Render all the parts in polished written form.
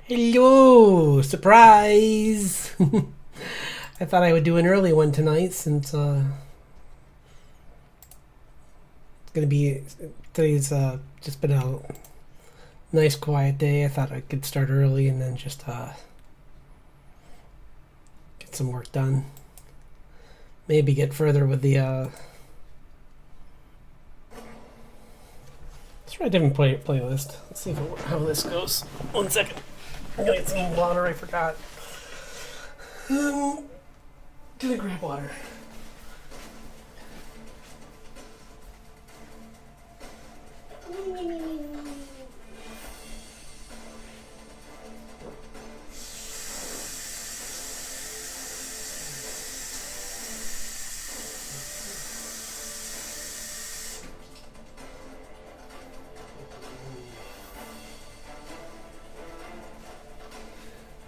Hello! Surprise! I thought I would do an early one tonight since it's gonna be today's just been a nice quiet day. I thought I could start early and then just get some work done. Maybe get further with the let's try a different playlist. Let's see how this goes. 1 second. I'm gonna get some water. I forgot. Gonna grab water.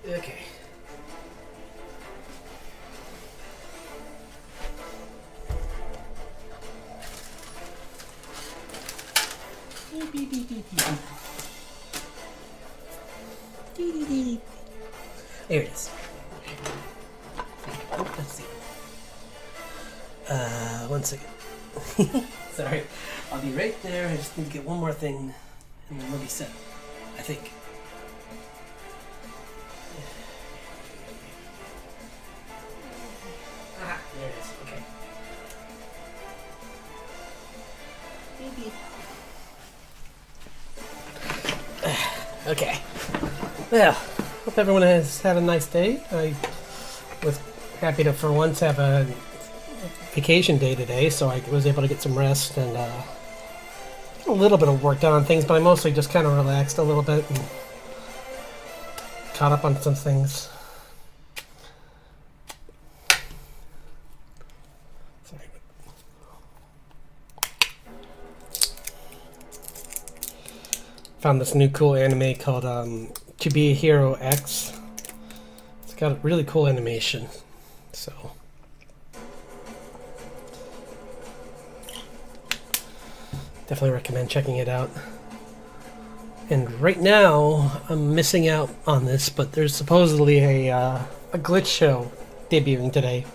Okay. There it is. Oh, let's see. 1 second. Sorry. I'll be right there. I just need to get one more thing and then we'll be set. I think. Ah, there it is. Okay. Okay. Well, hope everyone has had a nice day. I was happy to, for once, have a vacation day today, so I was able to get some rest and a little bit of work done on things, but I mostly just kind of relaxed a little bit and caught up on some things. Sorry. Found this new cool anime called To Be a Hero X. It's got a really cool animation, so definitely recommend checking it out. And right now, I'm missing out on this, but there's supposedly a glitch show debuting today.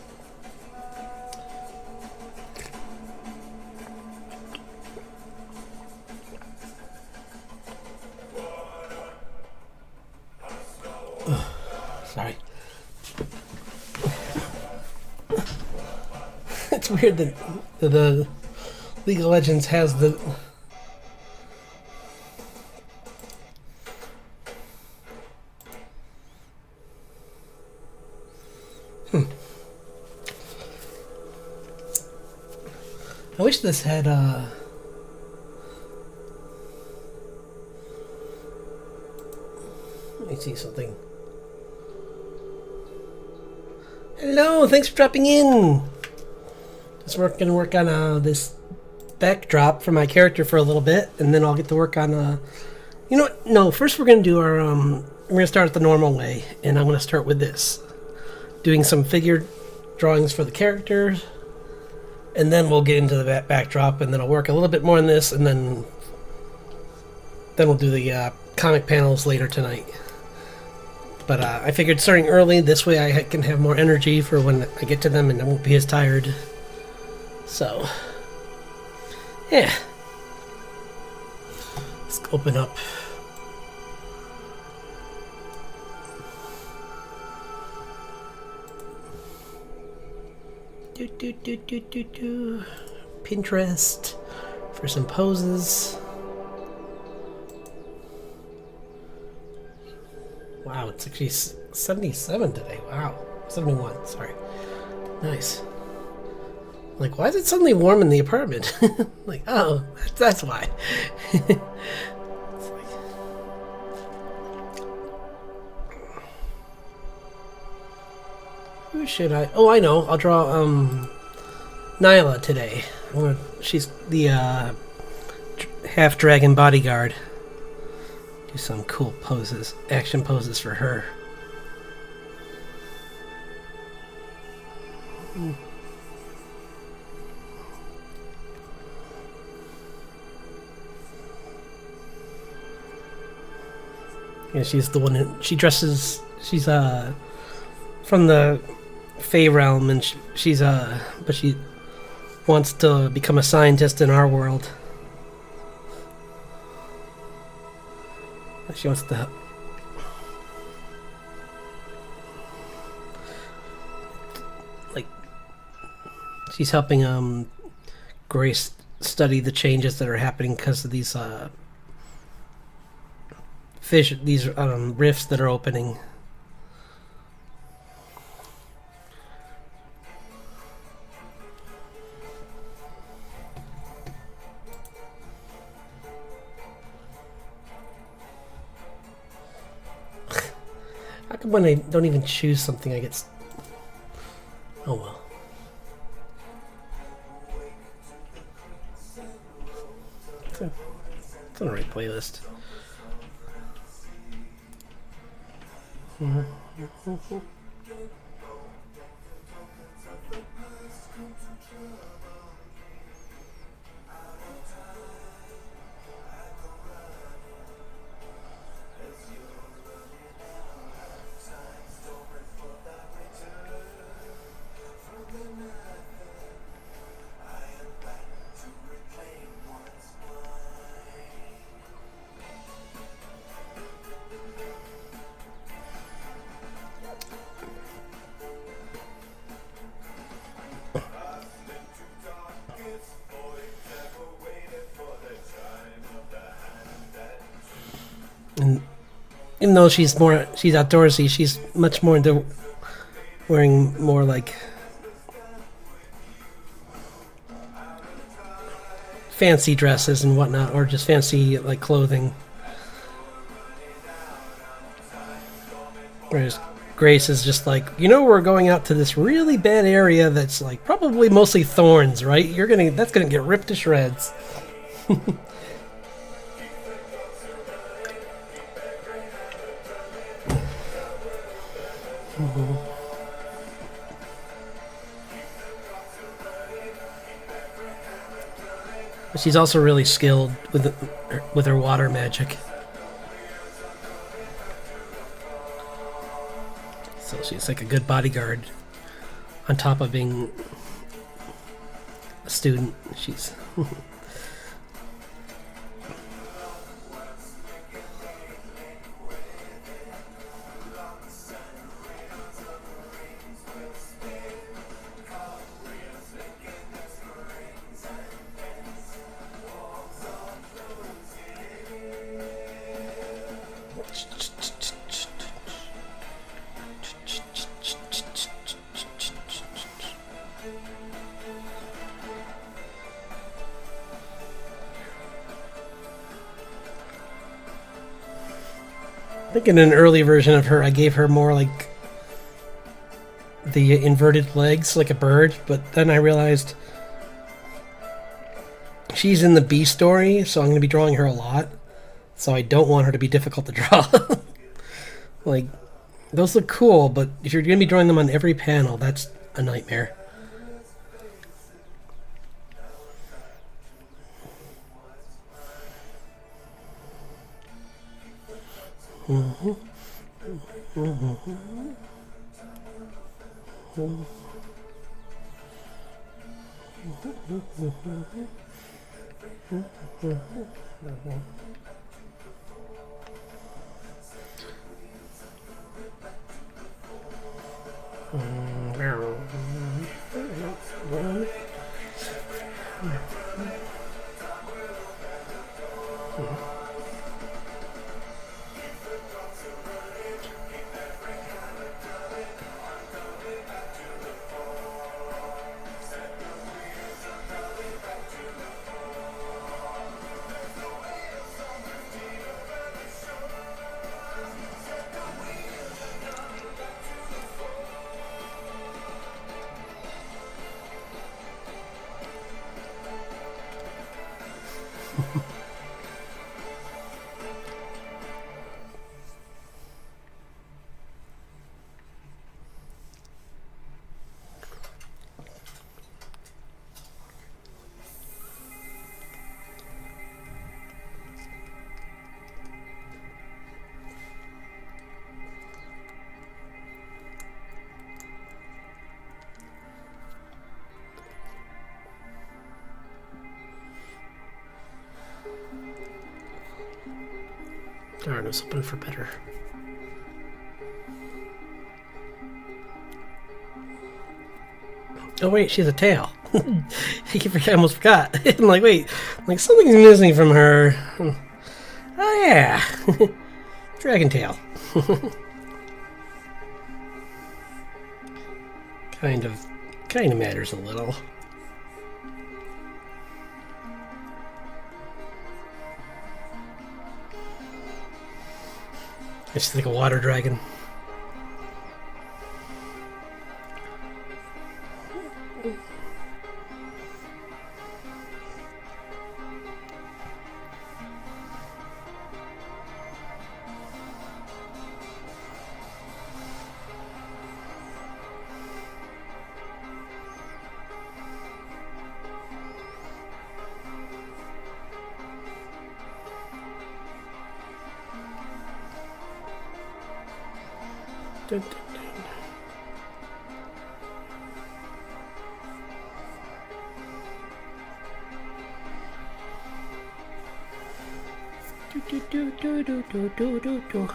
Sorry. It's weird that the League of Legends has the I wish this had let me see something. Hello, thanks for dropping in. Just gonna work on this backdrop for my character for a little bit, and then I'll get to work on you know what? No, first we're gonna do our we're gonna start it the normal way, and I'm gonna start with this, doing some figure drawings for the characters, and then we'll get into the backdrop, and then I'll work a little bit more on this, and then we'll do the comic panels later tonight. But I figured starting early, this way I can have more energy for when I get to them and I won't be as tired. So, yeah. Let's open up. Pinterest for some poses. Wow, it's actually 77 today. Wow. 71, sorry. Nice. Like, why is it suddenly warm in the apartment? Like, oh, that's why. It's like... Who should I... Oh, I know. I'll draw, Nyla today. She's the, half-dragon bodyguard. Do some cool poses, action poses for her. Yeah, she's the one who she dresses. She's from the Fey realm, and she's but she wants to become a scientist in our world. She wants to. Like, she's helping Grace study the changes that are happening because of these these rifts that are opening. How come when I don't even choose something I get... Oh well. It's on the right playlist. And even though she's outdoorsy, she's much more into wearing more like fancy dresses and whatnot, or just fancy like clothing. Whereas Grace is just like, we're going out to this really bad area that's like probably mostly thorns, right? That's gonna get ripped to shreds. She's also really skilled with her water magic. So she's like a good bodyguard. On top of being a student, she's... I think in an early version of her, I gave her more like the inverted legs, like a bird, but then I realized she's in the B story, so I'm going to be drawing her a lot, so I don't want her to be difficult to draw. Like, those look cool, but if you're going to be drawing them on every panel, that's a nightmare. Darn, I was hoping for better. Oh wait, she has a tail. I almost forgot. I'm like, wait, like something's missing from her. Oh yeah, dragon tail. kind of matters a little. It's like a water dragon. Dun, dun, dun. Do, do, do, do, do, do, do, do.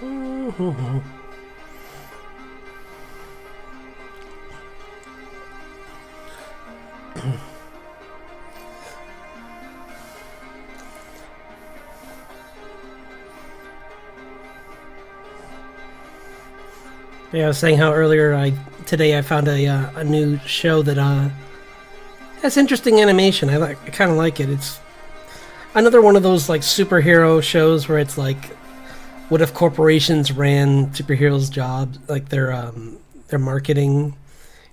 Mm-hmm. Yeah, I was saying how earlier today I found a new show that has interesting animation. I kind of like it. It's another one of those like superhero shows where it's like, what if corporations ran superheroes' jobs, like their marketing,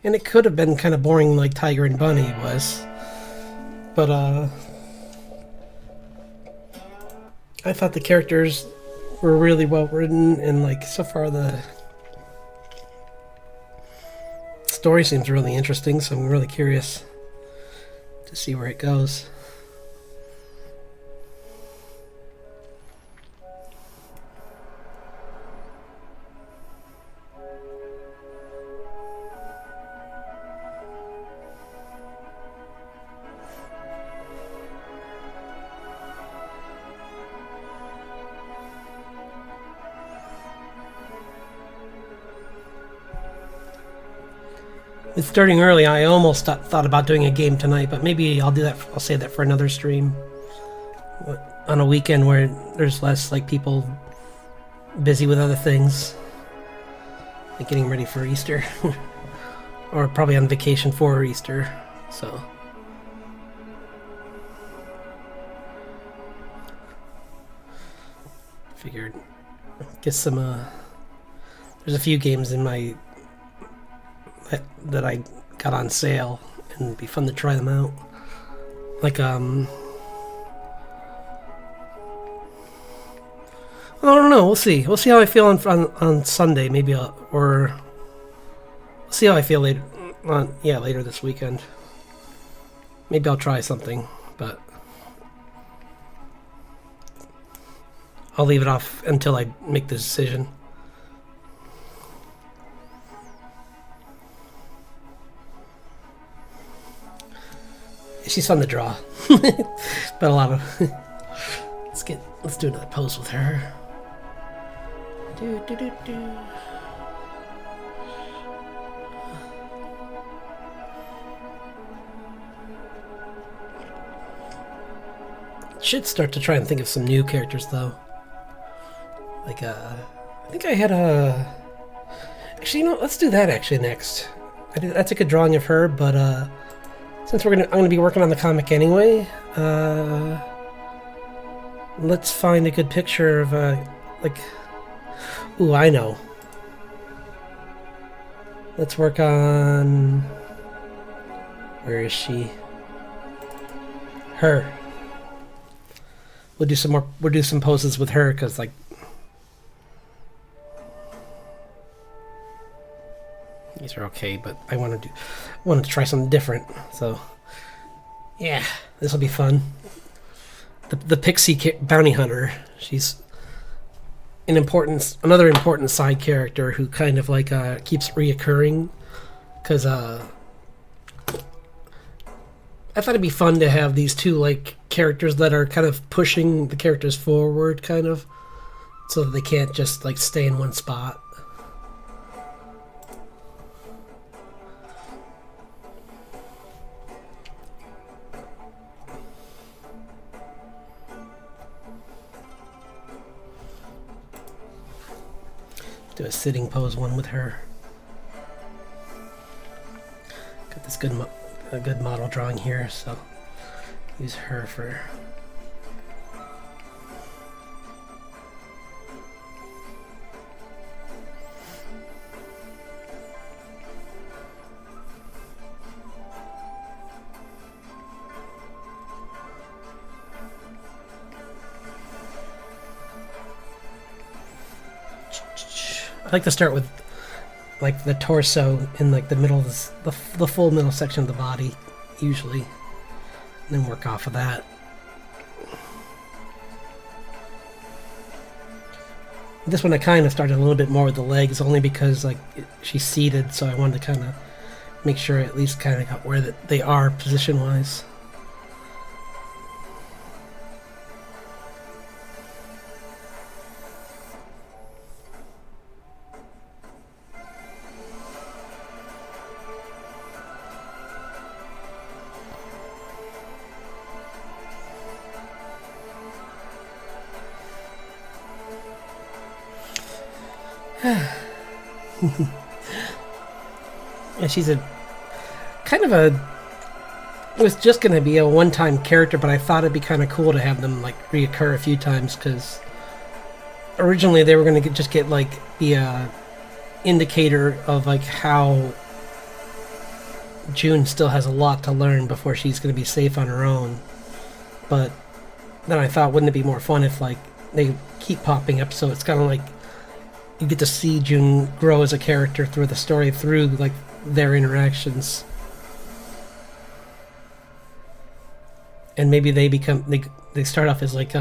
and it could have been kind of boring like Tiger and Bunny was, but I thought the characters were really well written, and like so far the story seems really interesting, so I'm really curious to see where it goes. It's starting early. I almost thought about doing a game tonight, but maybe I'll do that. I'll save that for another stream on a weekend where there's less like people busy with other things, like getting ready for Easter, or probably on vacation for Easter. So figured get some. There's a few games in my that I got on sale, and it'd be fun to try them out. Like I don't know. We'll see. We'll see how I feel on Sunday. Maybe we'll see how I feel later. Later this weekend. Maybe I'll try something, but I'll leave it off until I make the decision. She's fun to draw, but a lot of. Let's do another pose with her. Do, do, do, do. Should start to try and think of some new characters though. Like I think I had a. Actually, let's do that actually next. That's a good drawing of her, but since I'm gonna be working on the comic anyway, let's find a good picture of like. Ooh, I know. Let's work on. Where is she? Her. We'll do some more. We'll do some poses with her because like. These are okay, but I wanted to try something different. So, yeah, this will be fun. The pixie bounty hunter. She's another important side character who kind of like keeps reoccurring, because I thought it'd be fun to have these two like characters that are kind of pushing the characters forward, kind of, so that they can't just like stay in one spot. Do a sitting pose one with her. Got this a good model drawing here, so use her for. I like to start with like the torso in like the middle of the full middle section of the body, usually, and then work off of that. This one I kind of started a little bit more with the legs, only because like she's seated, so I wanted to kind of make sure I at least kind of got where they are position wise. Yeah, she's a kind of a. It was just going to be a one-time character, but I thought it'd be kind of cool to have them like reoccur a few times, because originally they were going to just get like be a indicator of like how June still has a lot to learn before she's going to be safe on her own. But then I thought, wouldn't it be more fun if like they keep popping up, so it's kind of like you get to see June grow as a character through the story, through like their interactions, and maybe they start off as like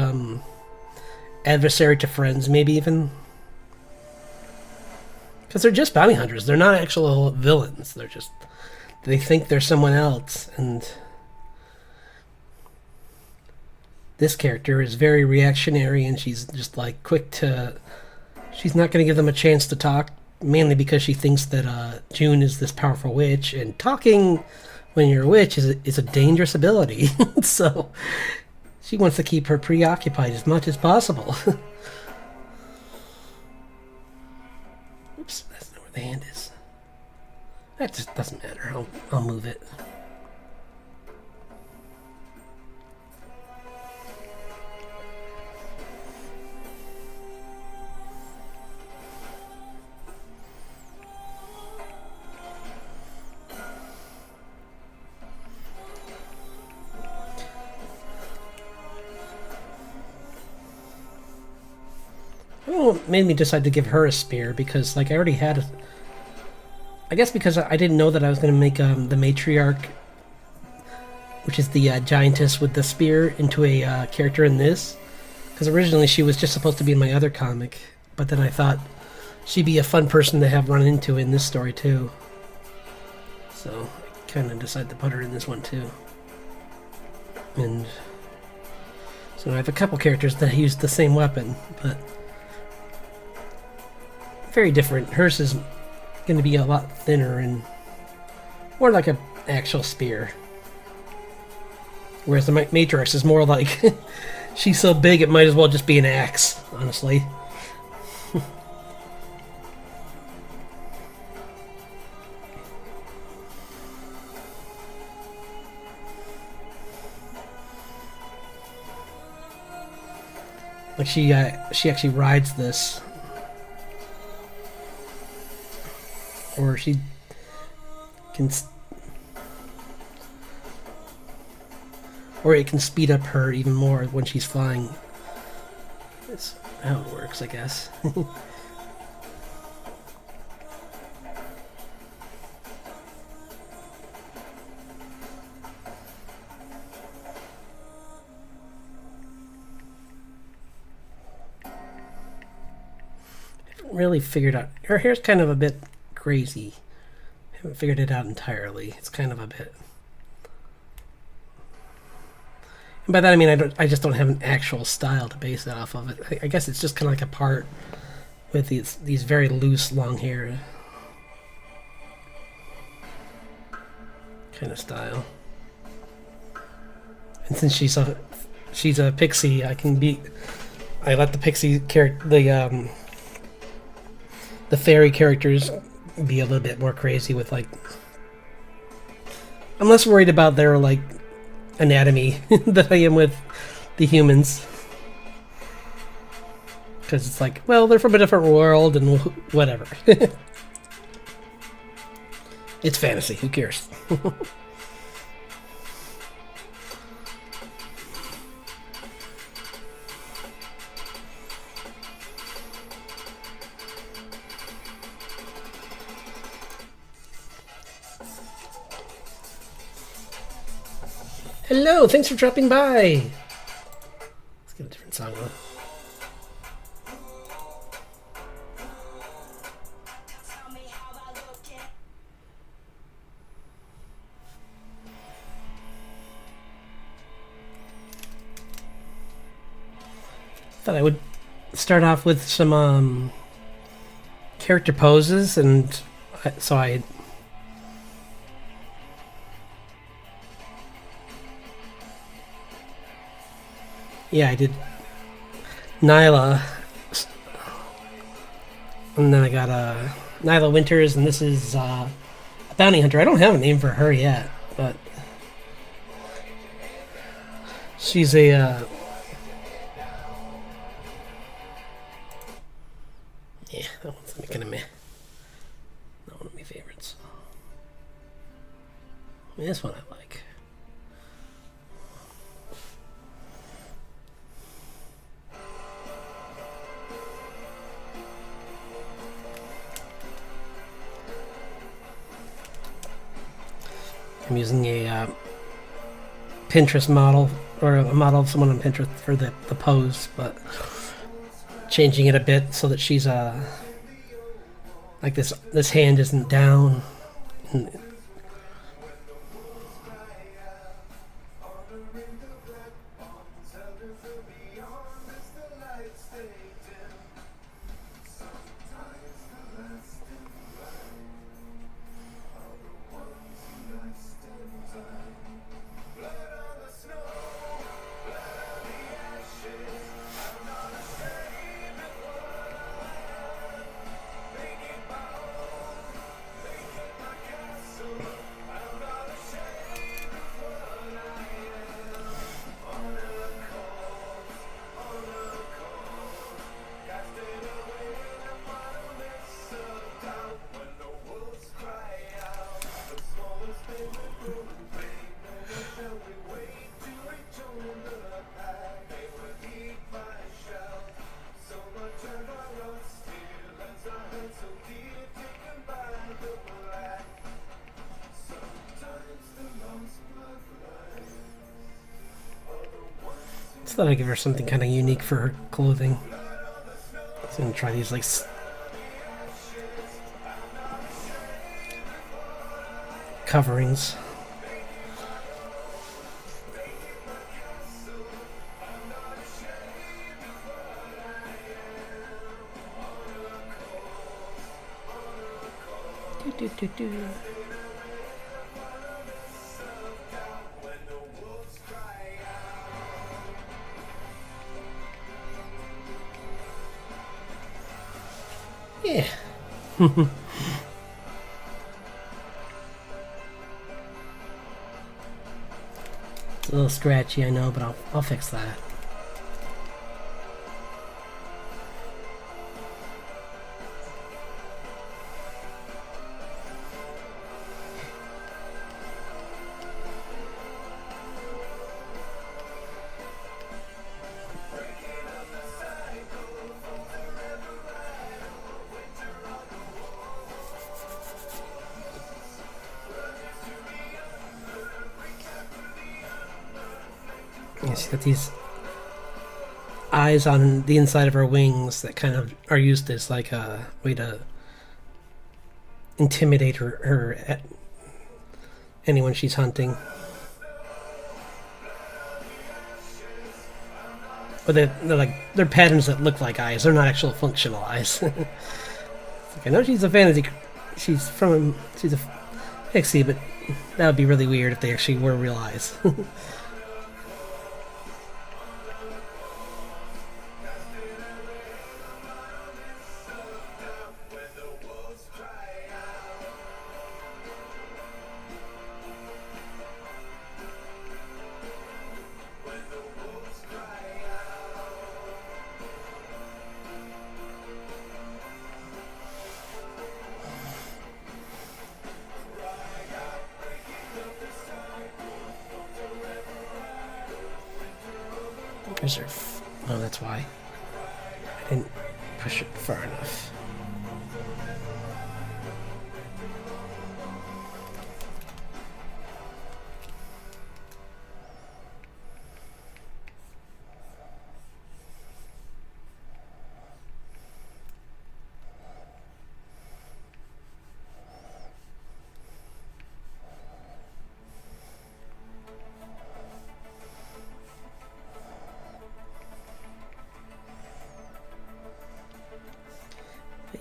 adversary to friends, maybe even, because they're just bounty hunters. They're not actual villains. They think they're someone else, and this character is very reactionary, and she's just like quick to. She's not going to give them a chance to talk, mainly because she thinks that June is this powerful witch, and talking when you're a witch is a dangerous ability. So she wants to keep her preoccupied as much as possible. Oops, that's not where the hand is. That just doesn't matter. I'll move it. What made me decide to give her a spear, because like I already had I guess because I didn't know that I was going to make the matriarch, which is the giantess with the spear, into a character in this, because originally she was just supposed to be in my other comic, but then I thought she'd be a fun person to have run into in this story too, so I kind of decided to put her in this one too. And so I have a couple characters that use the same weapon, but very different. Hers is going to be a lot thinner and more like an actual spear, whereas the Matrix is more like she's so big it might as well just be an axe, honestly. Like she actually rides this. Or she can, or it can speed up her even more when she's flying. That's how it works, I guess. really figured out. Her hair's kind of a bit crazy. I haven't figured it out entirely. It's kind of a bit. And by that I mean I just don't have an actual style to base that off of. I guess it's just kind of like a part with these very loose long hair kind of style. And since she's a pixie, I let the pixie character, the fairy characters be a little bit more crazy with like. I'm less worried about their like anatomy than I am with the humans, because it's like, well, they're from a different world and whatever. It's fantasy. Who cares? Hello, thanks for dropping by. Let's get a different song on. Thought I would start off with some character poses, and so I. Yeah, I did Nyla, and then I got Nyla Winters, and this is a bounty hunter. I don't have a name for her yet, but she's a yeah, that one's kind of meh. Not one of my favorites. I mean, this one I like. I'm using a Pinterest model, or a model of someone on Pinterest for the pose, but changing it a bit so that she's like this hand isn't down. And thought I'd give her something kind of unique for her clothing. So I'm gonna try these like coverings. Do. Yeah. It's a little scratchy, I know, but I'll fix that. You see that these eyes on the inside of her wings that kind of are used as like a way to intimidate her at anyone she's hunting. But they're patterns that look like eyes. They're not actual functional eyes. Like, I know she's a fantasy. She's a pixie, but that would be really weird if they actually were real eyes. Reserve. Oh, that's why. I didn't push it far enough.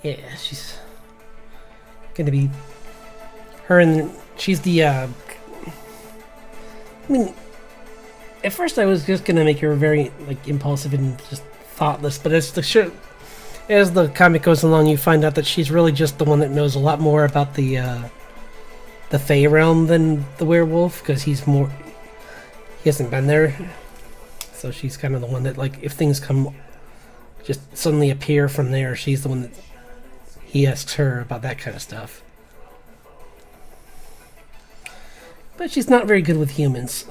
Yeah, she's gonna be her, and she's the I mean, at first I was just gonna make her very like impulsive and just thoughtless, but as the comic goes along, you find out that she's really just the one that knows a lot more about the Fey realm than the werewolf, because he hasn't been there. So she's kind of the one that, like, if things come just suddenly appear from there, she's the one that he asks her about that kind of stuff. But she's not very good with humans.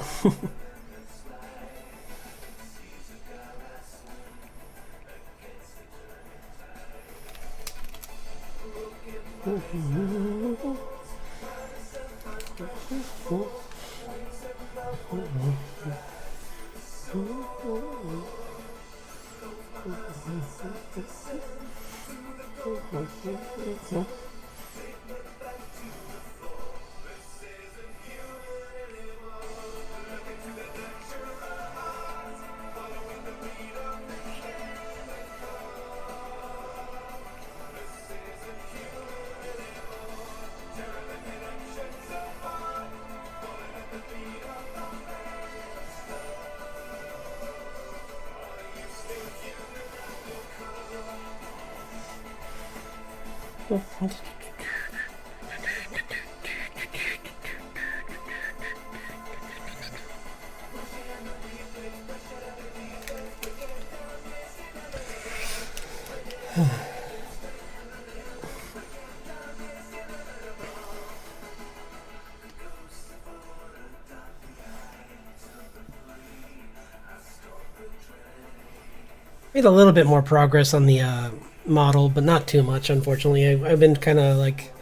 Made a little bit more progress on the model, but not too much, unfortunately. I've been kind of like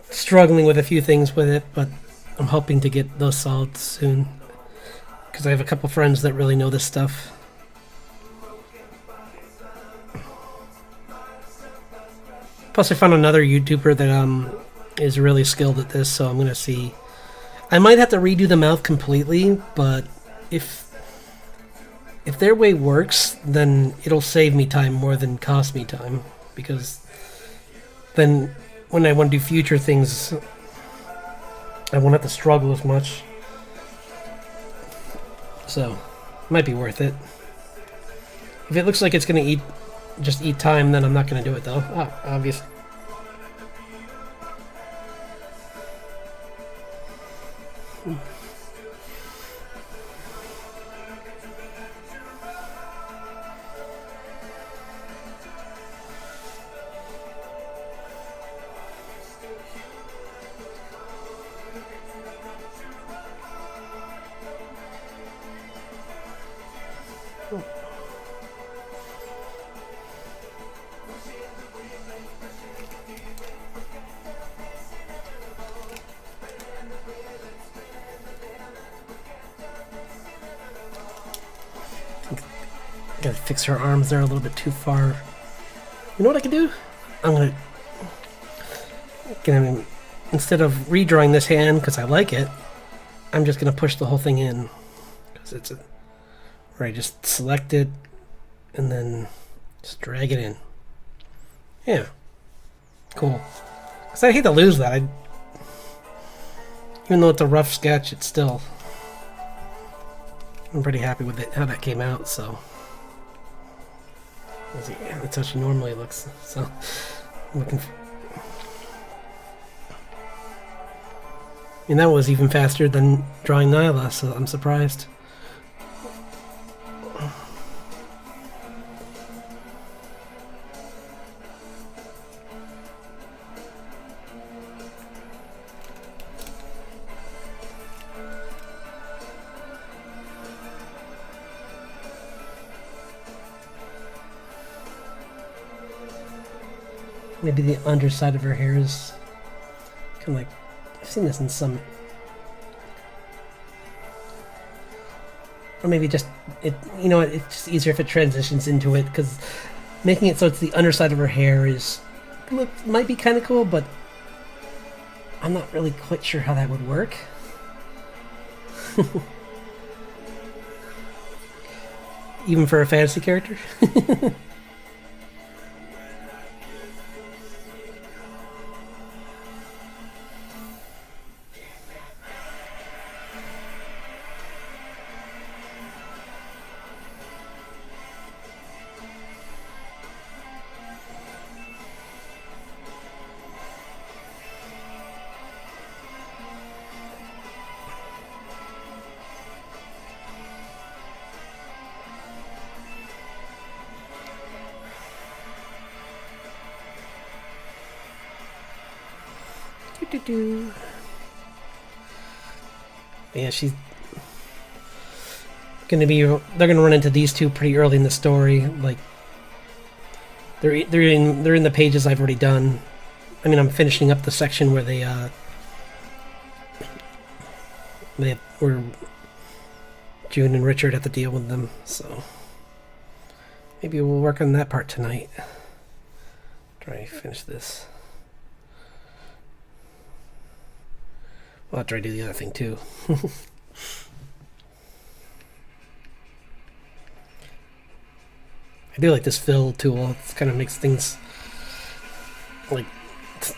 struggling with a few things with it, but I'm hoping to get those solved soon, because I have a couple friends that really know this stuff. Plus, I found another YouTuber that is really skilled at this, so I'm gonna see. I might have to redo the mouth completely, but if their way works, then it'll save me time more than cost me time, because then when I want to do future things, I won't have to struggle as much. So, might be worth it. If it looks like it's gonna just eat time, then I'm not gonna do it though. Obviously. Gotta fix her arms, they're a little bit too far. You know what I can do? I'm gonna instead of redrawing this hand because I like it, I'm just gonna push the whole thing in because it's where I just select it and then just drag it in. Yeah, cool. Cause I hate to lose that. Even though it's a rough sketch, it's still. I'm pretty happy with it, how that came out. So. Yeah, that's how she normally looks. So, I'm looking. And that was even faster than drawing Nyla, so I'm surprised. Maybe the underside of her hair is kind of like, I've seen this in some, or maybe just it. You know, it's just easier if it transitions into it because making it so it's the underside of her hair might be kind of cool, but I'm not really quite sure how that would work. Even for a fantasy character. Yeah, she's gonna be. They're gonna run into these two pretty early in the story. Like they're in the pages I've already done. I mean, I'm finishing up the section where they where June and Richard have to deal with them. So maybe we'll work on that part tonight. Try to finish this. Well, I'll try to do the other thing too. I do like this fill tool. It kind of makes things like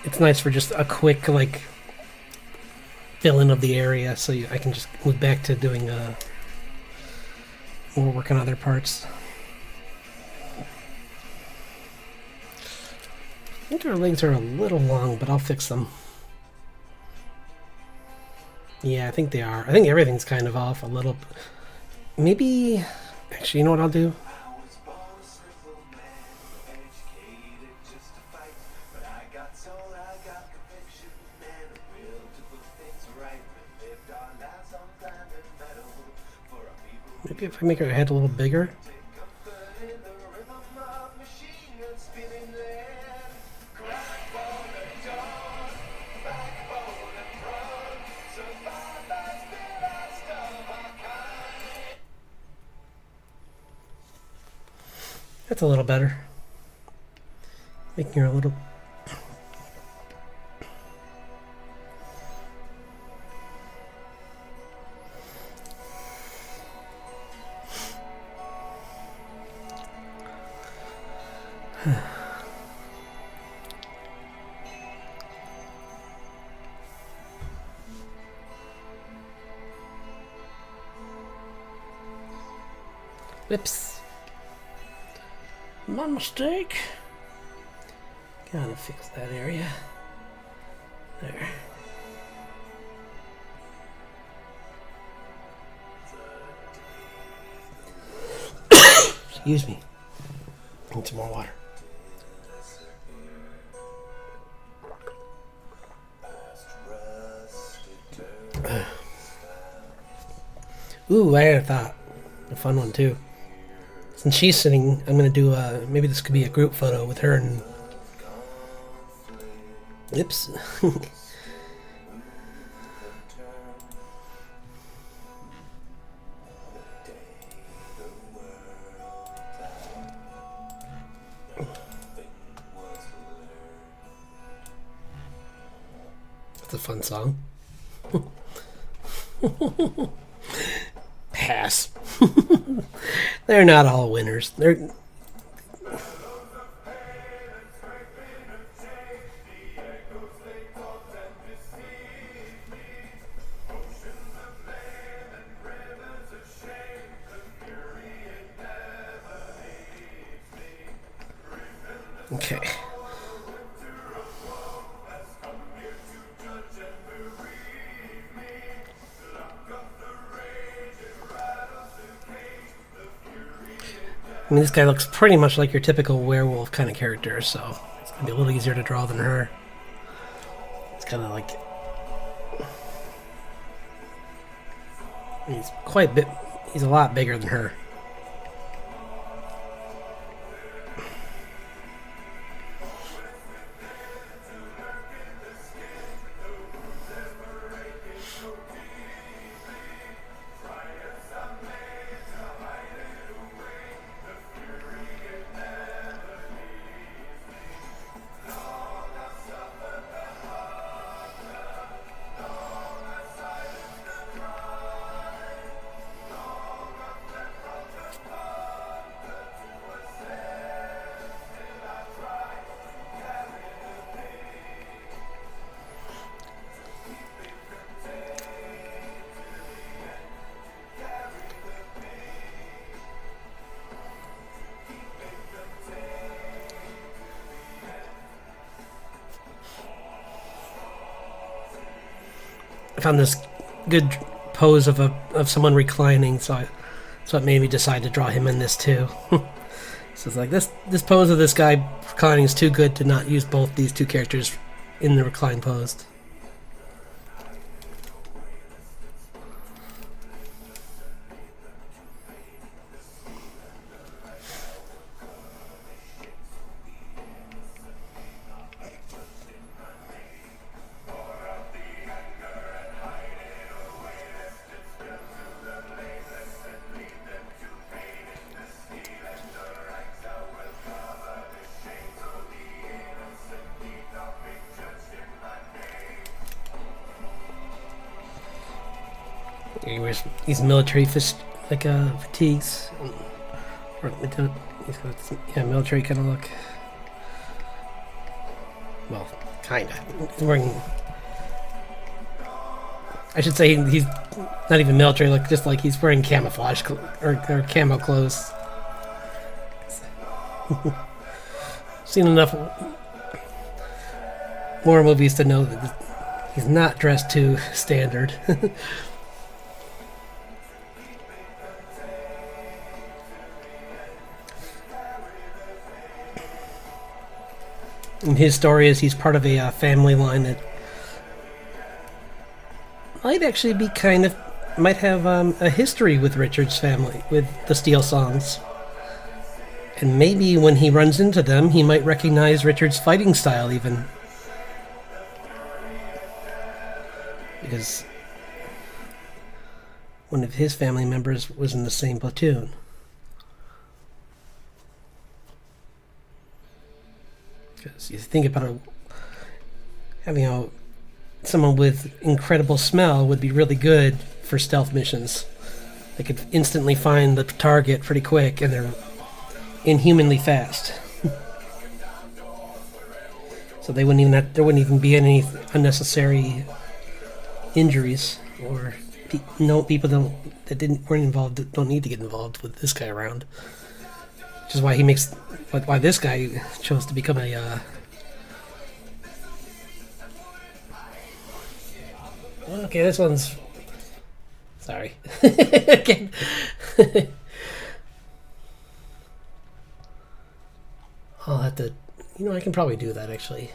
it's nice for just a quick like fill in of the area, so I can just move back to doing more work on other parts. I think her legs are a little long, but I'll fix them. Yeah, I think they are. I think everything's kind of off a little. Maybe, actually, you know what I'll do? Maybe if I make her head a little bigger. That's a little better. Making her a little... Whoops. My mistake. Gotta fix that area. There. Excuse me. Need some more water. Ooh, I had a thought. A fun one too. Since she's sitting, I'm gonna do maybe this could be a group photo with her and... Oops. fun song. Pass. They're not all winners. They're okay. I mean, this guy looks pretty much like your typical werewolf kind of character, so it's gonna be a little easier to draw than her. It's kind of like he's quite a bit. He's a lot bigger than her. I found this good pose of someone reclining, so it made me decide to draw him in this too. So it's like this pose of this guy reclining is too good to not use both these two characters in the recline pose. He wears these military fatigues, or he's got military kind of look. Well, kinda. He's wearing. I should say he's not even military look, just like he's wearing camouflage or camo clothes. Seen enough horror movies to know that he's not dressed too standard. And his story is he's part of a family line that might actually be might have a history with Richard's family, with the Steel Songs. And maybe when he runs into them, he might recognize Richard's fighting style even. Because one of his family members was in the same platoon. Because you think about it, having someone with incredible smell would be really good for stealth missions. They could instantly find the target pretty quick, and they're inhumanly fast. So there wouldn't even be any unnecessary injuries, or people that weren't involved don't need to get involved with this guy around. Which is why this guy chose to become a okay, this one's sorry. Again. I'll have to I can probably do that actually.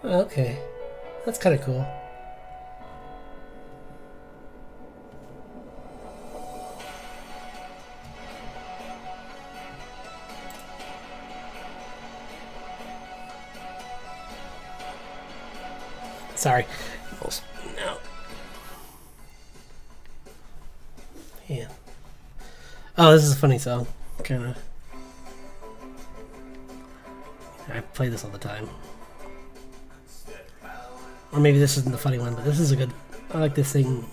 Okay, that's kind of cool. Sorry. No. Yeah. Oh, this is a funny song. Kind of. I play this all the time. Or maybe this isn't the funny one, but this is a good. I like this thing.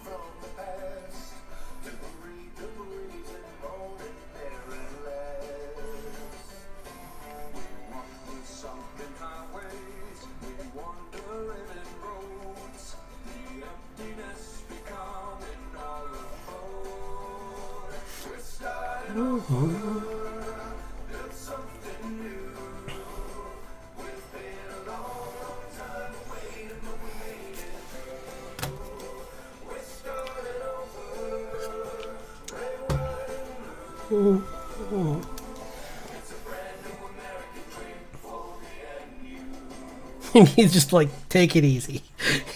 He's just like, take it easy.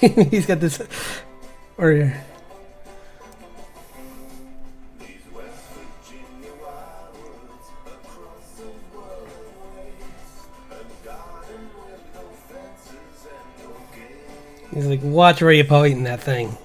He's got this, or he's like, watch where you pointing that thing.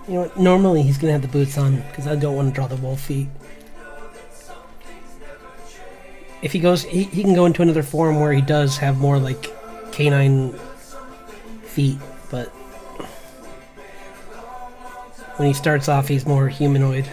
You know what? Normally he's gonna have the boots on because I don't want to draw the wolf feet. If he goes, he can go into another form where he does have more like canine feet, but when he starts off, he's more humanoid.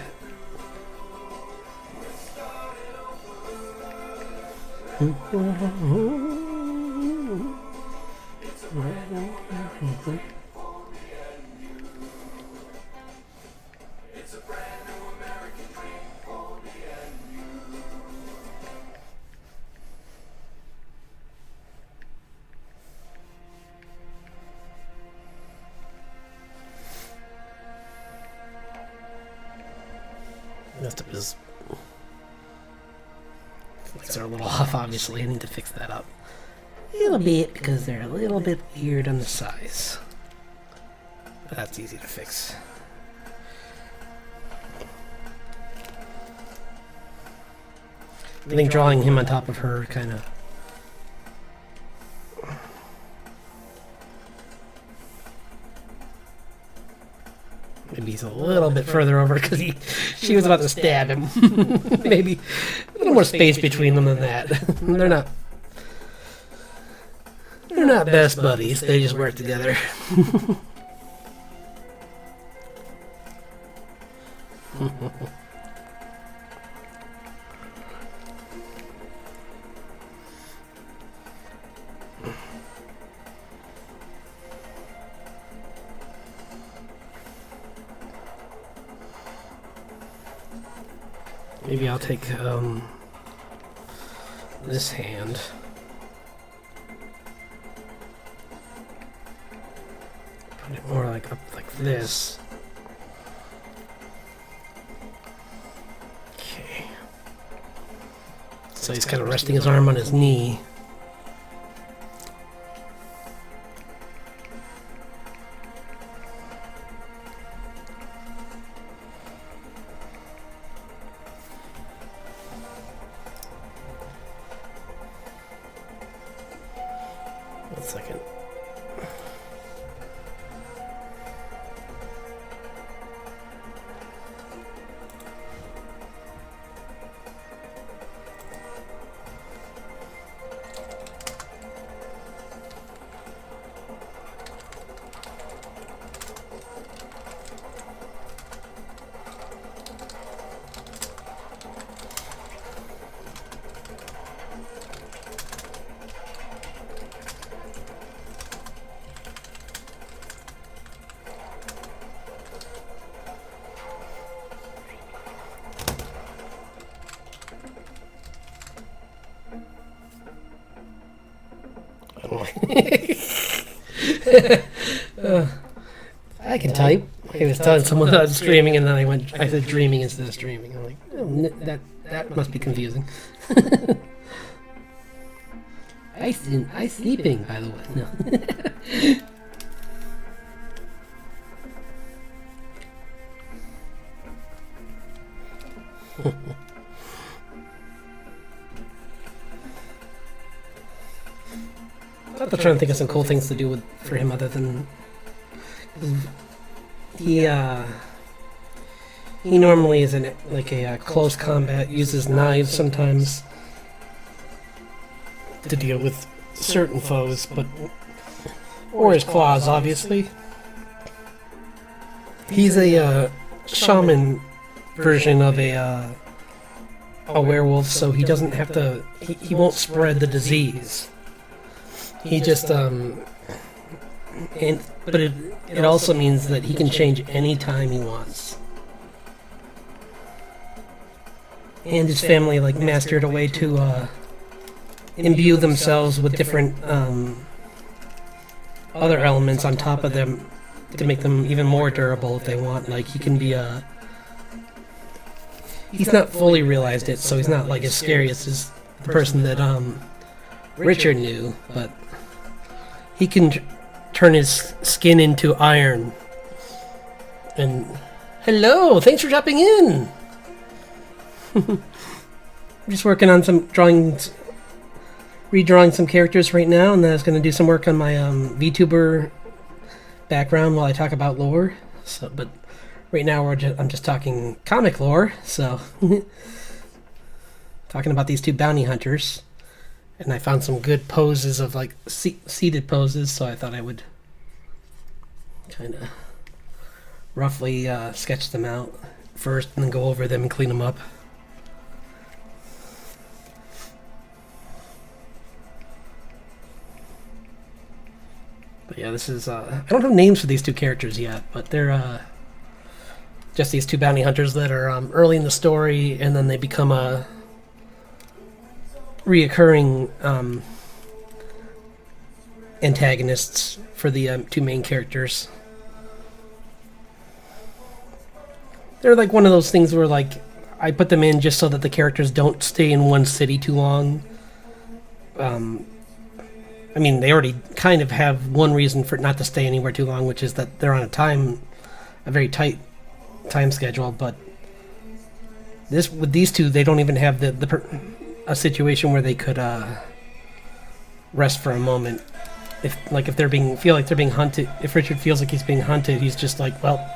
Messed up his legs are a little off, obviously. I need to fix that up a little bit because they're a little bit weird on the size. But that's easy to fix. I think drawing him on top of her kind of. Maybe he's a little bit further over because she was about to stab him. Maybe a little more space between them than that. They're not best buddies. They just work together. Maybe I'll take this hand. Put it more like up like this. Okay. So he's kind of resting his arm on his knee. One second. I can type. I was telling someone that I was streaming, and then I said dreaming instead of streaming. I'm like, oh, that must be confusing. I sleeping, by the way. No. I'm trying to think of some cool things to do for him other than he normally is in like a close combat, uses knives sometimes to deal with certain foes, or his claws, obviously. He's a shaman version of a werewolf, so he doesn't have to. He won't spread the disease. He just but it also means that he can change any time he wants. And his family mastered a way to imbue themselves with different other elements on top of them to make them even more durable if they want. Like he can be he's not fully realized it, so he's not as scary as the person that Richard knew, but he can turn his skin into iron. And hello, thanks for dropping in. I'm just working on some redrawing some characters right now, and then I was going to do some work on my VTuber background while I talk about lore. So, but right now I'm just talking comic lore. So, talking about these two bounty hunters. And I found some good poses of seated poses, so I thought I would kind of roughly sketch them out first and then go over them and clean them up. But yeah, this is I don't have names for these two characters yet, but they're just these two bounty hunters that are early in the story, and then they become a reoccurring antagonists for the two main characters. They're one of those things where I put them in just so that the characters don't stay in one city too long. I mean, they already kind of have one reason for not to stay anywhere too long, which is that they're on a very tight time schedule. But with these two, they don't even have a situation where they could rest for a moment. If they're feel like they're being hunted, if Richard feels like he's being hunted, he's just well,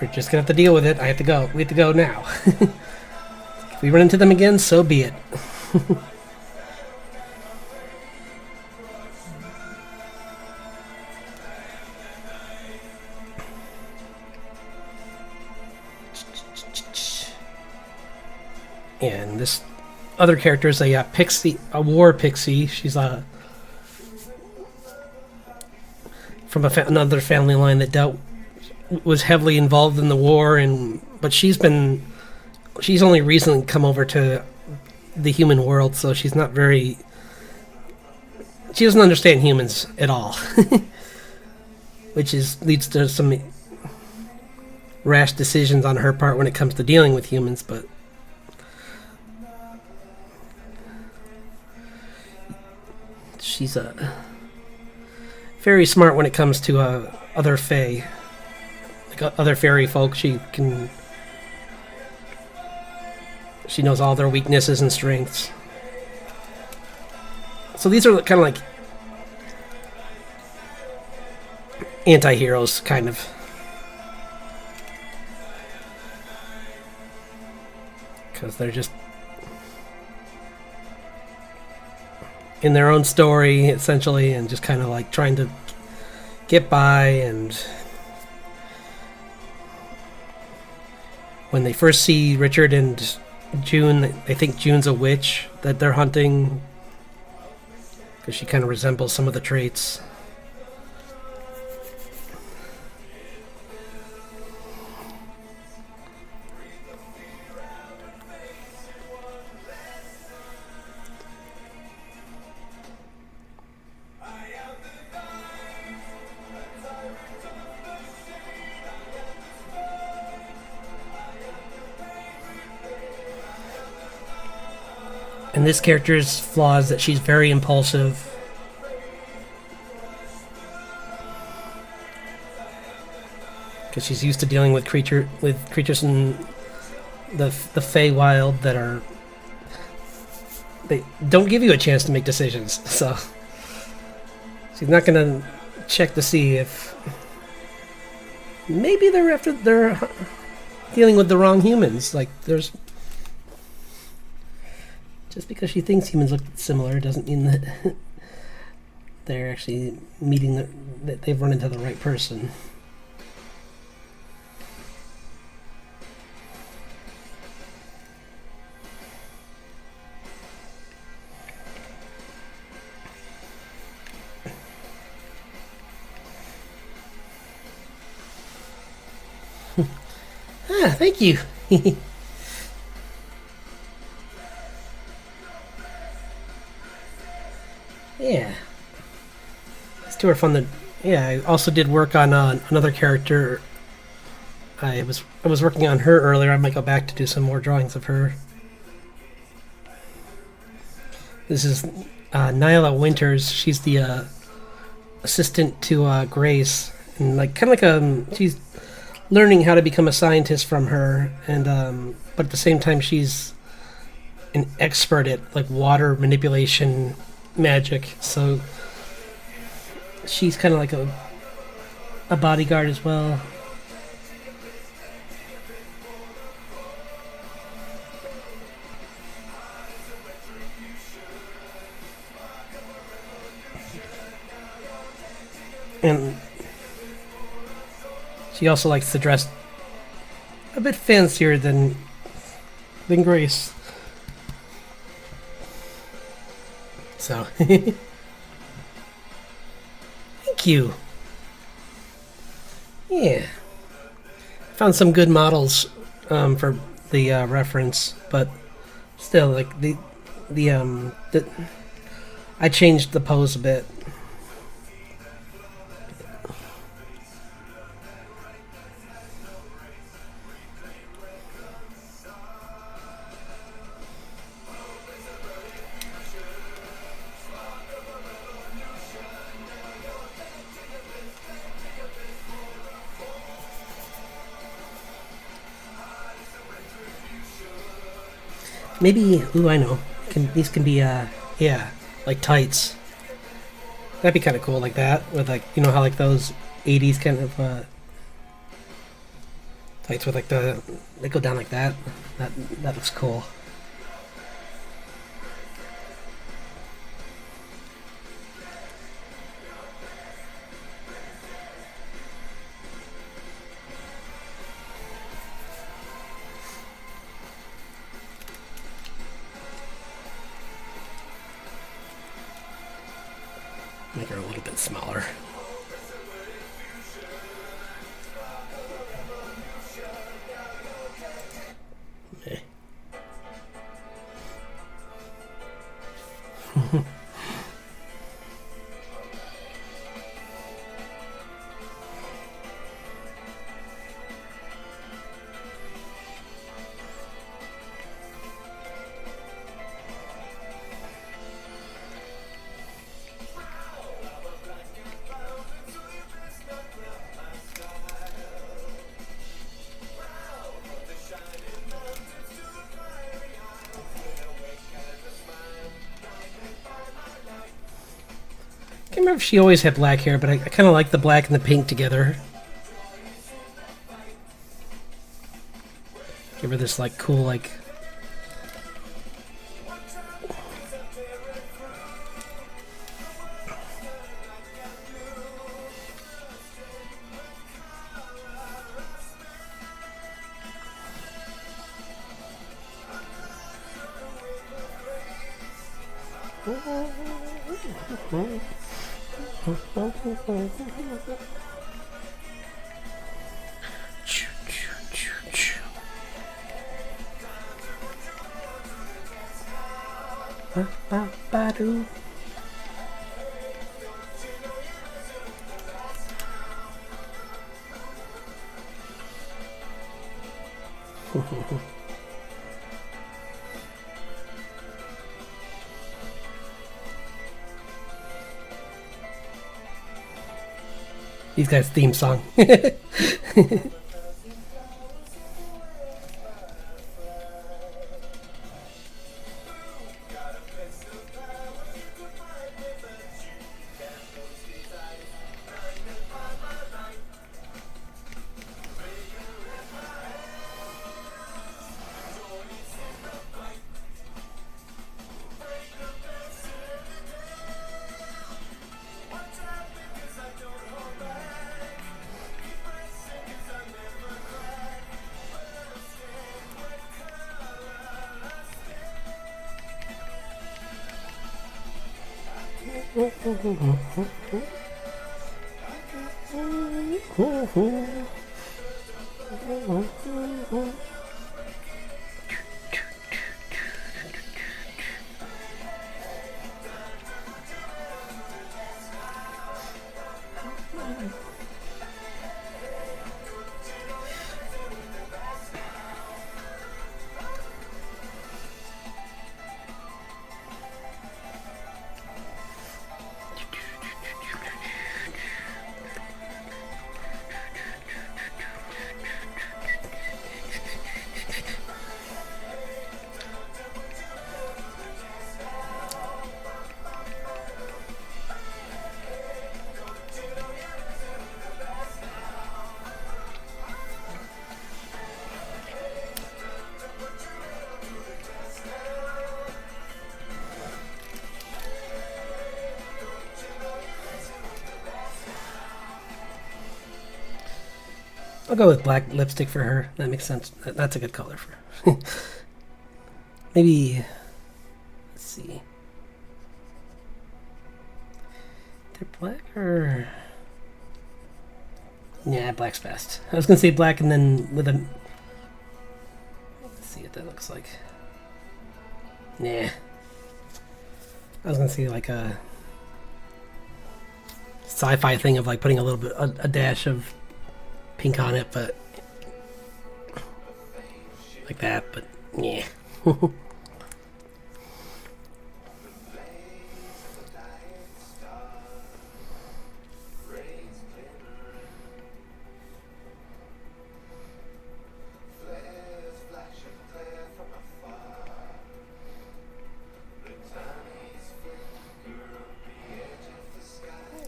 we're just gonna have to deal with it. I have to go. We have to go now. If we run into them again, so be it. And this other character is a pixie, a war pixie. She's from another family line that was heavily involved in the war, but she's only recently come over to the human world, so she doesn't understand humans at all, which leads to some rash decisions on her part when it comes to dealing with humans, but she's very smart when it comes to other fae, other fairy folk. She knows all their weaknesses and strengths. So these are kind of anti-heroes, kind of. Because they're just in their own story, essentially, and just kind of trying to get by. And when they first see Richard and June, they think June's a witch that they're hunting, because she kind of resembles some of the traits. And this character's flaw is that she's very impulsive. Because she's used to dealing with creatures in the Feywild that are... They don't give you a chance to make decisions, so... She's not gonna check to see if... Maybe they're dealing with the wrong humans. Like, there's... Just because she thinks humans look similar doesn't mean that they're actually that they've run into the right person. Thank you. Yeah. These two are fun to... Yeah, I also did work on another character. I was working on her earlier. I might go back to do some more drawings of her. This is Nyla Winters. She's the assistant to Grace. And like kind of like she's learning how to become a scientist from her, and but at the same time she's an expert at like water manipulation magic, so she's kind of like a bodyguard as well. And she also likes to dress a bit fancier than Grace. So, thank you. Yeah. Found some good models for the reference, but still, like I changed the pose a bit. Maybe, ooh, I know. These can be, yeah, like tights. That'd be kind of cool, like that, with like, you know how like those 80s kind of tights with like they go down like that. That looks cool. Make her a little bit smaller. Okay. I can't remember if she always had black hair, but I kind of like the black and the pink together. Give her this like cool like... Ba-ba-ba-doo. These guys' theme song. I'll go with black lipstick for her. That makes sense. That's a good color for her. Maybe, let's see. They're black or... Yeah, black's best. I was going to say black and then with a... Let's see what that looks like. Nah. I was going to say like a sci-fi thing of like putting a little bit, a dash of pink on it, but like that, but yeah.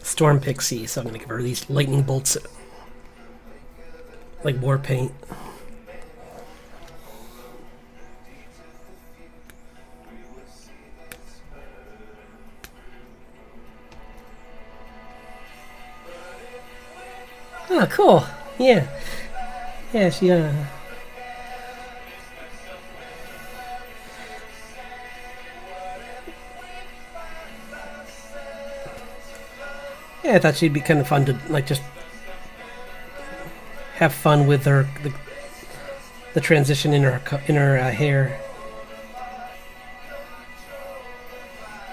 Storm Pixie, so I'm gonna give her these lightning bolts like war paint. Oh, cool. Yeah. Yeah, she, Yeah, I thought she'd be kind of fun to, like, just have fun with her, the transition in her hair.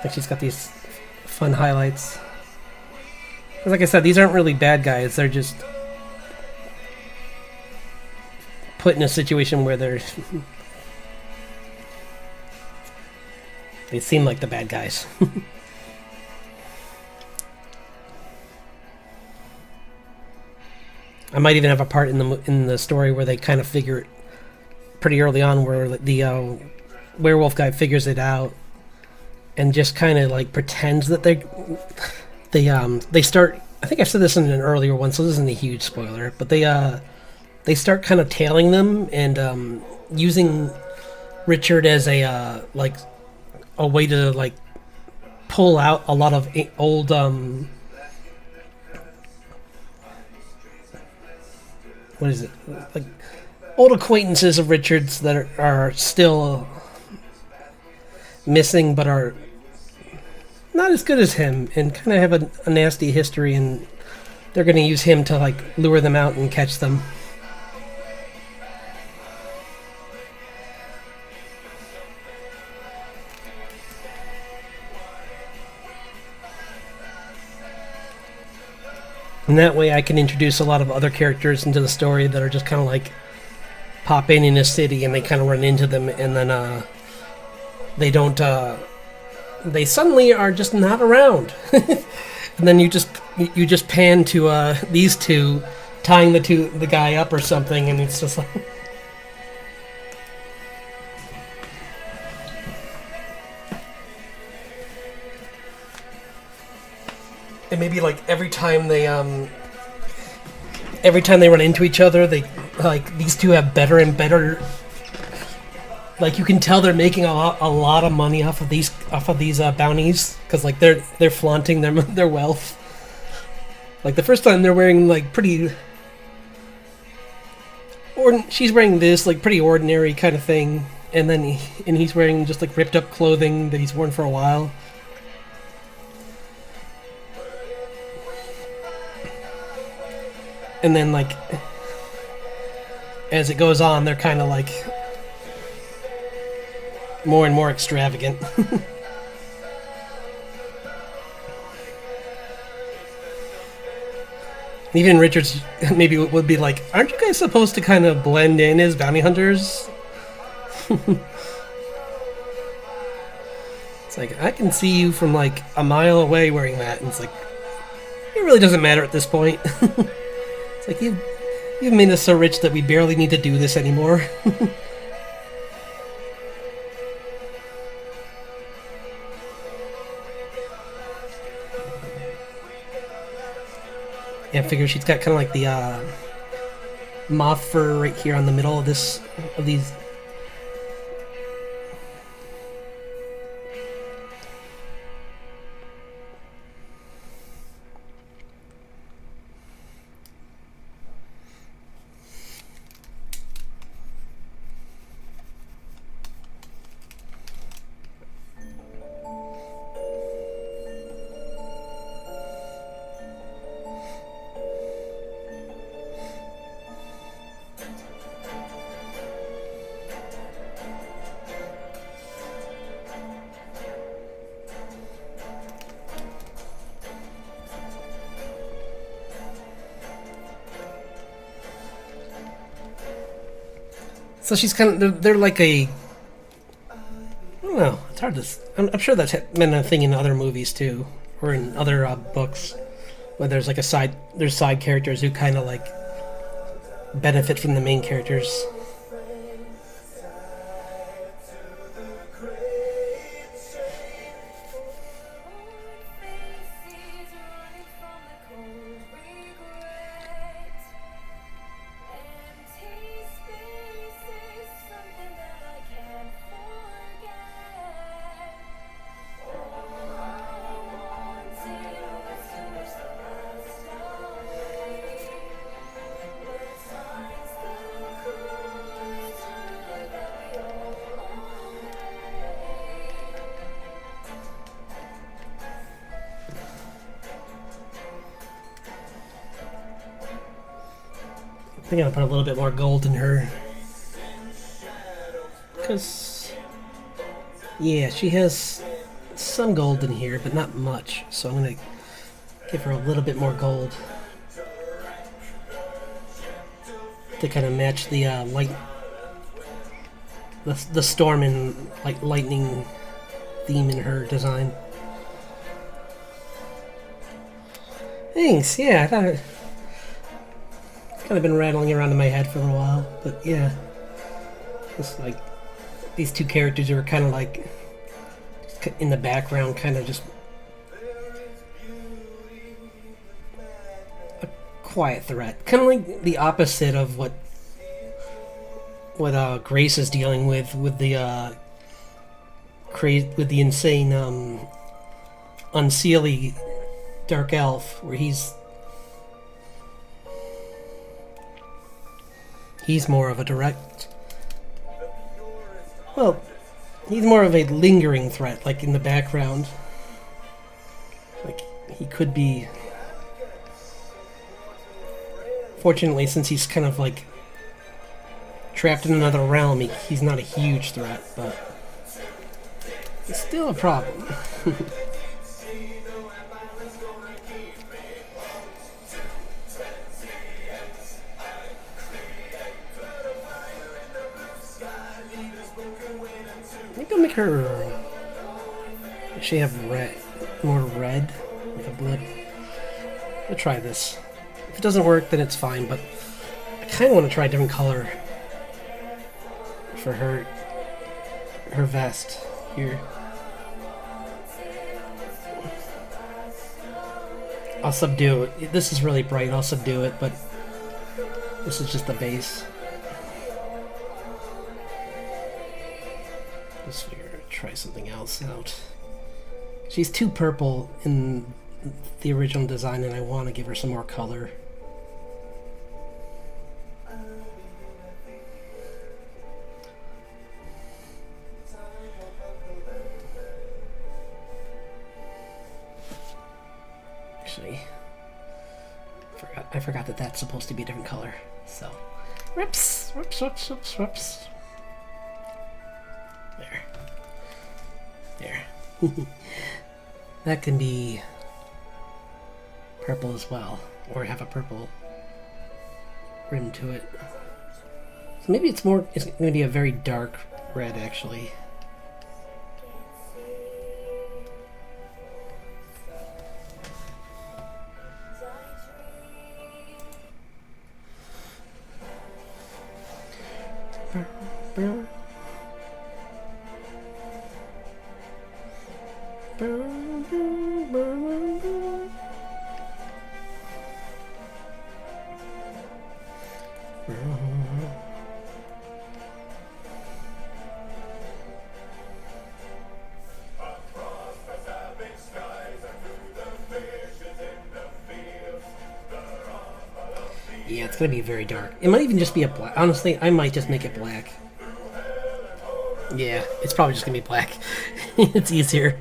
Like, she's got these fun highlights. 'Cause like I said, these aren't really bad guys. They're just put in a situation where they seem like the bad guys. I might even have a part in the story where they kind of figure it pretty early on, where the werewolf guy figures it out and just kind of like pretends that they start. I think I said this in an earlier one, so this isn't a huge spoiler, but they start kind of tailing them and using Richard as a like a way to like pull out a lot of old what is it, like old acquaintances of Richard's that are still missing but are not as good as him and kind of have a nasty history, and they're going to use him to like lure them out and catch them. And that way I can introduce a lot of other characters into the story that are just kind of like pop in a city and they kind of run into them, and then they don't, they suddenly are just not around. and then you just pan to these two tying the guy up or something, and it's just like. And maybe like every time they run into each other, they like these two have better and better. Like you can tell they're making a lot of money off of these bounties because like they're flaunting their wealth. Like the first time they're wearing like pretty, or she's wearing this like pretty ordinary kind of thing, and then he's wearing just like ripped up clothing that he's worn for a while. And then, like, as it goes on, they're kind of, like, more and more extravagant. Even Richards maybe would be like, aren't you guys supposed to kind of blend in as bounty hunters? It's like, I can see you from, like, a mile away wearing that. And it's like, it really doesn't matter at this point. It's like, you've made us so rich that we barely need to do this anymore. Yeah, I figure she's got kind of like the moth fur right here on the middle of these. So she's kind of, they're like a, I don't know, it's hard to, I'm sure that's been a thing in other movies too, or in other books, where there's like there's side characters who kind of like benefit from the main characters. I think I'll put a little bit more gold in her. Because, yeah, she has some gold in here, but not much. So I'm going to give her a little bit more gold. To kind of match the the storm and lightning theme in her design. Thanks, yeah, I thought it... kind of been rattling around in my head for a little while, but yeah, it's like these two characters are kind of like in the background, kind of just a quiet threat, kind of like the opposite of what Grace is dealing with the insane Unseelie Dark Elf, where he's more of a direct... Well, he's more of a lingering threat, like in the background. Like, he could be... Fortunately, since he's kind of like trapped in another realm, he's not a huge threat, but it's still a problem. I think I'll make her... Does she have red? More red? Like a blood? I'll try this. If it doesn't work, then it's fine, but I kind of want to try a different color for her vest here. I'll subdue it. This is really bright. I'll subdue it, but this is just the base. Let's try something else out. She's too purple in the original design, and I want to give her some more color. Actually, I forgot that that's supposed to be a different color. So, whoops. There. That can be purple as well, or have a purple rim to it. So maybe it's going to be a very dark red, actually. Yeah, it's gonna be very dark. It might even just be a black. Honestly, I might just make it black. Yeah, it's probably just gonna be black. It's easier.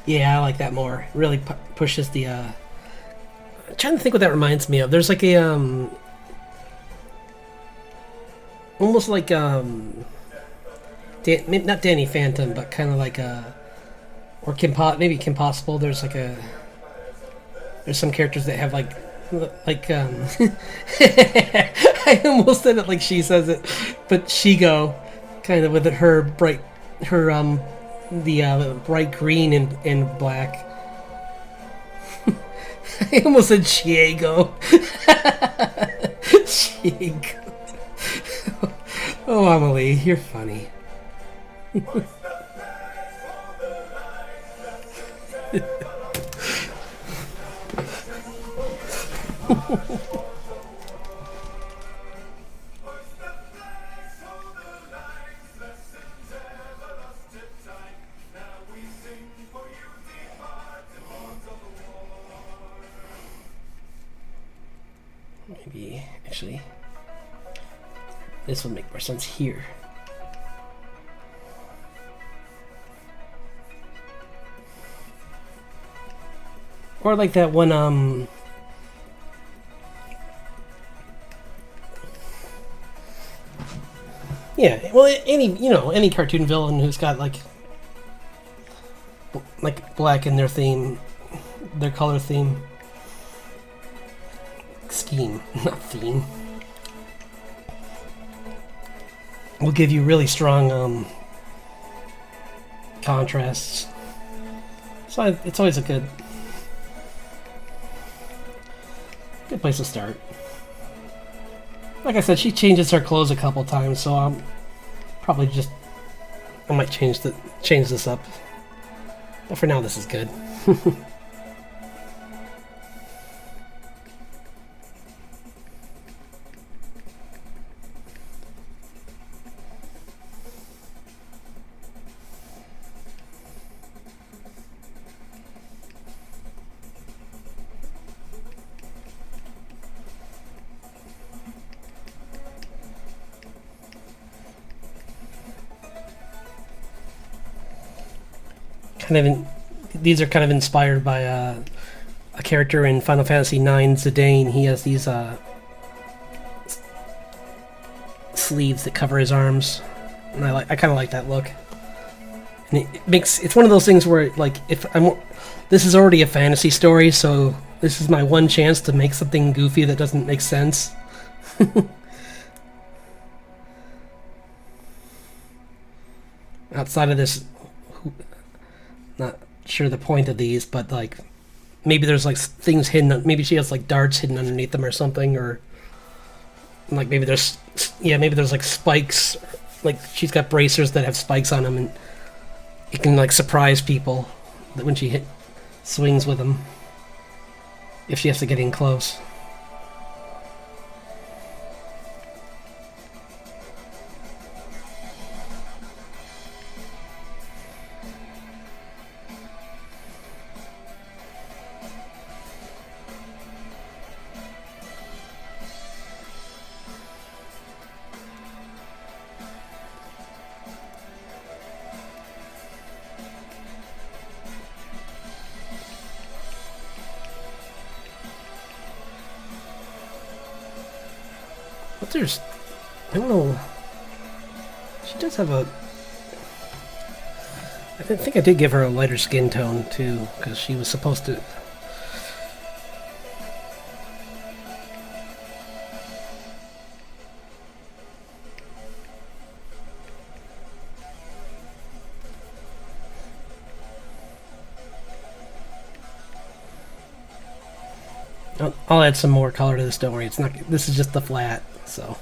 Yeah, I like that more. Really pushes the. I'm trying to think what that reminds me of. There's like a almost like not Danny Phantom, but kind of like or maybe Kim Possible. There's some characters that have like I almost said it like she says it, but Shigo, kind of with her bright bright green and black. I almost said Chiego. Chiego. Oh, Amelie, you're funny. Maybe, actually, this would make more sense here. Or like that one, yeah, well, any cartoon villain who's got like black in their theme, their color theme. Scheme, not theme. Will give you really strong contrasts. So it's always a good place to start. Like I said, she changes her clothes a couple times, so I'm probably I might change this up. But for now, this is good. kind of these are kind of inspired by a character in Final Fantasy IX, Zidane. He has these sleeves that cover his arms, and I kind of like that look. And it's one of those things where, like, this is already a fantasy story, so this is my one chance to make something goofy that doesn't make sense. Outside of this, not sure the point of these, but like maybe there's like things hidden. Maybe she has like darts hidden underneath them or something, or like maybe there's like spikes. Like she's got bracers that have spikes on them, and it can like surprise people that when she swings with them, if she has to get in close. But there's, I don't know, she does have I think I did give her a lighter skin tone too, because she was supposed to. I'll add some more color to this, don't worry. It's not. This is just the flat, so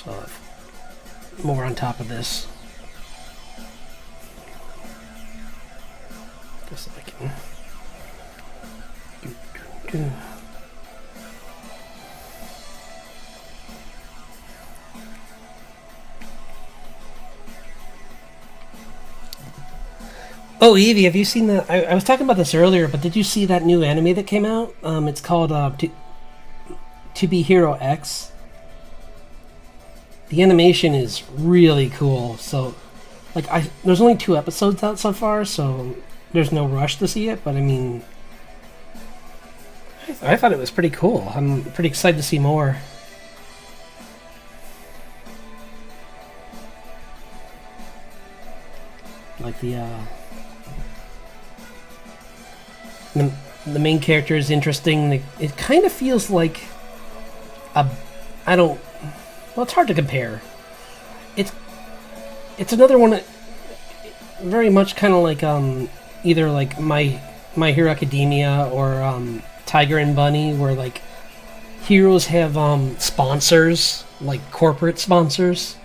I'll have more on top of this. Just so I can. Oh, Evie, have you seen the? I was talking about this earlier, but did you see that new anime that came out? It's called To Be Hero X. The animation is really cool. So, like, there's only 2 episodes out so far, so there's no rush to see it. But I mean, I thought it was pretty cool. I'm pretty excited to see more. Like the main character is interesting. It kind of feels like well, it's hard to compare. It's another one that very much kind of like either like My Hero Academia or Tiger and Bunny, where like heroes have sponsors, like corporate sponsors.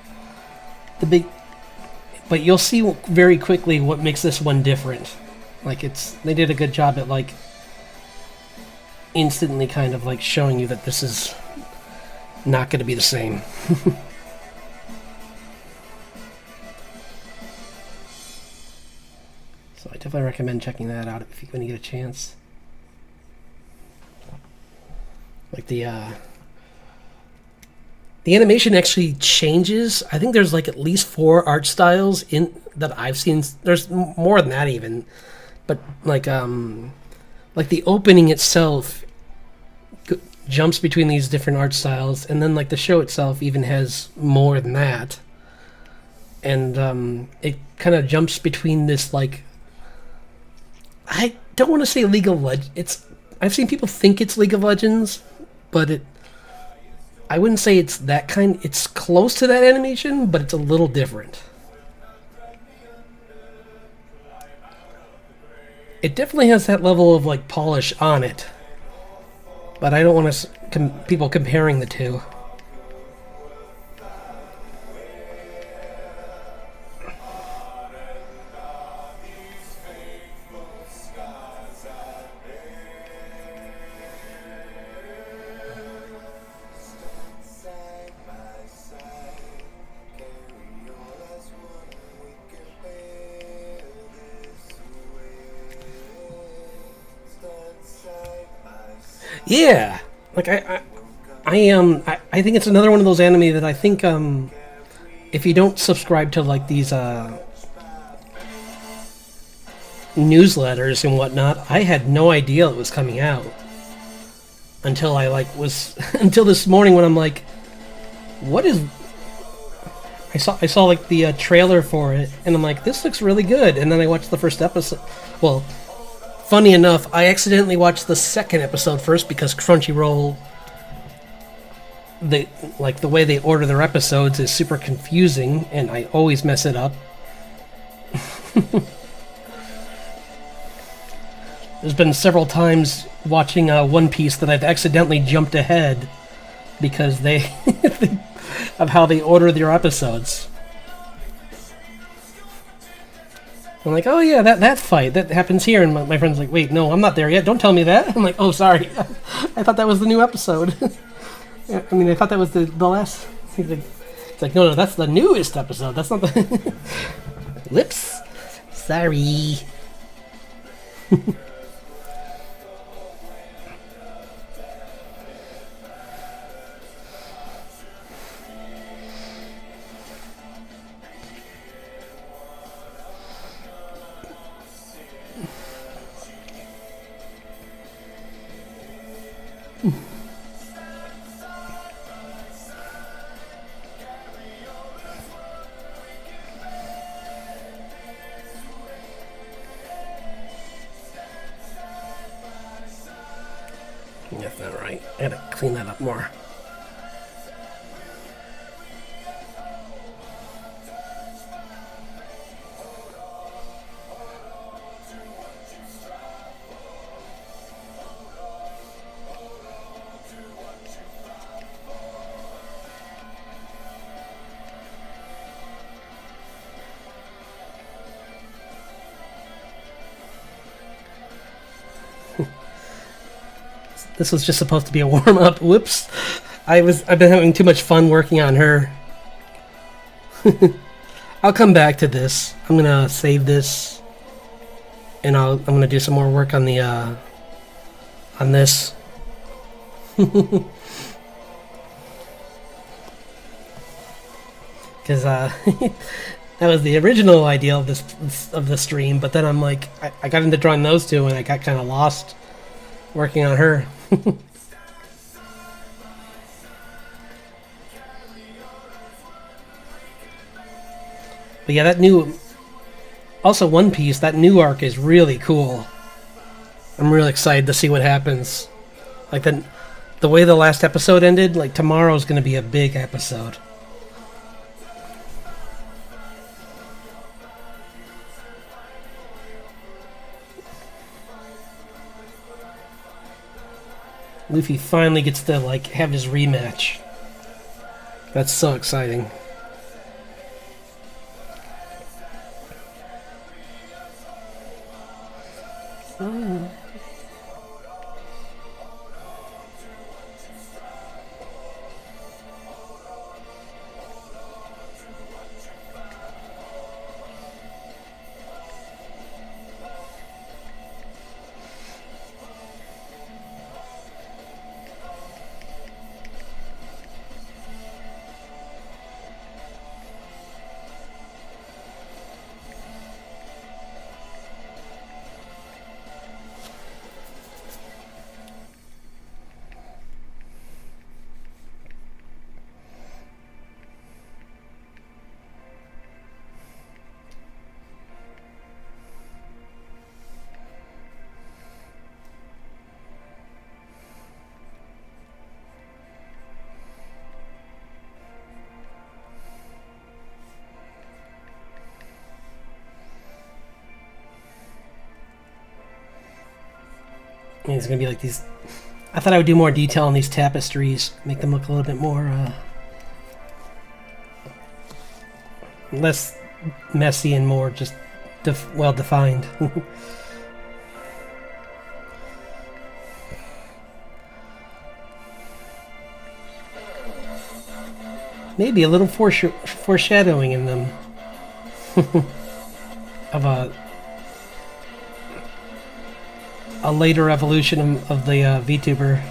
But you'll see very quickly what makes this one different. Like they did a good job at like instantly kind of like showing you that this is not going to be the same. So I definitely recommend checking that out when you get a chance. Like the animation actually changes. I think there's like at least 4 art styles in that I've seen. There's more than that even. But like the opening itself jumps between these different art styles, and then like the show itself even has more than that. And it kind of jumps between this like, I don't want to say League of Legends. I've seen people think it's League of Legends, but I wouldn't say it's that kind. It's close to that animation, but it's a little different. It definitely has that level of like polish on it, but I don't want people comparing the two. Yeah, like I think it's another one of those anime that I think if you don't subscribe to like these newsletters and whatnot, I had no idea it was coming out until I like was until this morning when I'm like, what is? I saw like the trailer for it, and I'm like, this looks really good. And then I watched the first episode. Well, funny enough, I accidentally watched the second episode first because Crunchyroll, the way they order their episodes is super confusing, and I always mess it up. There's been several times watching One Piece that I've accidentally jumped ahead because they of how they order their episodes. I'm like, oh yeah, that fight that happens here, and my friend's like, wait, no, I'm not there yet. Don't tell me that. I'm like, oh, sorry, I thought that was the new episode. I mean, I thought that was the last. It's like, no, that's the newest episode. That's not the. Whoops, sorry. That's not right. I gotta clean that up more. This was just supposed to be a warm-up. Whoops. I've been having too much fun working on her. I'll come back to this. I'm gonna save this, and I'm gonna do some more work on the on this. Because that was the original idea of the stream, but then I'm like, I got into drawing those two, and I got kind of lost working on her. But yeah, that new... Also, One Piece, that new arc is really cool. I'm really excited to see what happens. Like, the way the last episode ended, like, tomorrow's gonna be a big episode. Luffy finally gets to, like, have his rematch. That's so exciting. Oh. And it's gonna be like these. I thought I would do more detail on these tapestries, make them look a little bit more less messy and more just well defined. Maybe a little foreshadowing in them of a later evolution of the VTuber.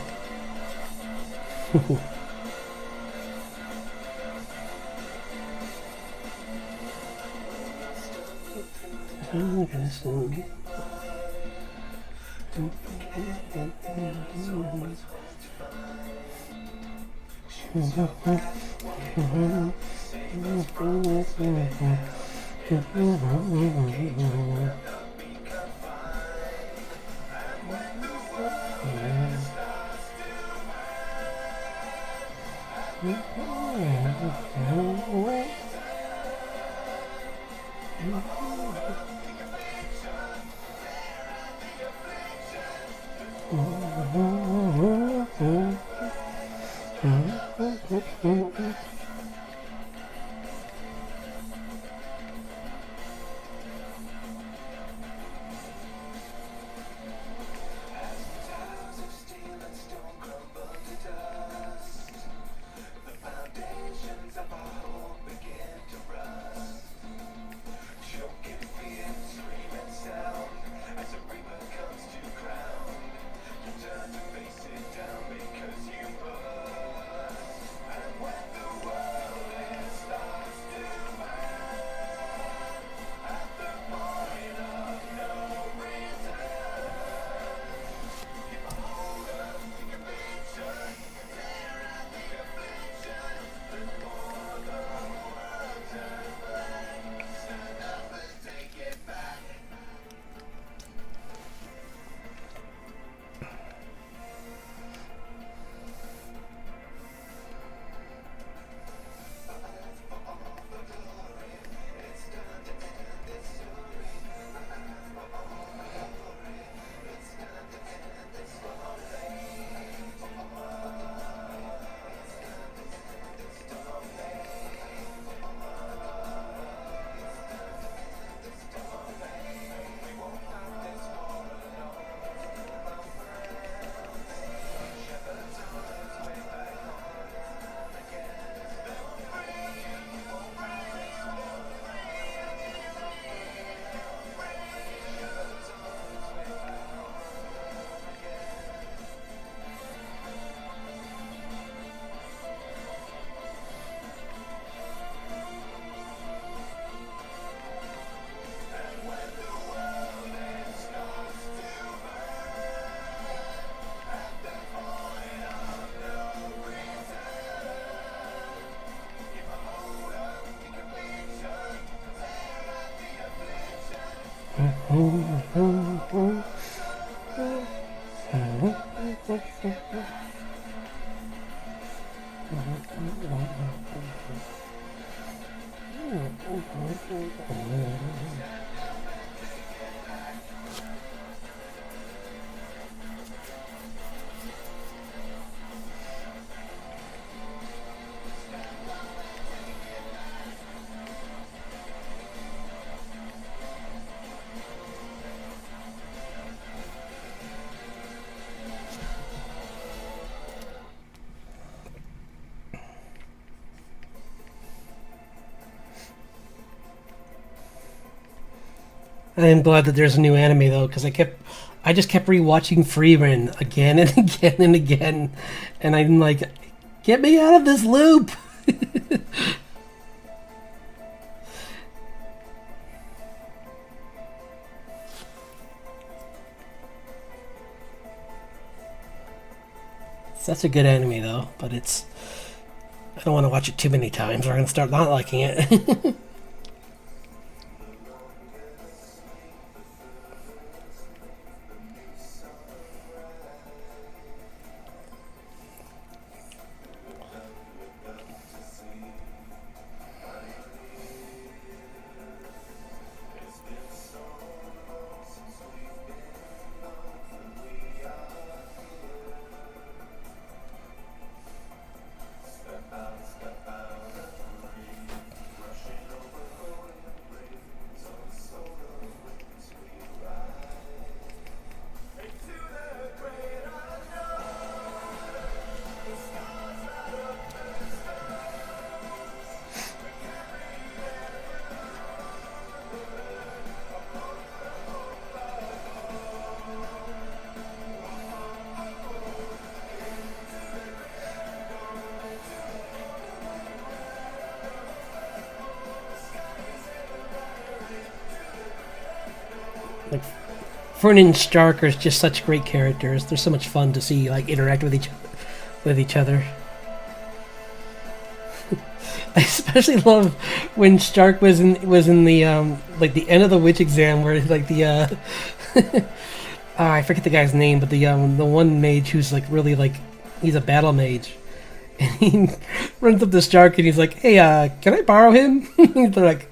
I am glad that there's a new anime though, because I just kept rewatching Freeman again and again and again, and I'm like, get me out of this loop. Such a good anime though, but I don't want to watch it too many times or I'm gonna start not liking it. Vernon and Stark are just such great characters. They're so much fun to see like interact with each other. I especially love when Stark was in the like the end of the witch exam where like the I forget the guy's name, but the one mage who's like really like he's a battle mage, and he runs up to Stark and he's like, "Hey, can I borrow him?" They're like,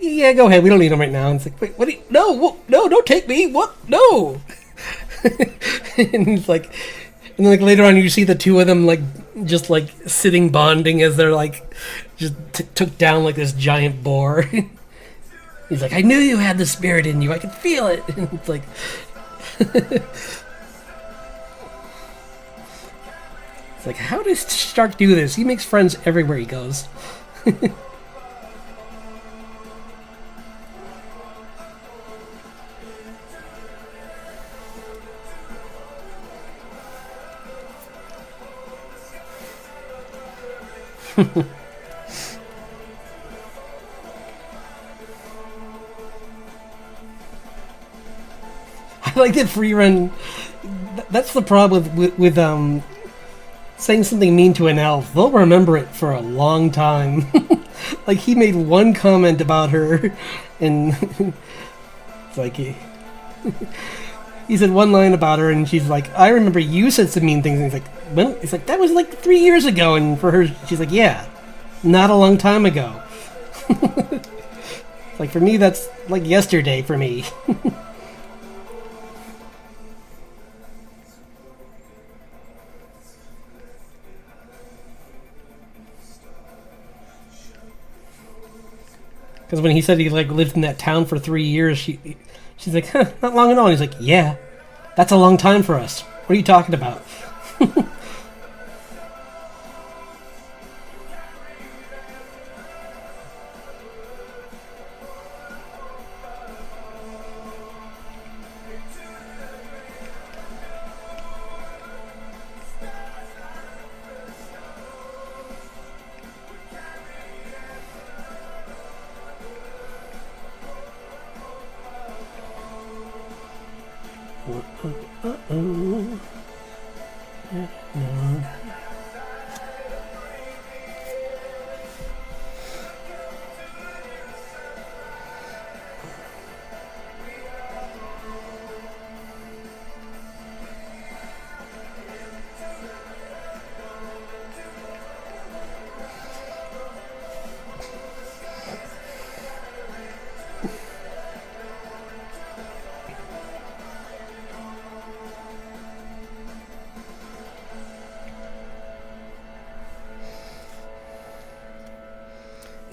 "Yeah, go ahead. We don't need him right now." And it's like, "Wait, what? No, don't take me. What? No." And he's like, and then like later on, you see the two of them like just like sitting bonding as they're like just took down like this giant boar. He's like, "I knew you had the spirit in you. I could feel it." And it's like. It's like, how does Stark do this? He makes friends everywhere he goes. I like that Freerun. That's the problem with saying something mean to an elf. They'll remember it for a long time. Like he made one comment about her, and it's like he said one line about her, and she's like, "I remember you said some mean things." And he's like, "Well," it's like that was like 3 years ago, and for her, she's like, "Yeah, not a long time ago." Like for me, that's like yesterday for me. Because when he said he like lived in that town for 3 years, she's like, "Huh, not long at all." And he's like, "Yeah, that's a long time for us. What are you talking about?"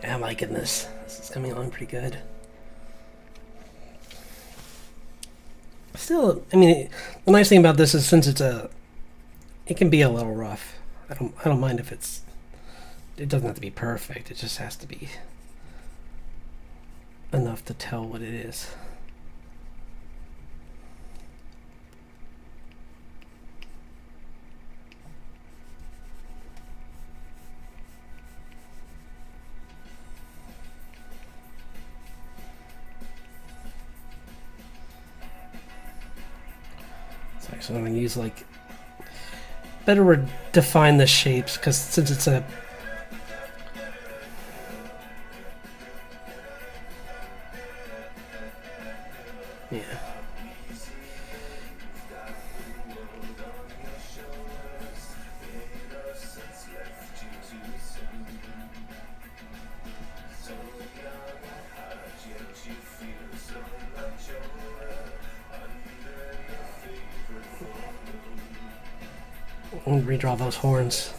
I'm liking this. This is coming along pretty good. Still, I mean, the nice thing about this is since it can be a little rough. I don't mind if it doesn't have to be perfect. It just has to be enough to tell what it is. So I'm going to use like better define the shapes because since it's a yeah. We'll redraw those horns.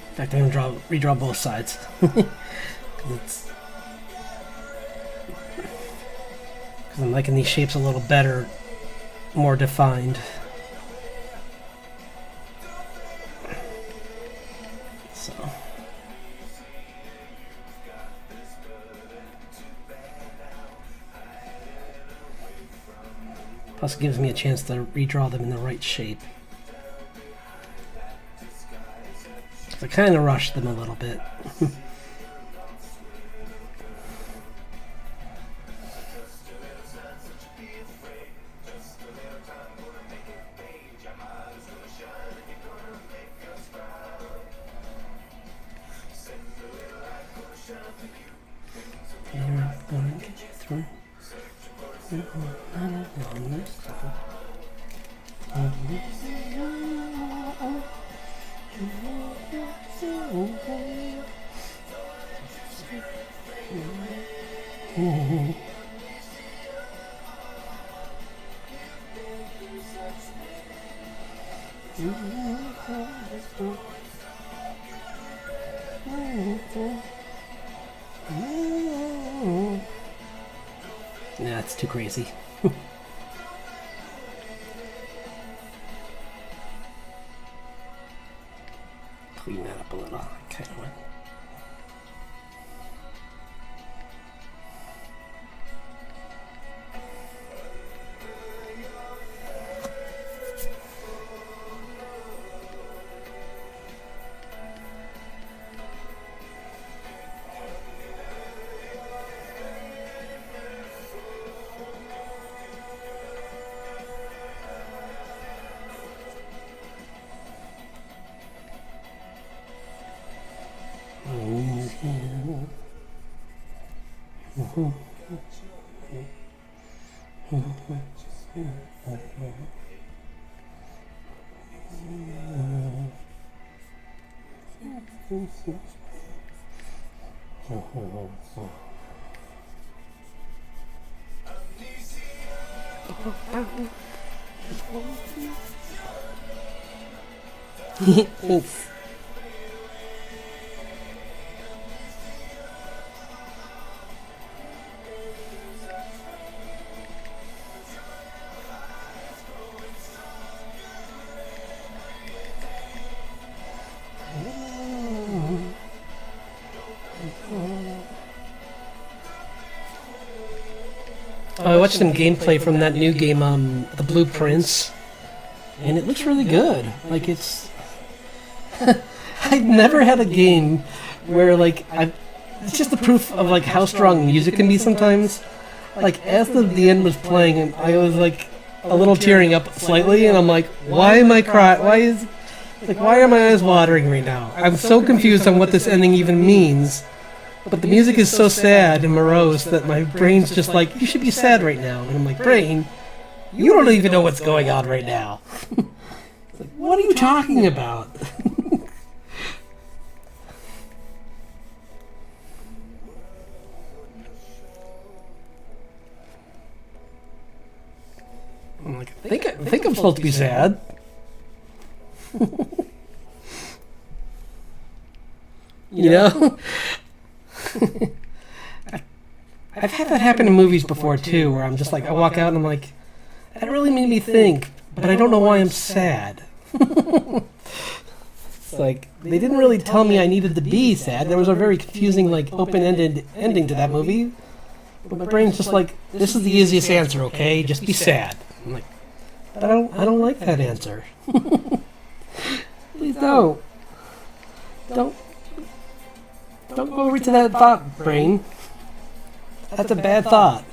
In fact, I'm gonna redraw both sides. Because I'm liking these shapes a little better, more defined. So. Plus it gives me a chance to redraw them in the right shape. I kind of rushed them a little bit. Nah, it's too crazy. Clean that up a little. Kind of went. Thanks. I watched some gameplay from that new game, The Blueprints, and it looks really good. Like, it's... I've never had a game where, like, it's just the proof of, like, how strong music can be sometimes. Like, as the end was playing, and I was, like, a little tearing up slightly, and I'm like, why am I crying? Why are my eyes watering right now? I'm so confused on what this ending even means. But the music is so sad and morose that my brain's just like, you should be sad right now. And I'm like, brain, you don't even know what's going on right now. It's like, what are you talking about? I'm like, I think I'm supposed to be sad. You know? I've had that happen in movies before too, where I'm just like, I walk out and I'm like, that really made me think, but I don't know why I'm sad. It's like, they didn't really tell me I needed to be sad. There was a very confusing, like, open-ended ending to that movie. But my brain's just like, this is the easiest answer, okay? Just be sad. I'm like, but I don't like that answer. Please don't. Don't go over to that thought, brain. That's a bad thought.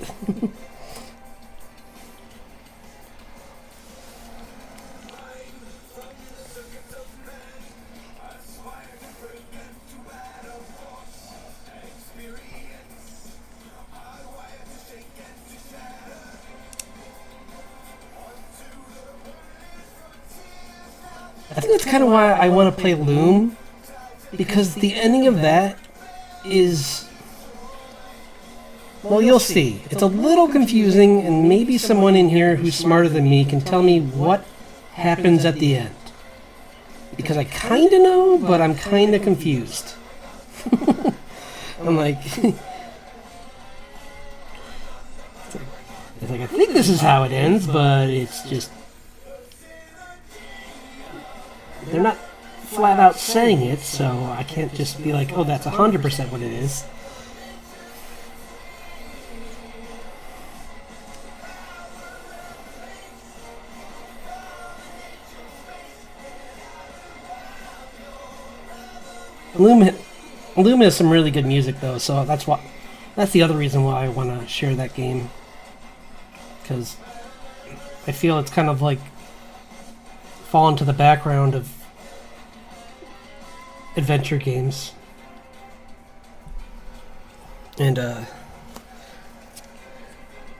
I think that's kind of why I want to play Loom, because the ending of that is... Well, you'll see. It's a little confusing, and maybe someone in here who's smarter than me can tell me what happens at the end. Because I kind of know, but I'm kind of confused. I'm like... It's like, I think this is how it ends, but it's just... They're not flat out saying it, so I can't just be like, oh, that's 100% what it is. Illum has some really good music, though, so that's the other reason why I want to share that game. Because I feel it's kind of like fallen to the background of adventure games. And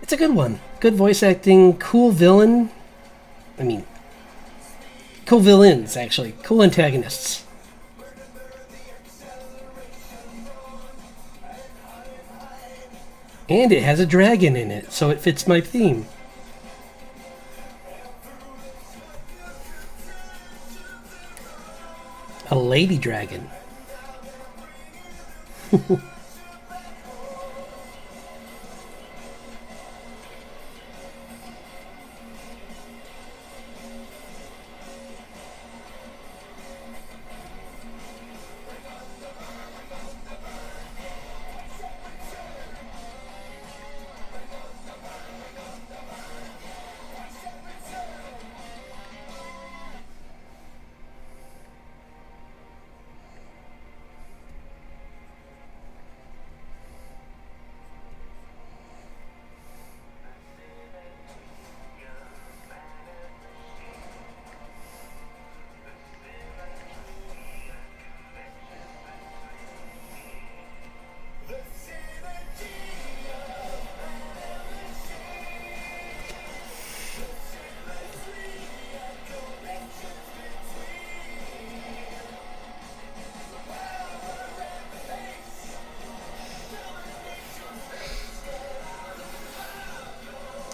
it's a good one. Good voice acting, cool villain. I mean, cool villains, actually. Cool antagonists. And it has a dragon in it, so it fits my theme. A lady dragon.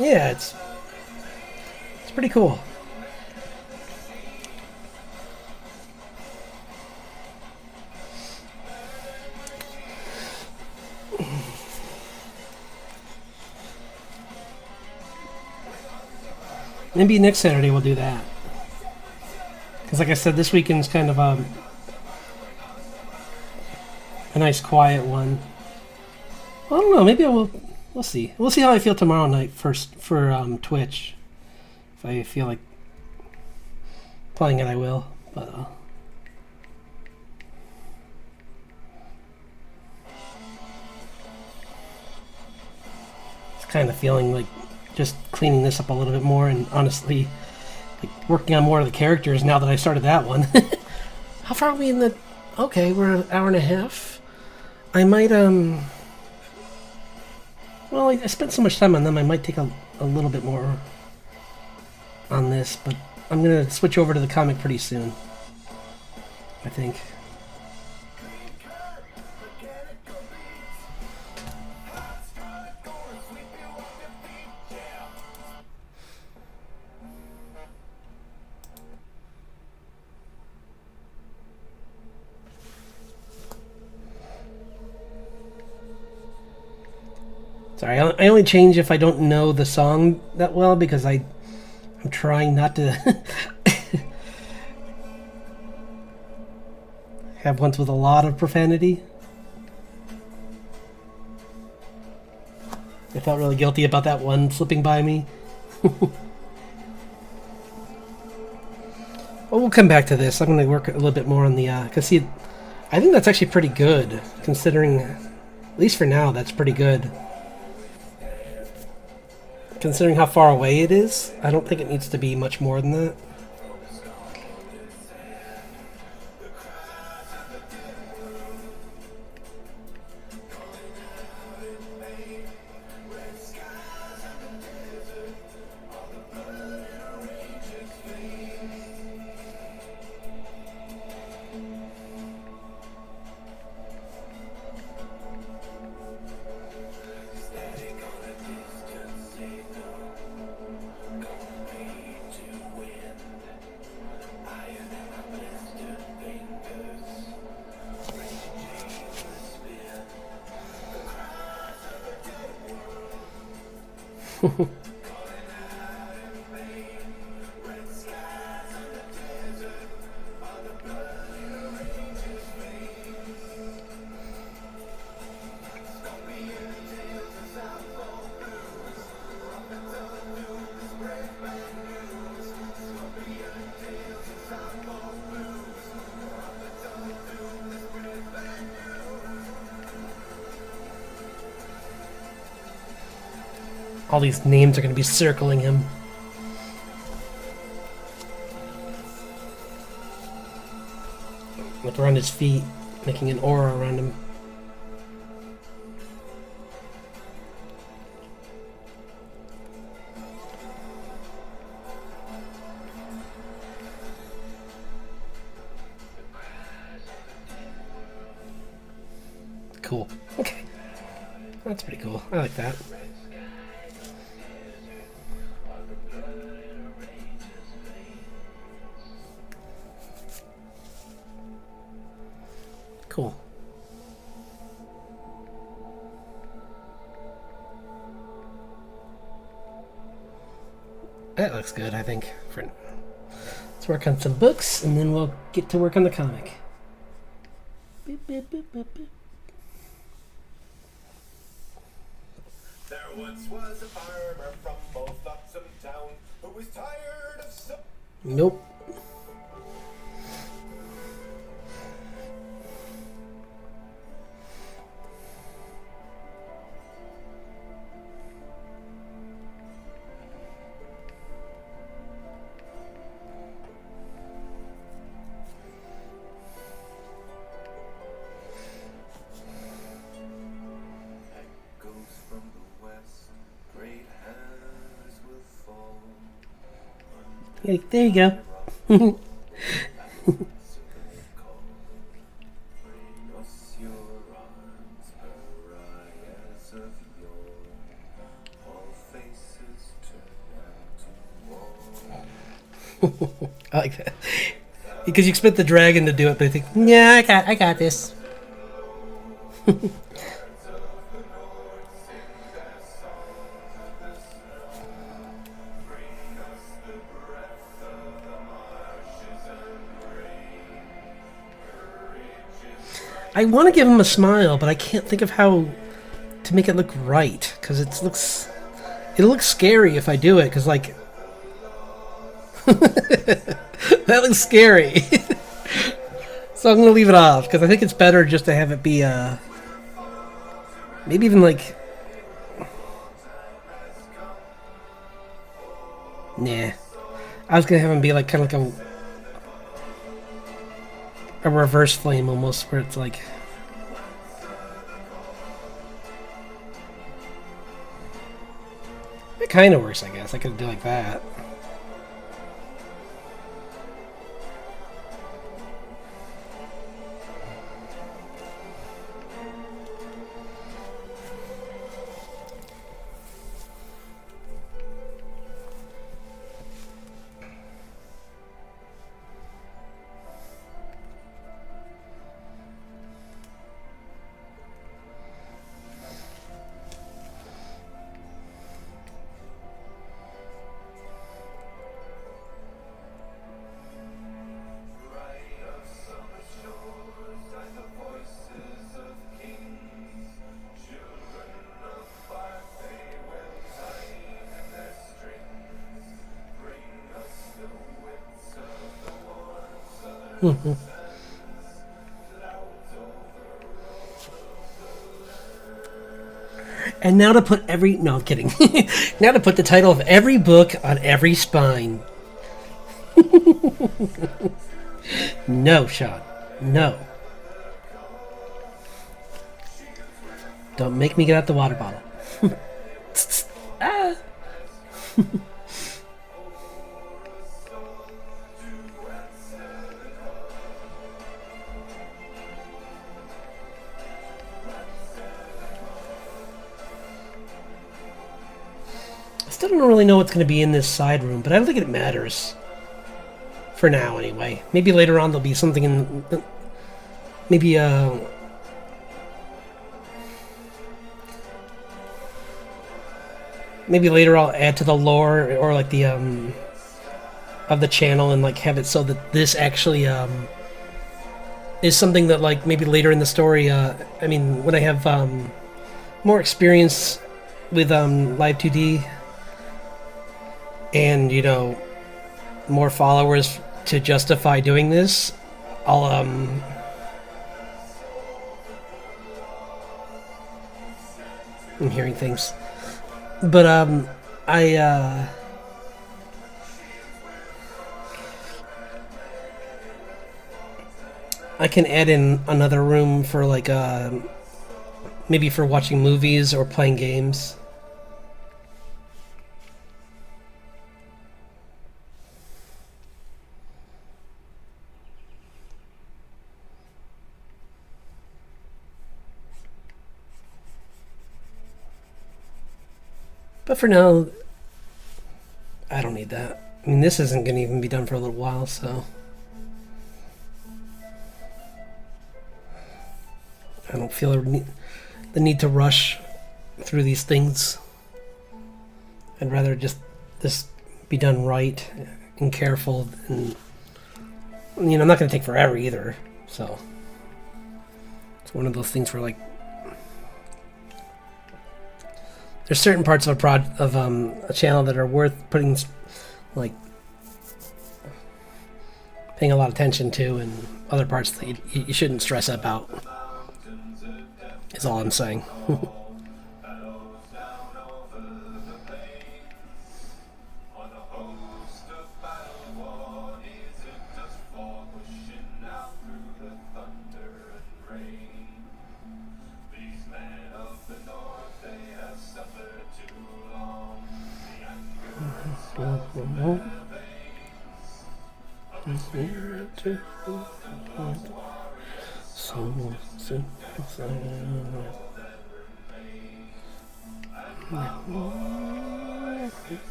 Yeah, it's pretty cool. Maybe next Saturday we'll do that. Because like I said, this weekend's kind of a nice quiet one. I don't know, maybe I will... We'll see. We'll see how I feel tomorrow night first for Twitch. If I feel like playing it, I will. But it's kind of feeling like just cleaning this up a little bit more, and honestly, like working on more of the characters now that I started that one. How far are we in the? Okay, we're an hour and a half. I might Well, I spent so much time on them, I might take a little bit more on this, but I'm going to switch over to the comic pretty soon, I think. Sorry, I only change if I don't know the song that well, because I'm trying not to have ones with a lot of profanity. I felt really guilty about that one slipping by me. Well, we'll come back to this. I'm going to work a little bit more on the... Because, see, I think that's actually pretty good, considering... At least for now, that's pretty good. Considering how far away it is, I don't think it needs to be much more than that. All these names are going to be circling him. Like around his feet, making an aura around him. Cool. Okay. That's pretty cool. I like that. Cool. That looks good, I think. Let's work on some books, and then we'll get to work on the comic. Beep, beep, beep, beep, beep. There once was a farmer from old Flotsam Town who was tired of Nope. Yeah, there you go. I like that. Because you expect the dragon to do it, but I think, yeah, I got this. I want to give him a smile, but I can't think of how to make it look right, because it'll look scary if I do it, because like that looks scary. So I'm gonna leave it off, because I think it's better just to have it be maybe even like, nah, I was gonna have him be like kind of like a reverse flame almost, where it's like it kind of works, I guess. I could do like that. And now to put no, I'm kidding. Now to put the title of every book on every spine. No, Sean. No. Don't make me get out the water bottle. Ah. Still don't really know what's going to be in this side room, but I don't think it matters. For now, anyway. Maybe later on there'll be something in... Maybe, maybe later I'll add to the lore or like the of the channel and like have it so that this actually is something that like maybe later in the story. I mean, when I have more experience with Live 2D and you know more followers to justify doing this, I'll I'm hearing things, but I can add in another room for like maybe for watching movies or playing games. But for now, I don't need that. I mean, this isn't going to even be done for a little while, so I don't feel the need to rush through these things. I'd rather just this be done right and careful, and you know, I'm not going to take forever either. So it's one of those things where like there's certain parts of a channel that are worth putting like paying a lot of attention to, and other parts that you shouldn't stress about. Is all I'm saying.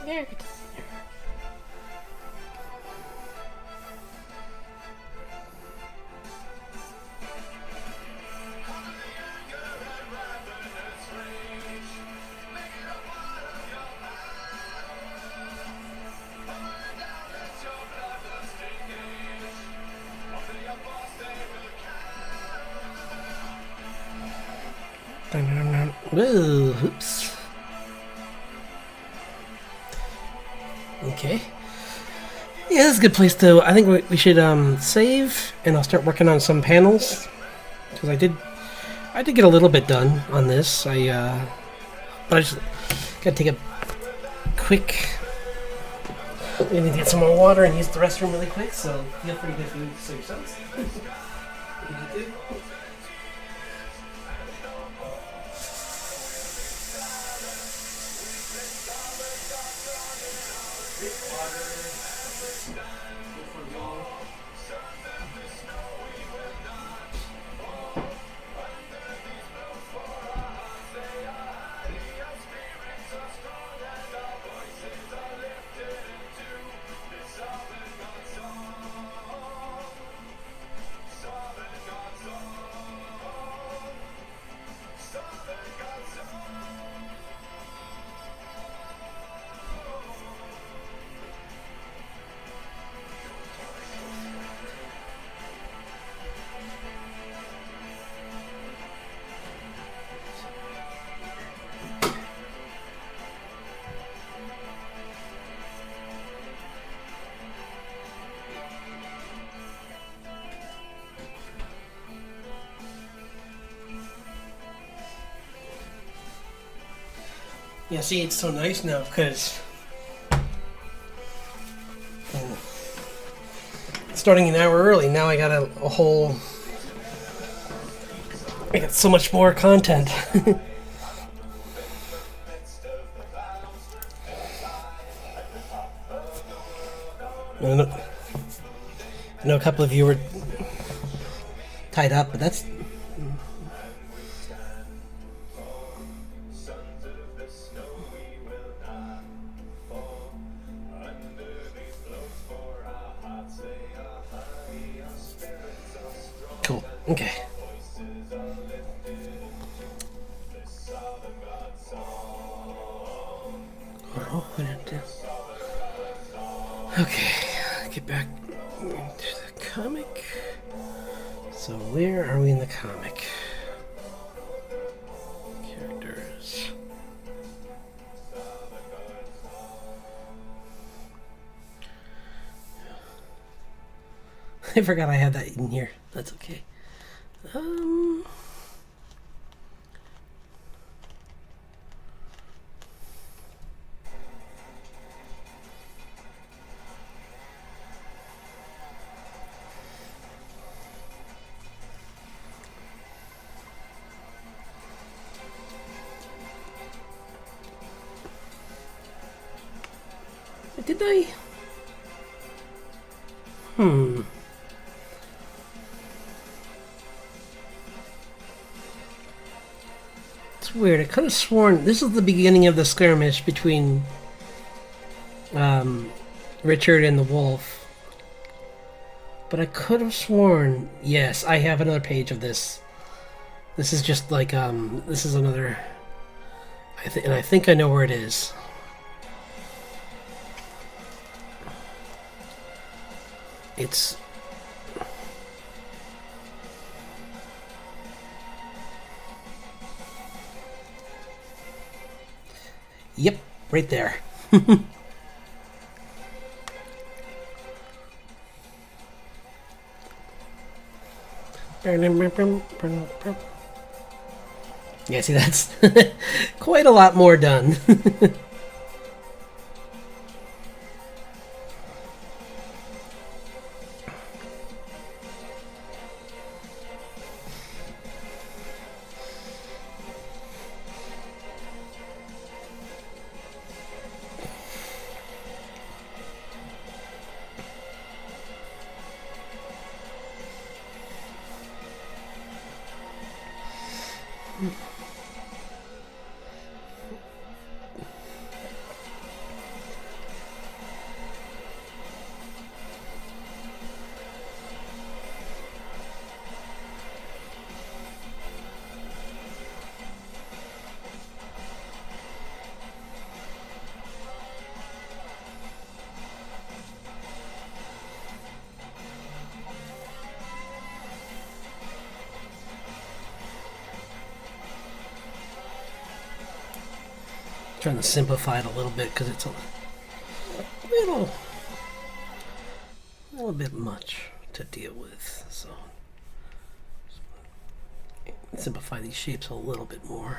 There it is. Whoa, oops. Okay. Yeah, this is a good place to. I think we should save, and I'll start working on some panels because I did get a little bit done on this. But I just gotta take a quick. I need to get some more water and use the restroom really quick. So feel free to do so yourselves. If you need to. Yeah, see, it's so nice now because starting an hour early, now I got a whole. I got so much more content. I know a couple of you were tied up, but that's. Cool. Okay. Oh, what did I do? Okay, get back to the comic. So where are we in the comic? Characters. I forgot I had that in here. That's okay. Did I? It's weird. I could have sworn this is the beginning of the skirmish between Richard and the wolf. But I could have sworn, yes, I have another page of this. This is just like, this is another, and I think I know where it is. It's... Yep, right there. Yeah, see, that's quite a lot more done. Trying to simplify it a little bit because it's a little bit much to deal with. So simplify these shapes a little bit more.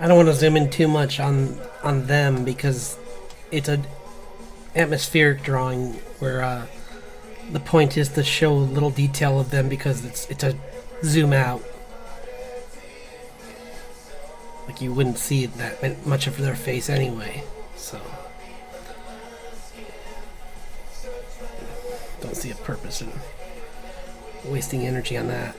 I don't want to zoom in too much on them because it's a atmospheric drawing where the point is to show little detail of them because it's a zoom out. Like you wouldn't see that much of their face anyway, so don't see a purpose in wasting energy on that.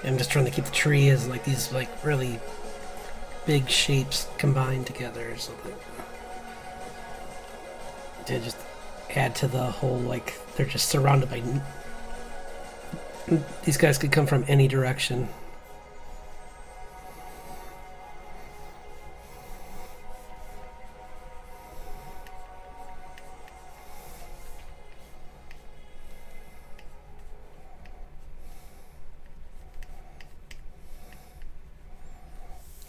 I'm just trying to keep the tree as like these like really big shapes combined together so that to just add to the whole, like they're just surrounded by these guys could come from any direction.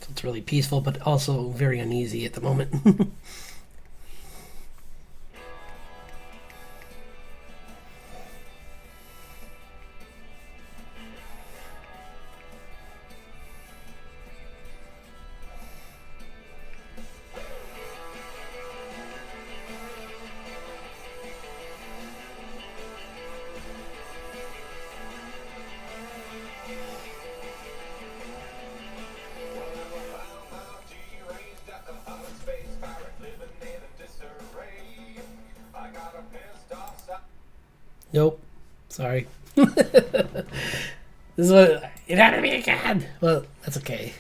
It's really peaceful, but also very uneasy at the moment. Nope. Sorry. This is what it had to be again. Well, that's okay.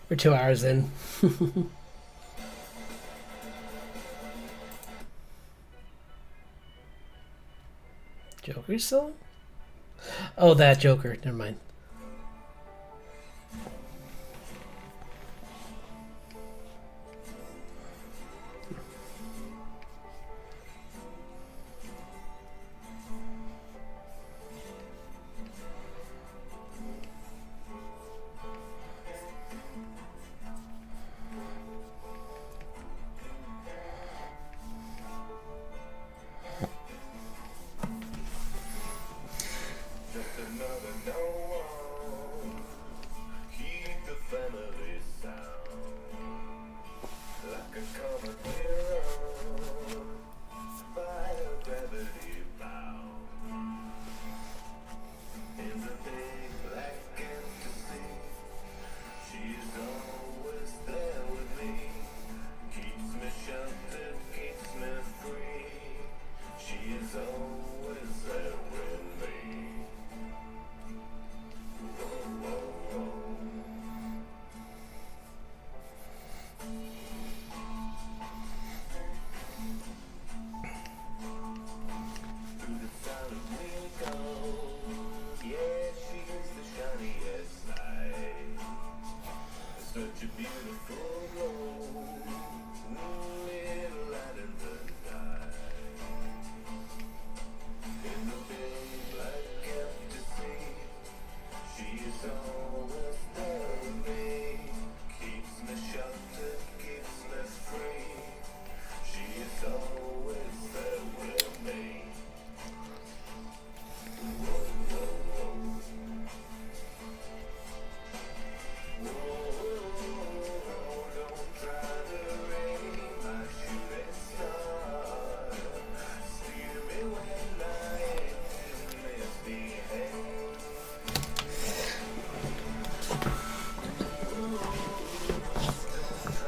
We're 2 hours in. Joker song? Oh, that Joker. Never mind. Just another no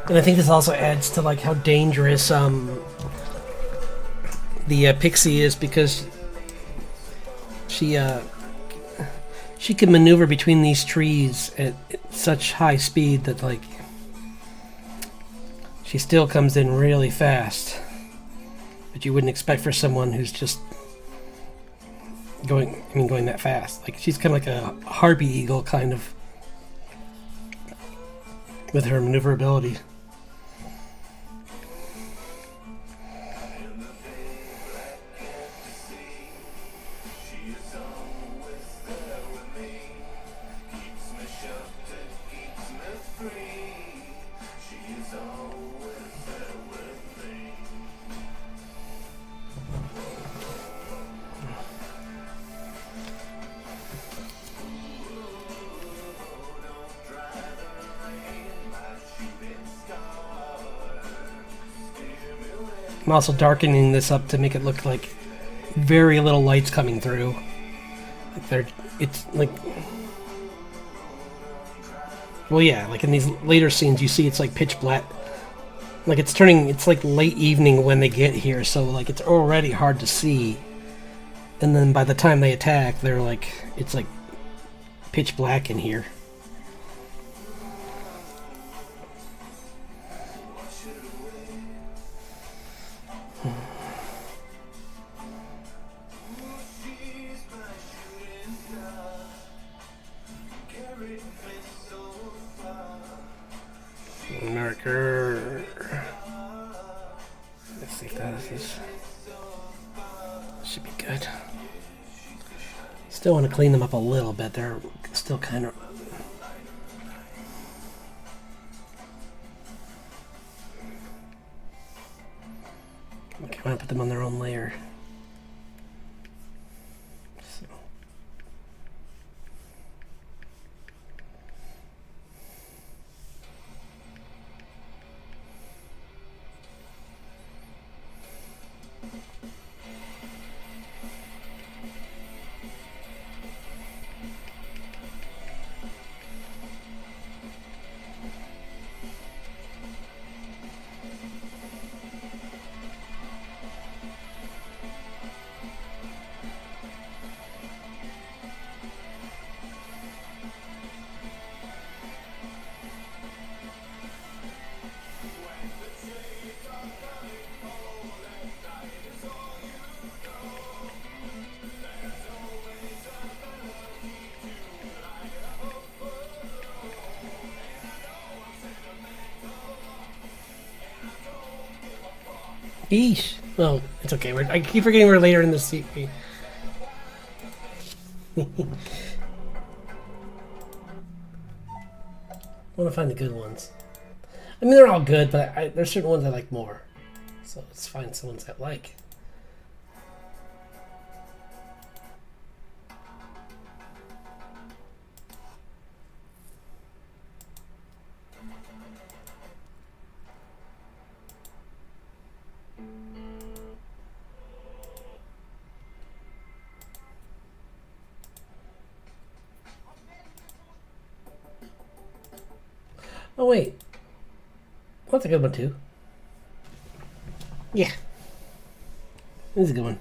And I think this also adds to like how dangerous the pixie is, because she can maneuver between these trees at such high speed that like she still comes in really fast, but you wouldn't expect for someone who's just going that fast. Like she's kind of like a harpy eagle kind of with her maneuverability. I'm also darkening this up to make it look like very little light's coming through. It's like, well, yeah, like in these later scenes, you see it's like pitch black. Like it's like late evening when they get here, so like it's already hard to see. And then by the time they attack, it's like pitch black in here. Marker. Let's see if that is. Should be good. Still want to clean them up a little bit. They're still kind of. Okay, I want to put them on their own layer. So. Eesh. Well, it's okay. I keep forgetting we're later in the CP. I want to find the good ones. I mean, they're all good, but there's certain ones I like more. So let's find some ones I like. Oh wait, that's a good one too. Yeah, this is a good one.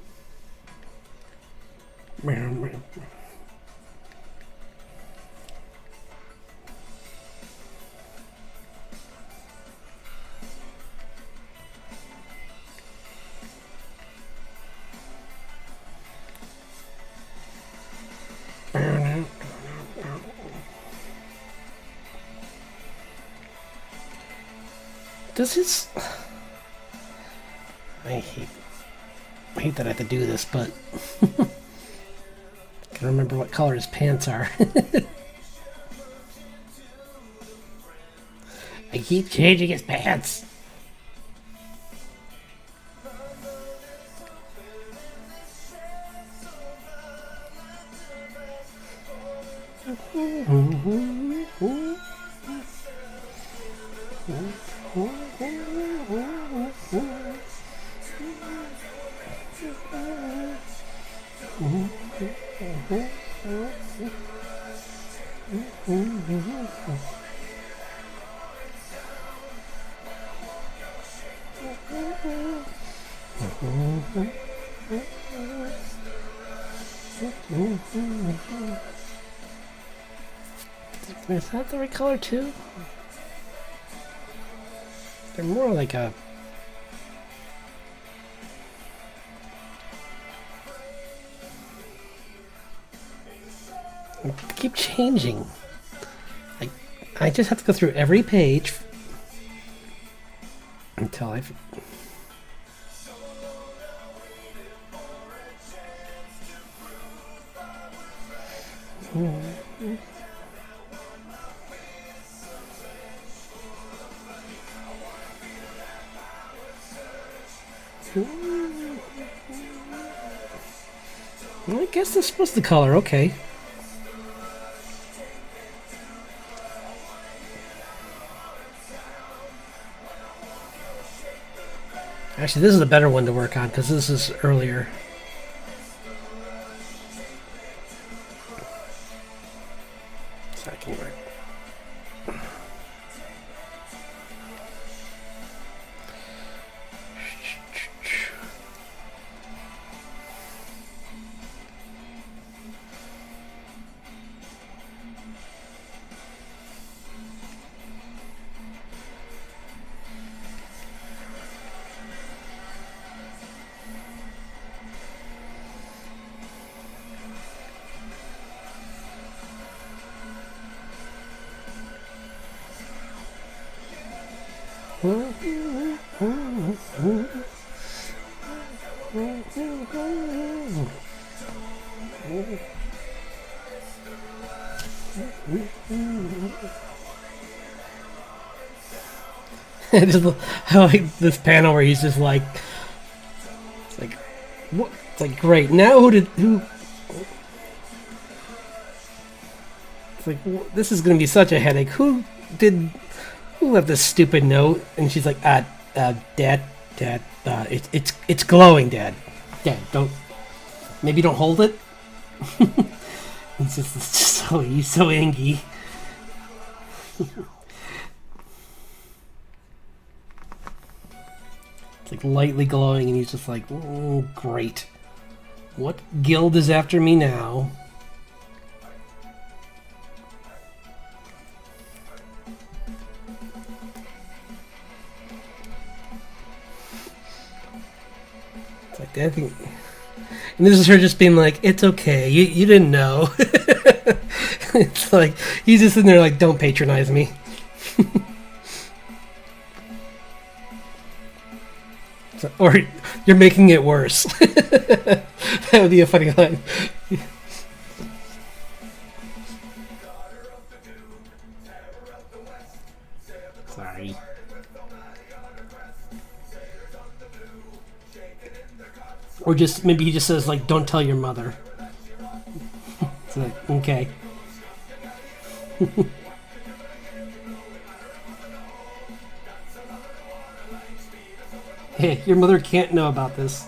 Does his... I hate that I have to do this, but I can't remember what color his pants are. I keep changing his pants. Is that the right color too? They're more like a... They keep changing. Like, I just have to go through every page until I've... Well, I guess this was the color, okay. Actually, this is a better one to work on because this is earlier. So I can work. I just I like this panel where he's just like, it's like, what? It's like, great. Now who? It's like, this is gonna be such a headache. Who left this stupid note? And she's like, Dad, it's glowing, Dad, don't, maybe don't hold it. It's just he's so angry. It's like lightly glowing, and he's just like, oh, great. What guild is after me now? It's like, I think... And this is her just being like, it's okay, you didn't know. It's like, he's just sitting there like, don't patronize me. So, or you're making it worse. That would be a funny line. Sorry. Or just, maybe he just says like, don't tell your mother. It's like, okay. Hey, your mother can't know about this.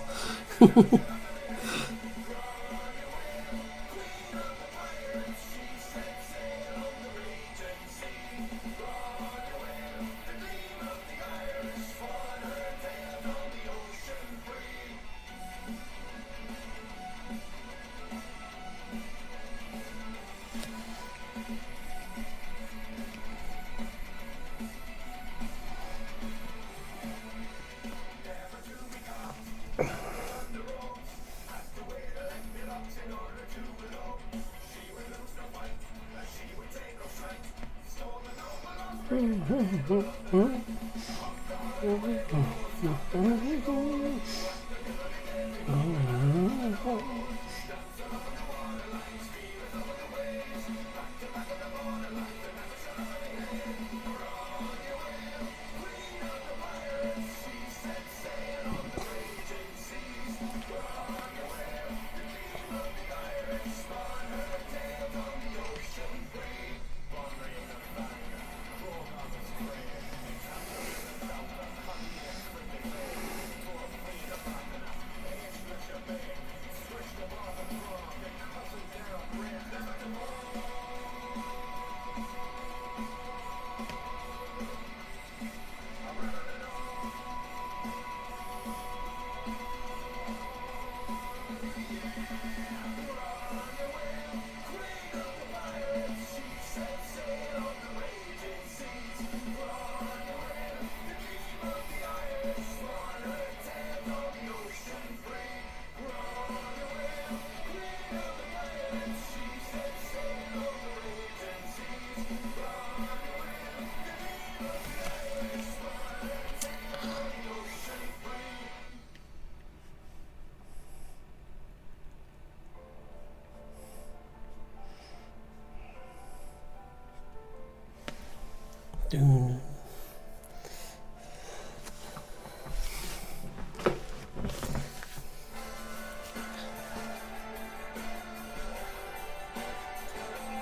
Doom.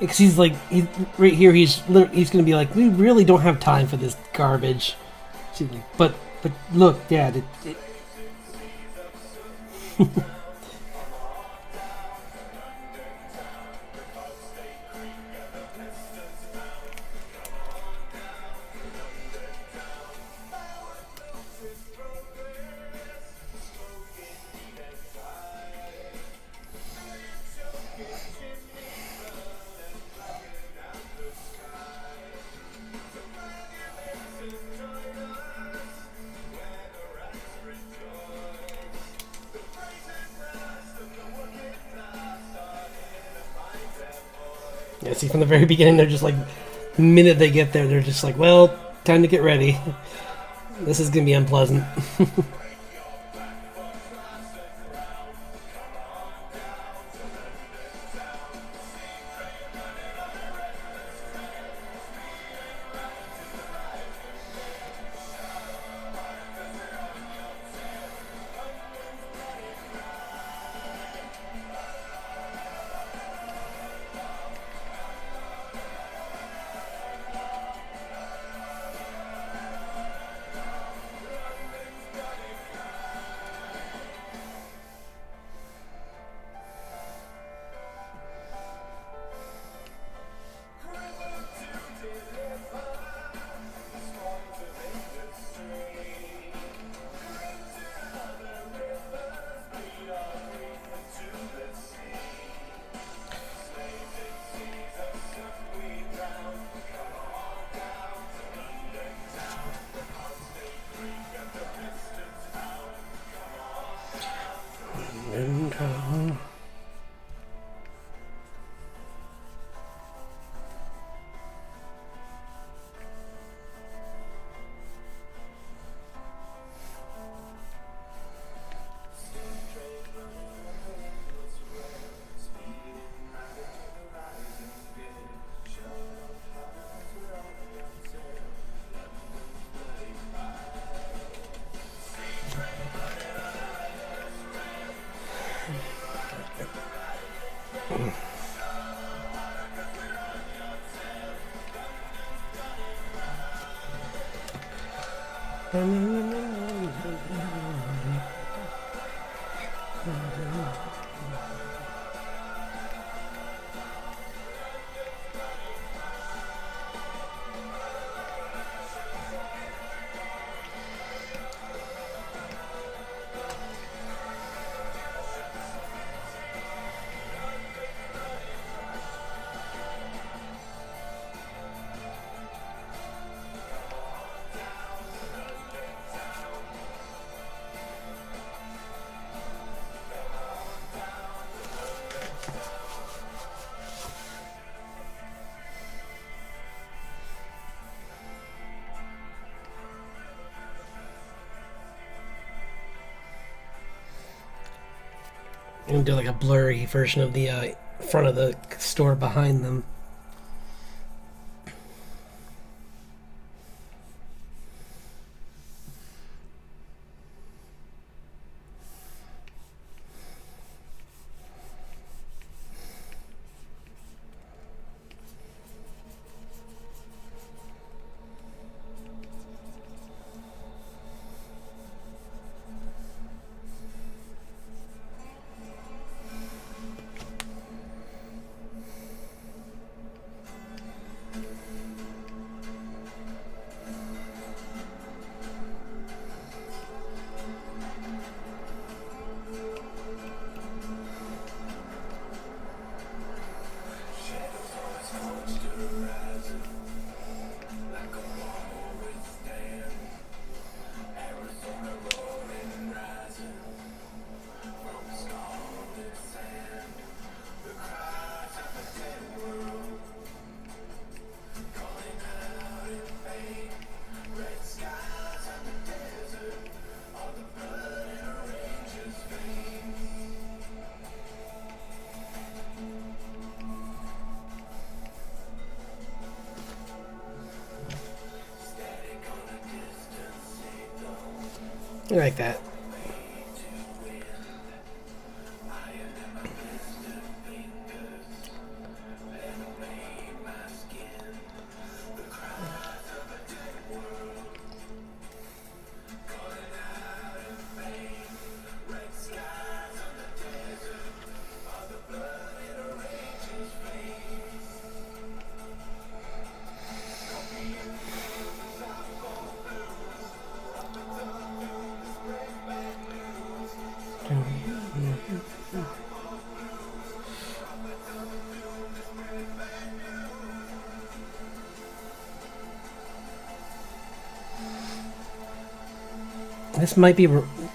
Because he's like, right here, he's gonna be like, we really don't have time for this garbage. She's like, but look, Dad, yeah. See, from the very beginning, they're just like, the minute they get there, they're just like, well, time to get ready. This is gonna be unpleasant. I'm gonna do like a blurry version of the front of the store behind them. I like that. This might be,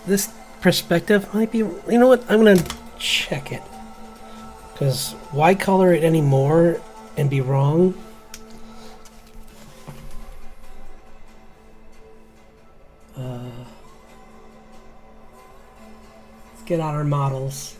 this perspective might be, you know what, I'm gonna check it. Because why color it anymore and be wrong? Let's get out our models.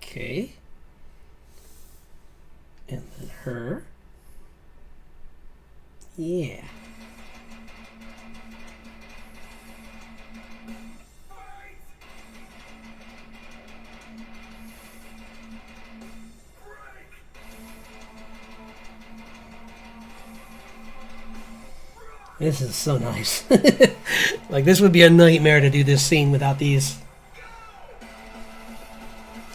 Okay. And then her. Yeah. This is so nice. Like, this would be a nightmare to do this scene without these.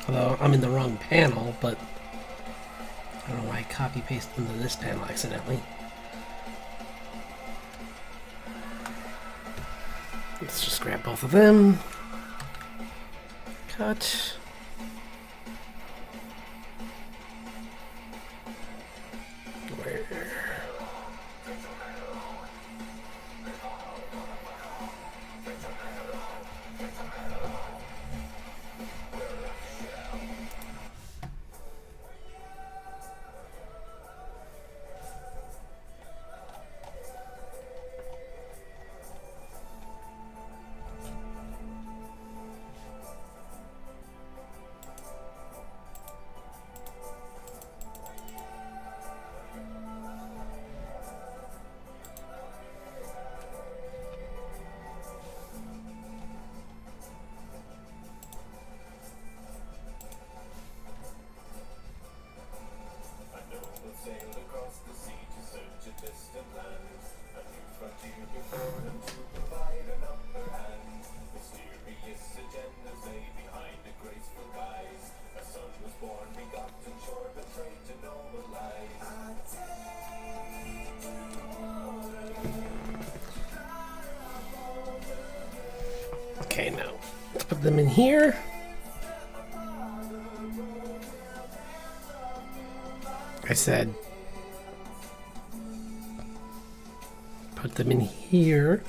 Although I'm in the wrong panel, but I don't know why I copy pasted into this panel accidentally. Let's just grab both of them. Cut. Where? Sailed across the sea to search a distant land. A new frontier before him to provide an upper hand. Mysterious agendas lay behind a graceful guise. A son was born, begotten, sure betrayed to noble lies. Okay, now let's put them in here. I said put them in here.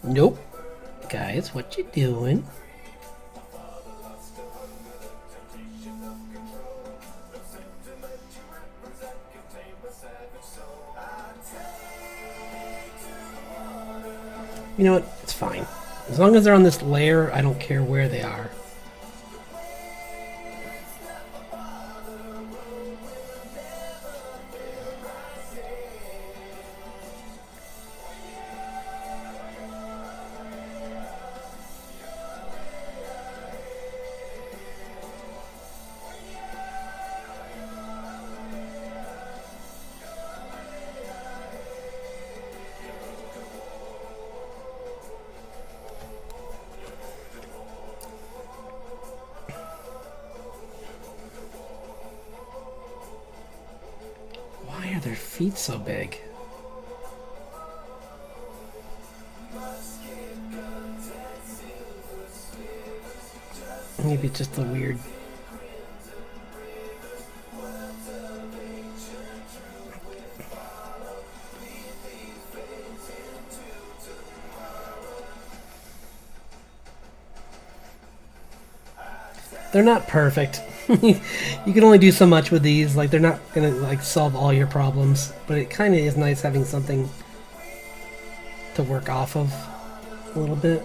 Nope. Guys, what you doing? You know what? It's fine. As long as they're on this layer, I don't care where they are. Why are their feet so big? Maybe it's just a weird... They're not perfect. You can only do so much with these. Like, they're not gonna like solve all your problems, but it kind of is nice having something to work off of a little bit.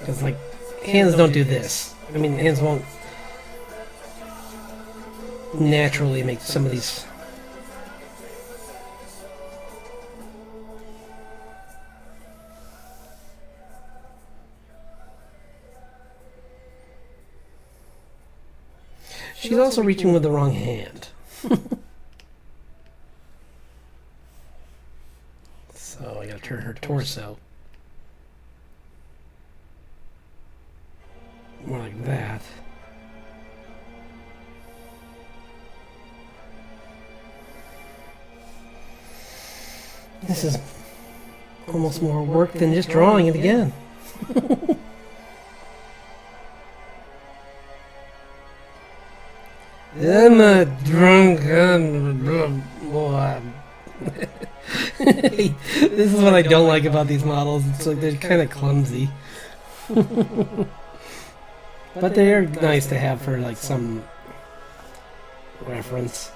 Because like hands don't do this. I mean, hands won't naturally make some of these. She's also reaching with the wrong hand. So I gotta turn her torso. More like that. This is almost more work than just drawing it again. I'm a drunk. This is what I don't like about these models. It's like they're kind of clumsy. But they are nice to have for like some reference.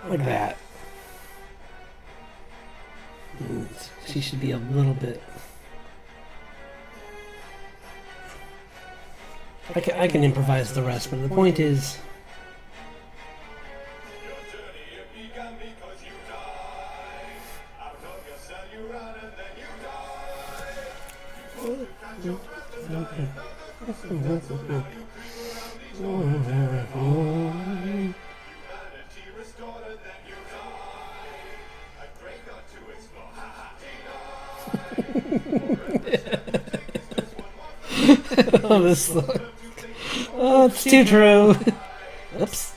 Like that. She should be a little bit. I can improvise the rest, but the point is. Your journey it began because you died. Out of your cell you ran and then you died. You took your breath and died. So now you creep around these walls. Humanity restored and then you died. I pray not to explore. Ha ha, Oh, this song. Oh, it's too true. Oops.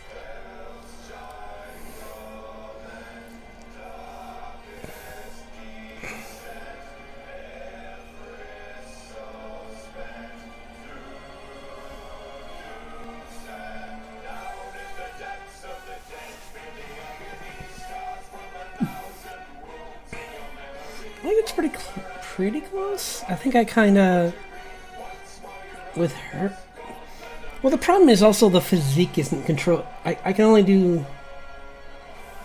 I think it's pretty close. I think I kind of with her. Well, the problem is also the physique isn't control. I can only do.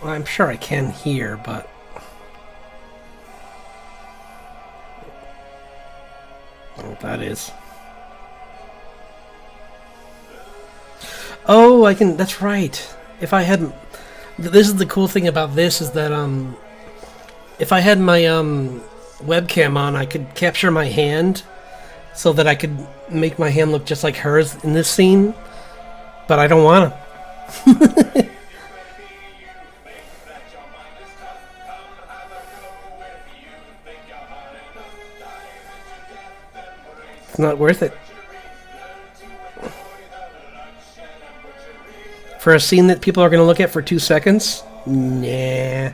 Well, I'm sure I can here, but. I don't know what that is. Oh, I can. That's right. If I hadn't. This is the cool thing about this is that if I had my webcam on, I could capture my hand, so that I could make my hand look just like hers in this scene. But I don't want to. It's not worth it. For a scene that people are going to look at for 2 seconds? Nah.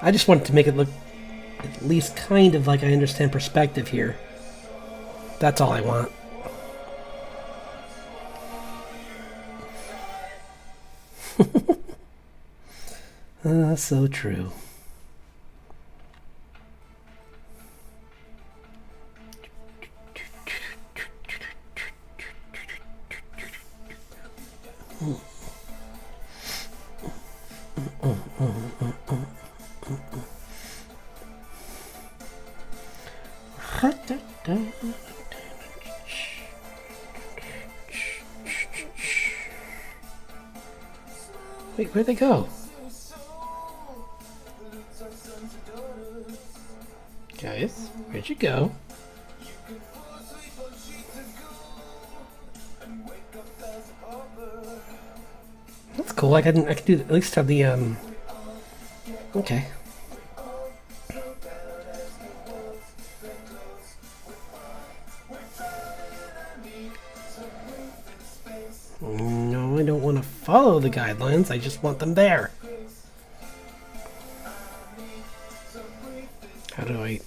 I just want to make it look at least kind of like I understand perspective here. That's all I want. So true. Wait, where'd they go? Guys, where'd you go? That's cool. I can do at least have the Okay. No, I don't want to follow the guidelines. I just want them there. How do I...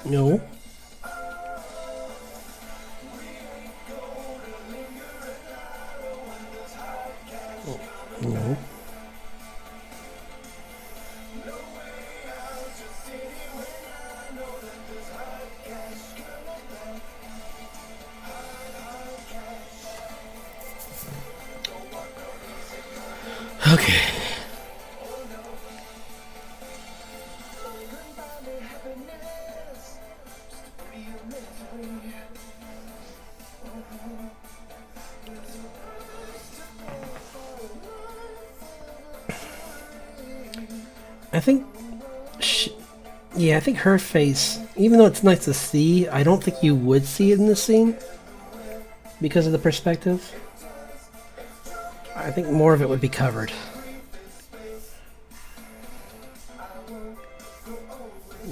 No. No. Okay. I think, yeah, I think her face, even though it's nice to see, I don't think you would see it in this scene because of the perspective. I think more of it would be covered.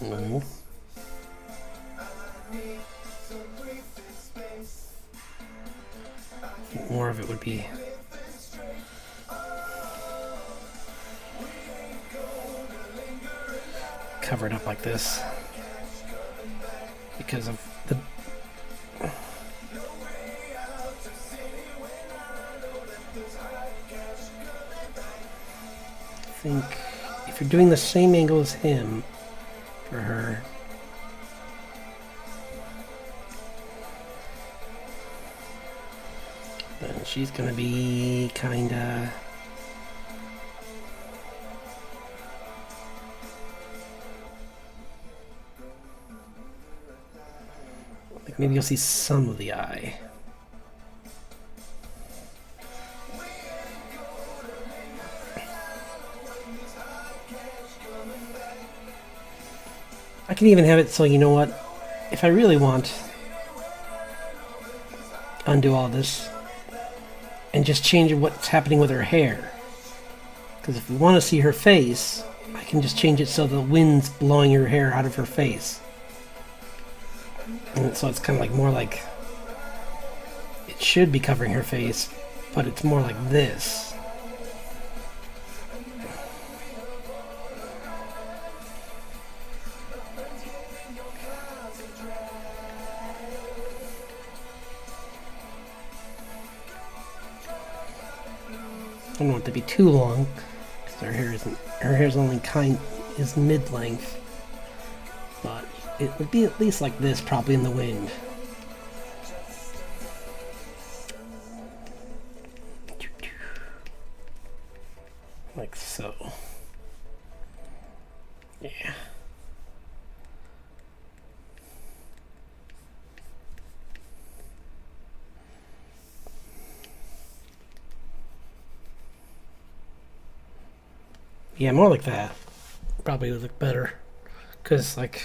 No. I think more of it would be covered up like this because of the I think if you're doing the same angle as him for her, then she's gonna be kinda like maybe you'll see some of the eye. I can even have it so, you know what, if I really want, undo all this and just change what's happening with her hair. Because if we want to see her face, I can just change it so the wind's blowing her hair out of her face. And so it's kind of like more like, it should be covering her face, but it's more like this. I don't want it to be too long because her hair's only is mid-length, but it would be at least like this, probably in the wind. Like so. Yeah. Yeah, more like that. Probably would look better. Because, like,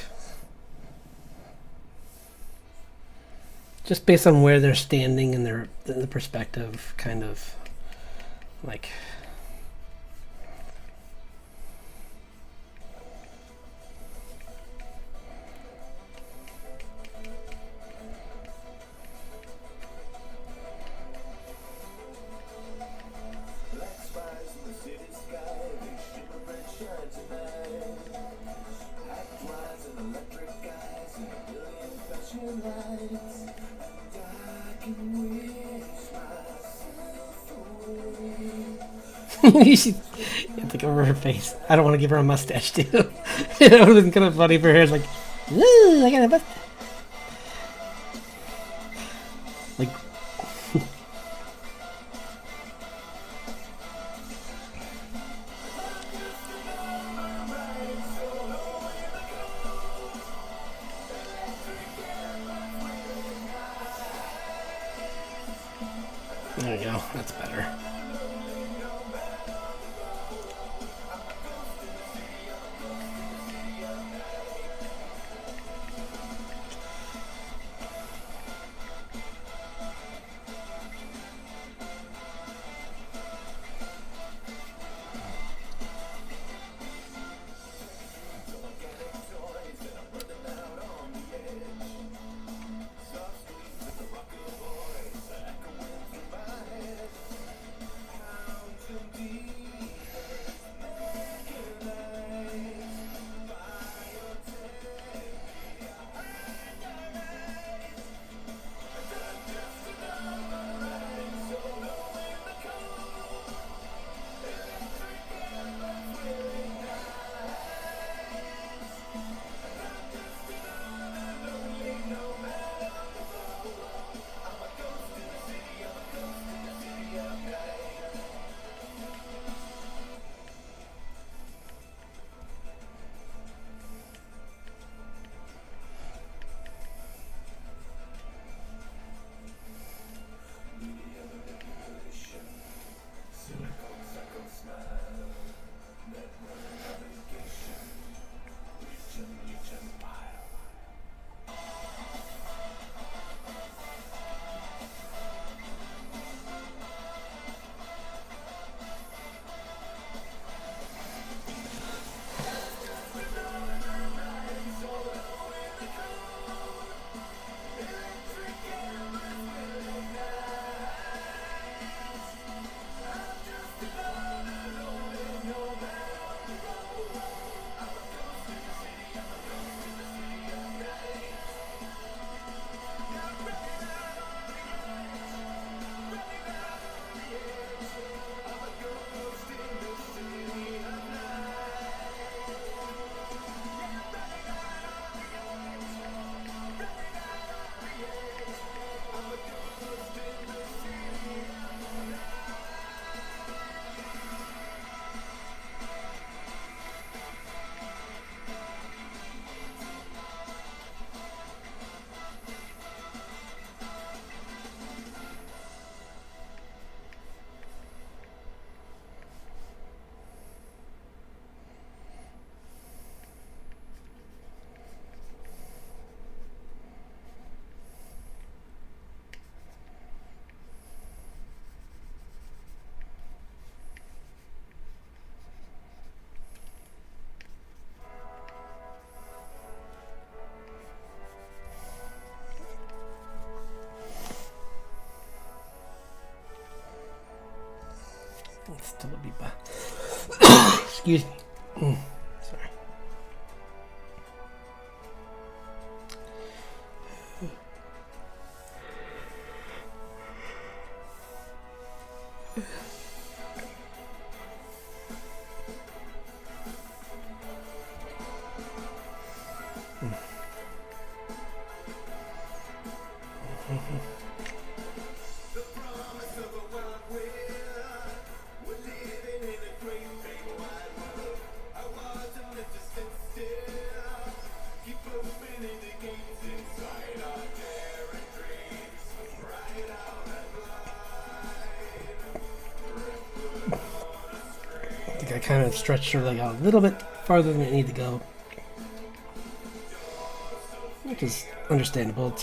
just based on where they're standing and the perspective, kind of, like, you should think over her face. I don't want to give her a mustache too. It would have been kind of funny if her hair's like, ooh, I got a mustache. Like, there you go. That's better. Excuse me. Sorry. I think I kind of stretched her leg out a little bit farther than it needed to go, which is understandable.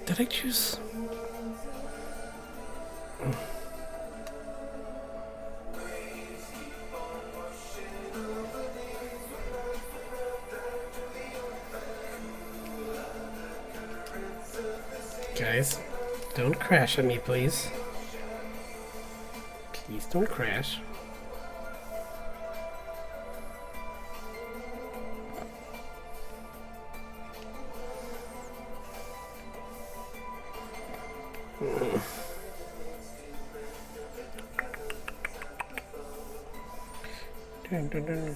Did I choose? Guys, don't crash at me, please. Please don't crash. Dun, dun, dun.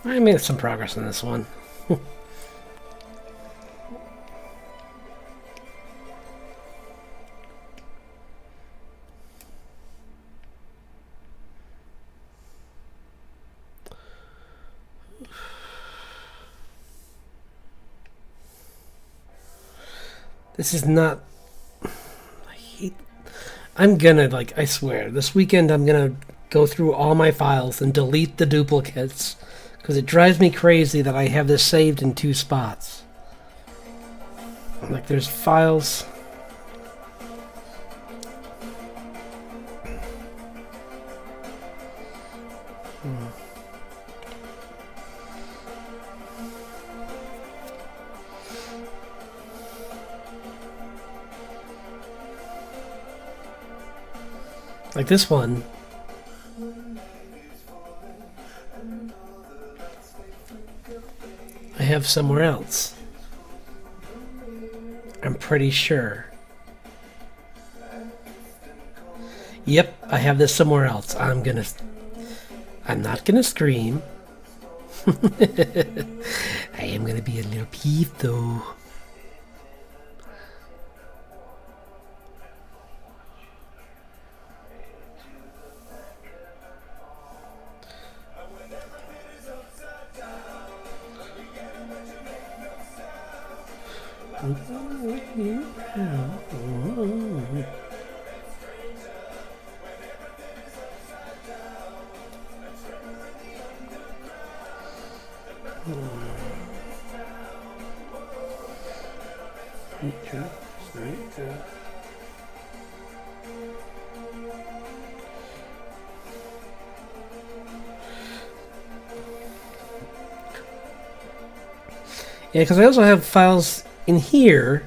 I made some progress on this one. This is not... I'm gonna, like, I swear, this weekend I'm gonna go through all my files and delete the duplicates. Because it drives me crazy that I have this saved in 2 spots. Like, there's files... Like this one. I have somewhere else. I'm pretty sure. Yep, I have this somewhere else. I'm not gonna scream. I am gonna be a little peeved though. Yeah, because I also have files in here.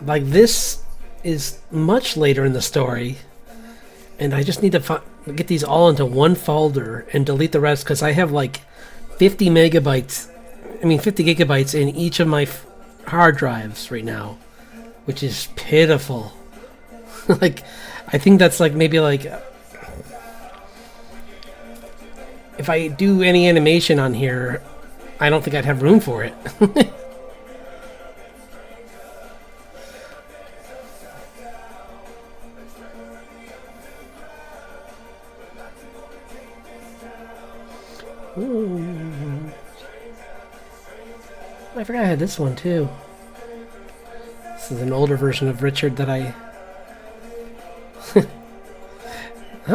Like this is much later in the story, and I just need to get these all into one folder and delete the rest because I have like 50 gigabytes in each of my hard drives right now, which is pitiful. Like, I think that's like maybe like if I do any animation on here, I don't think I'd have room for it. Ooh. I forgot I had this one too. This is an older version of Richard that I... That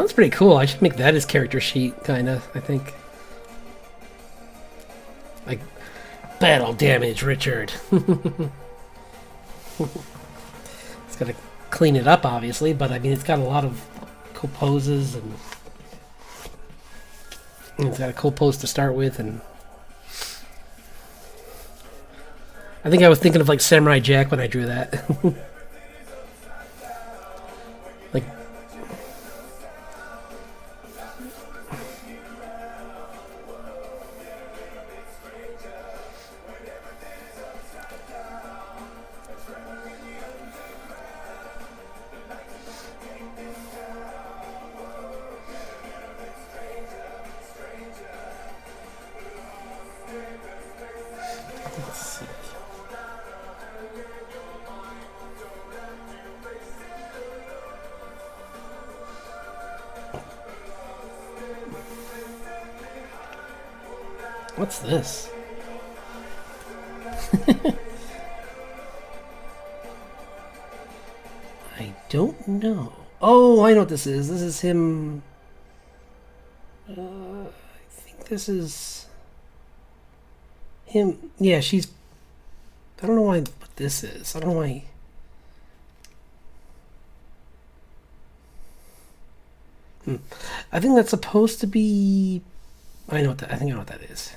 was pretty cool. I should make that his character sheet, kinda, I think. Like, battle damage, Richard. It's gotta clean it up, obviously, but I mean, it's got a lot of cool poses, and it's got a cool pose to start with, and I think I was thinking of like Samurai Jack when I drew that. Like, let's see. What's this? I don't know. Oh, I know what this is. This is him. I think this is him. Yeah, she's. I don't know why. What this is. I don't know why. I think that's supposed to be. I know what that. I think I know what that is.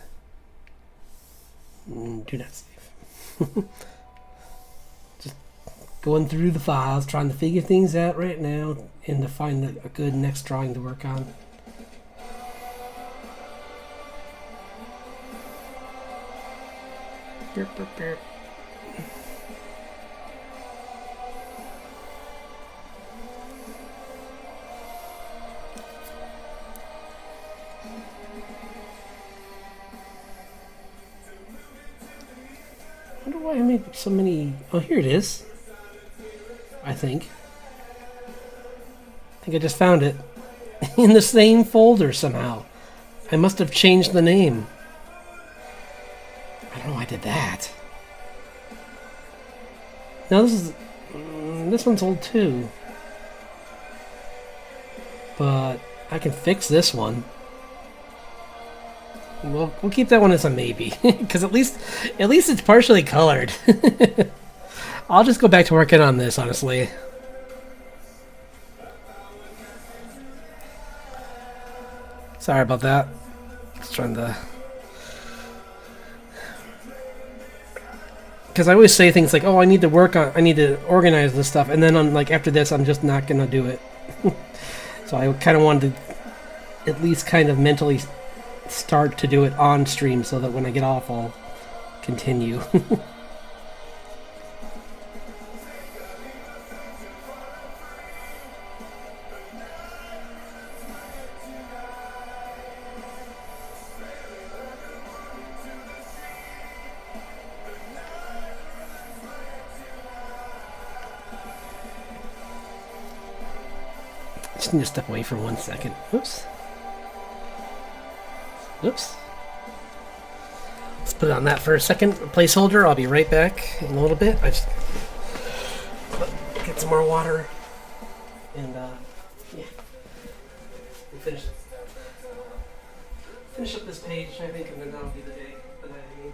Do not save. Just going through the files, trying to figure things out right now, and to find a good next drawing to work on. Burp, burp, burp. I wonder why I made so many. Oh, here it is. I think I just found it in the same folder somehow. I must have changed the name. I don't know why I did that. Now this one's old too, but I can fix this one. We'll keep that one as a maybe, because at least it's partially colored. I'll just go back to working on this, honestly. Sorry about that. Just trying to... Because I always say things like, oh, I need to organize this stuff, and then after this, I'm just not gonna do it. So I kind of wanted to at least kind of mentally start to do it on stream so that when I get off, I'll continue. Just need to step away for 1 second. Oops. Oops. Let's put it on that for a second. Placeholder. I'll be right back in a little bit. I just get some more water. And, yeah. We'll finish up this page, I think, and then that'll be the day. The night, I mean.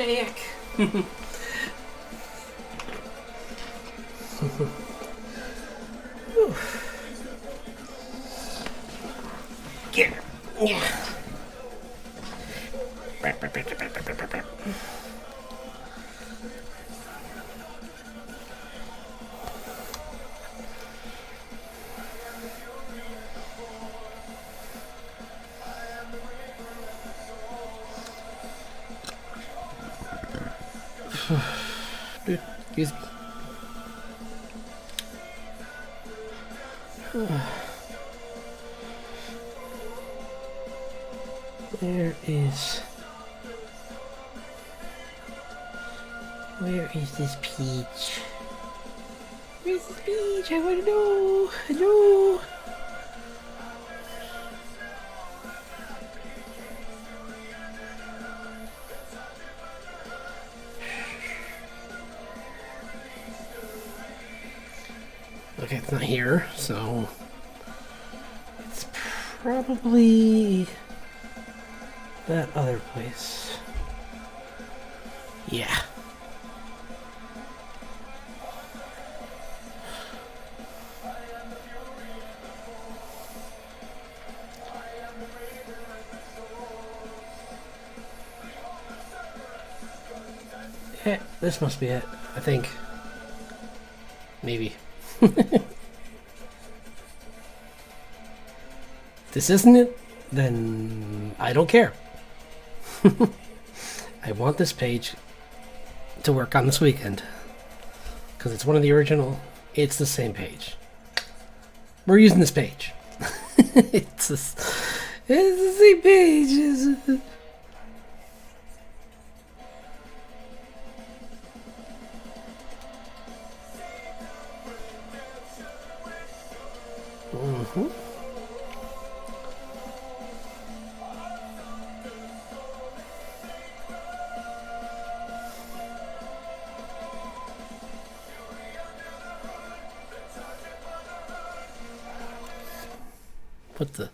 back. Get her. Yeah. Dude, excuse me. Where is this peach? Where's this peach? I want to know. Hello. Okay, it's not here, so it's probably that other place. Yeah. Yeah, this must be it, I think. Maybe. If this isn't it, then I don't care. I want this page to work on this weekend. Because it's one of the original. It's the same page. We're using this page. it's the same page. Mm-hmm. What the?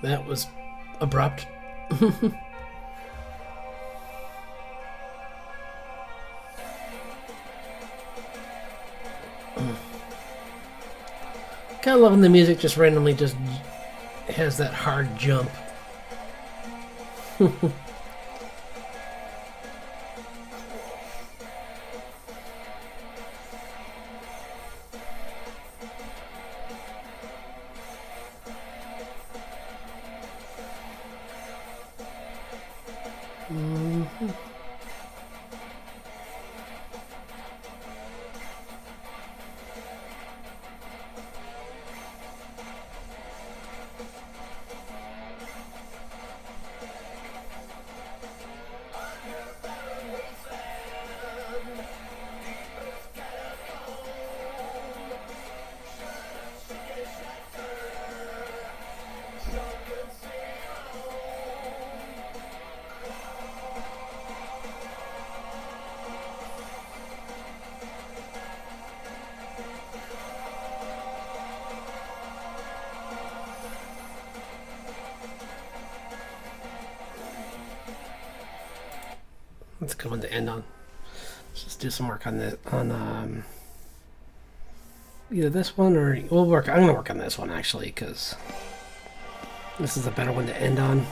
That was abrupt. Kind of loving the music just randomly just has that hard jump. That's a good one to end on. Let's just do some work on this, on either this one or we'll work. I'm gonna work on this one actually because this is a better one to end on.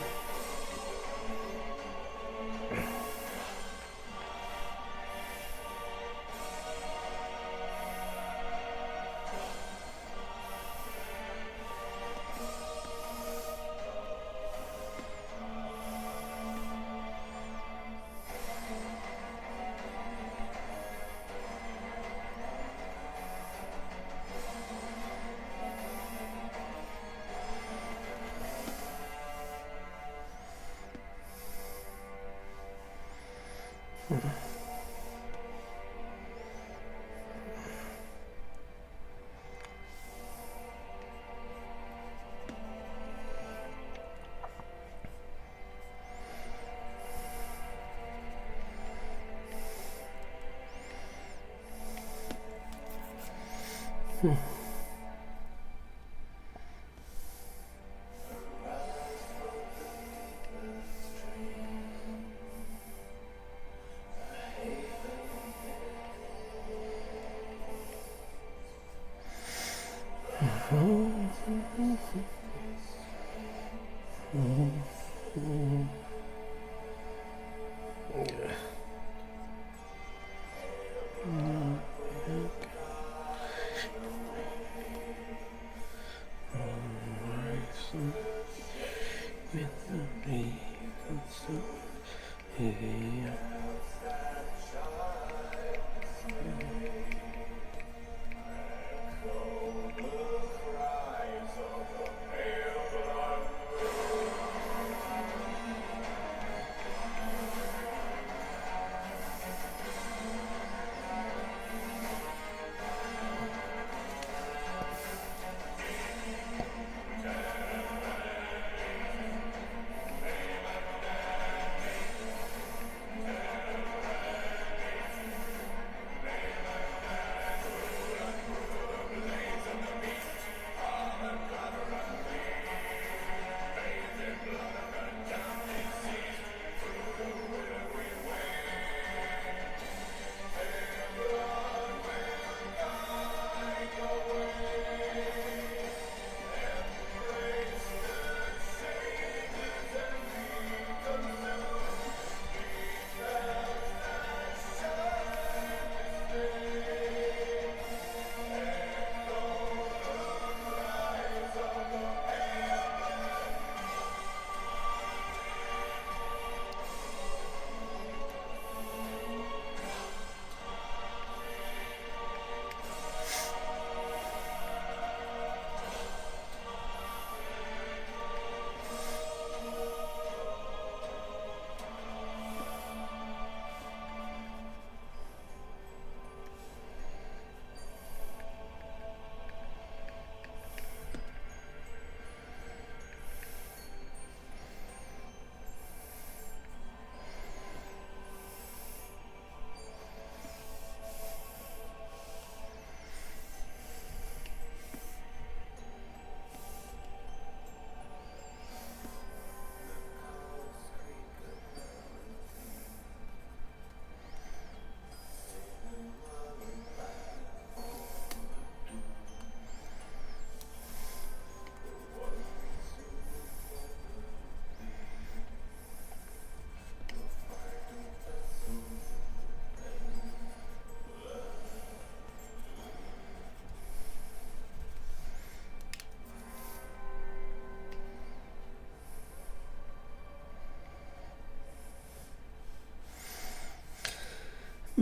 How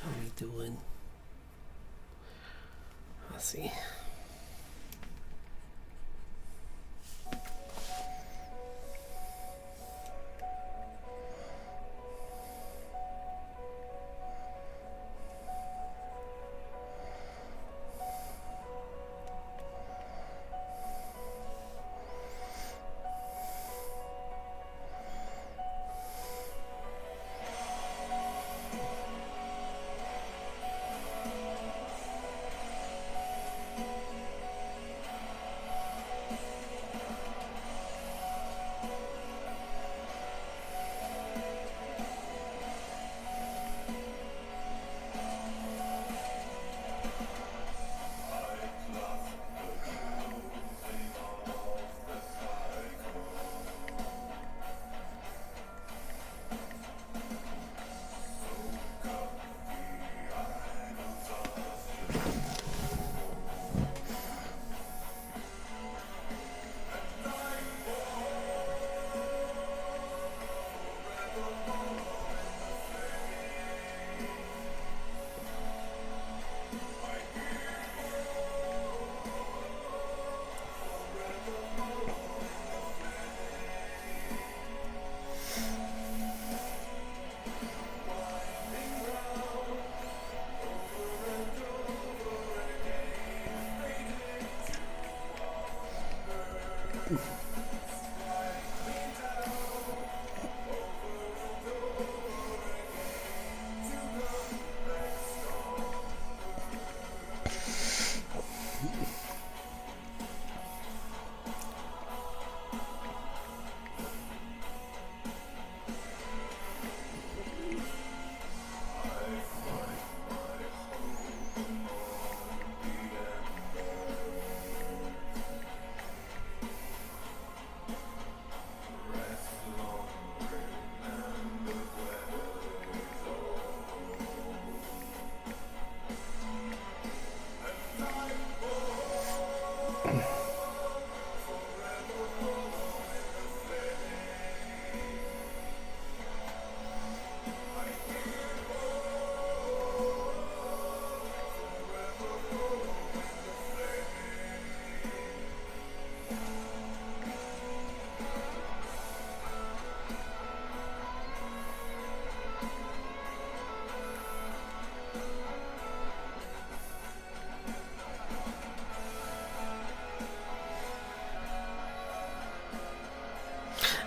are we doing? Let's see.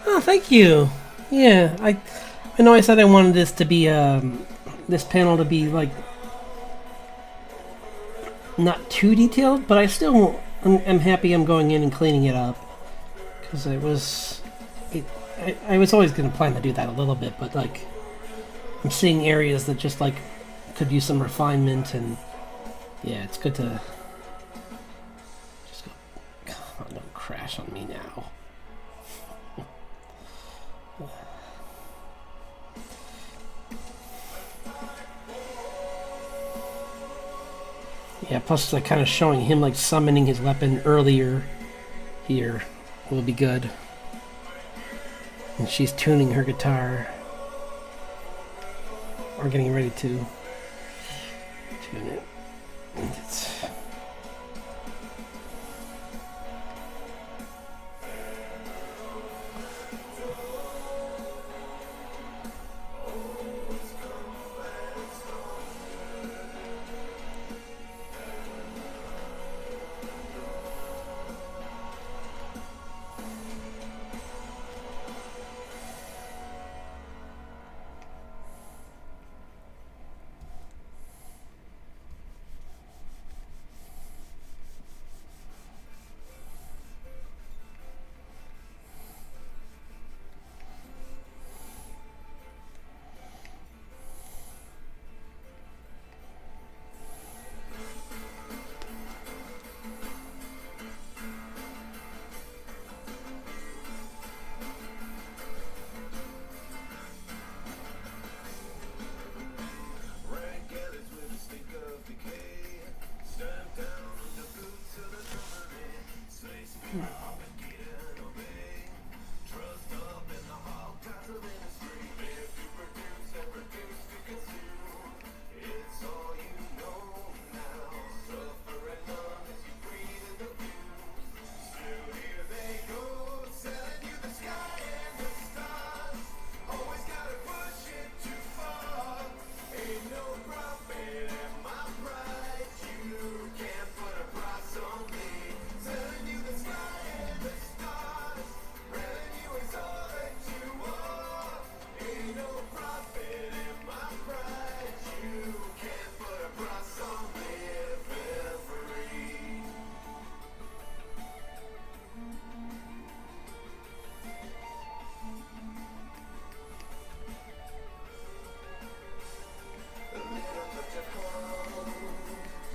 Oh, thank you. Yeah, I know I said I wanted this to be this panel to be like not too detailed, but I still won't, I'm happy I'm going in and cleaning it up because I was always going to plan to do that a little bit, but like I'm seeing areas that just like could use some refinement, and yeah, it's good to just go. Come on, don't crash on me now. Yeah, plus like kind of showing him like summoning his weapon earlier here will be good. And she's tuning her guitar. Or getting ready to tune it.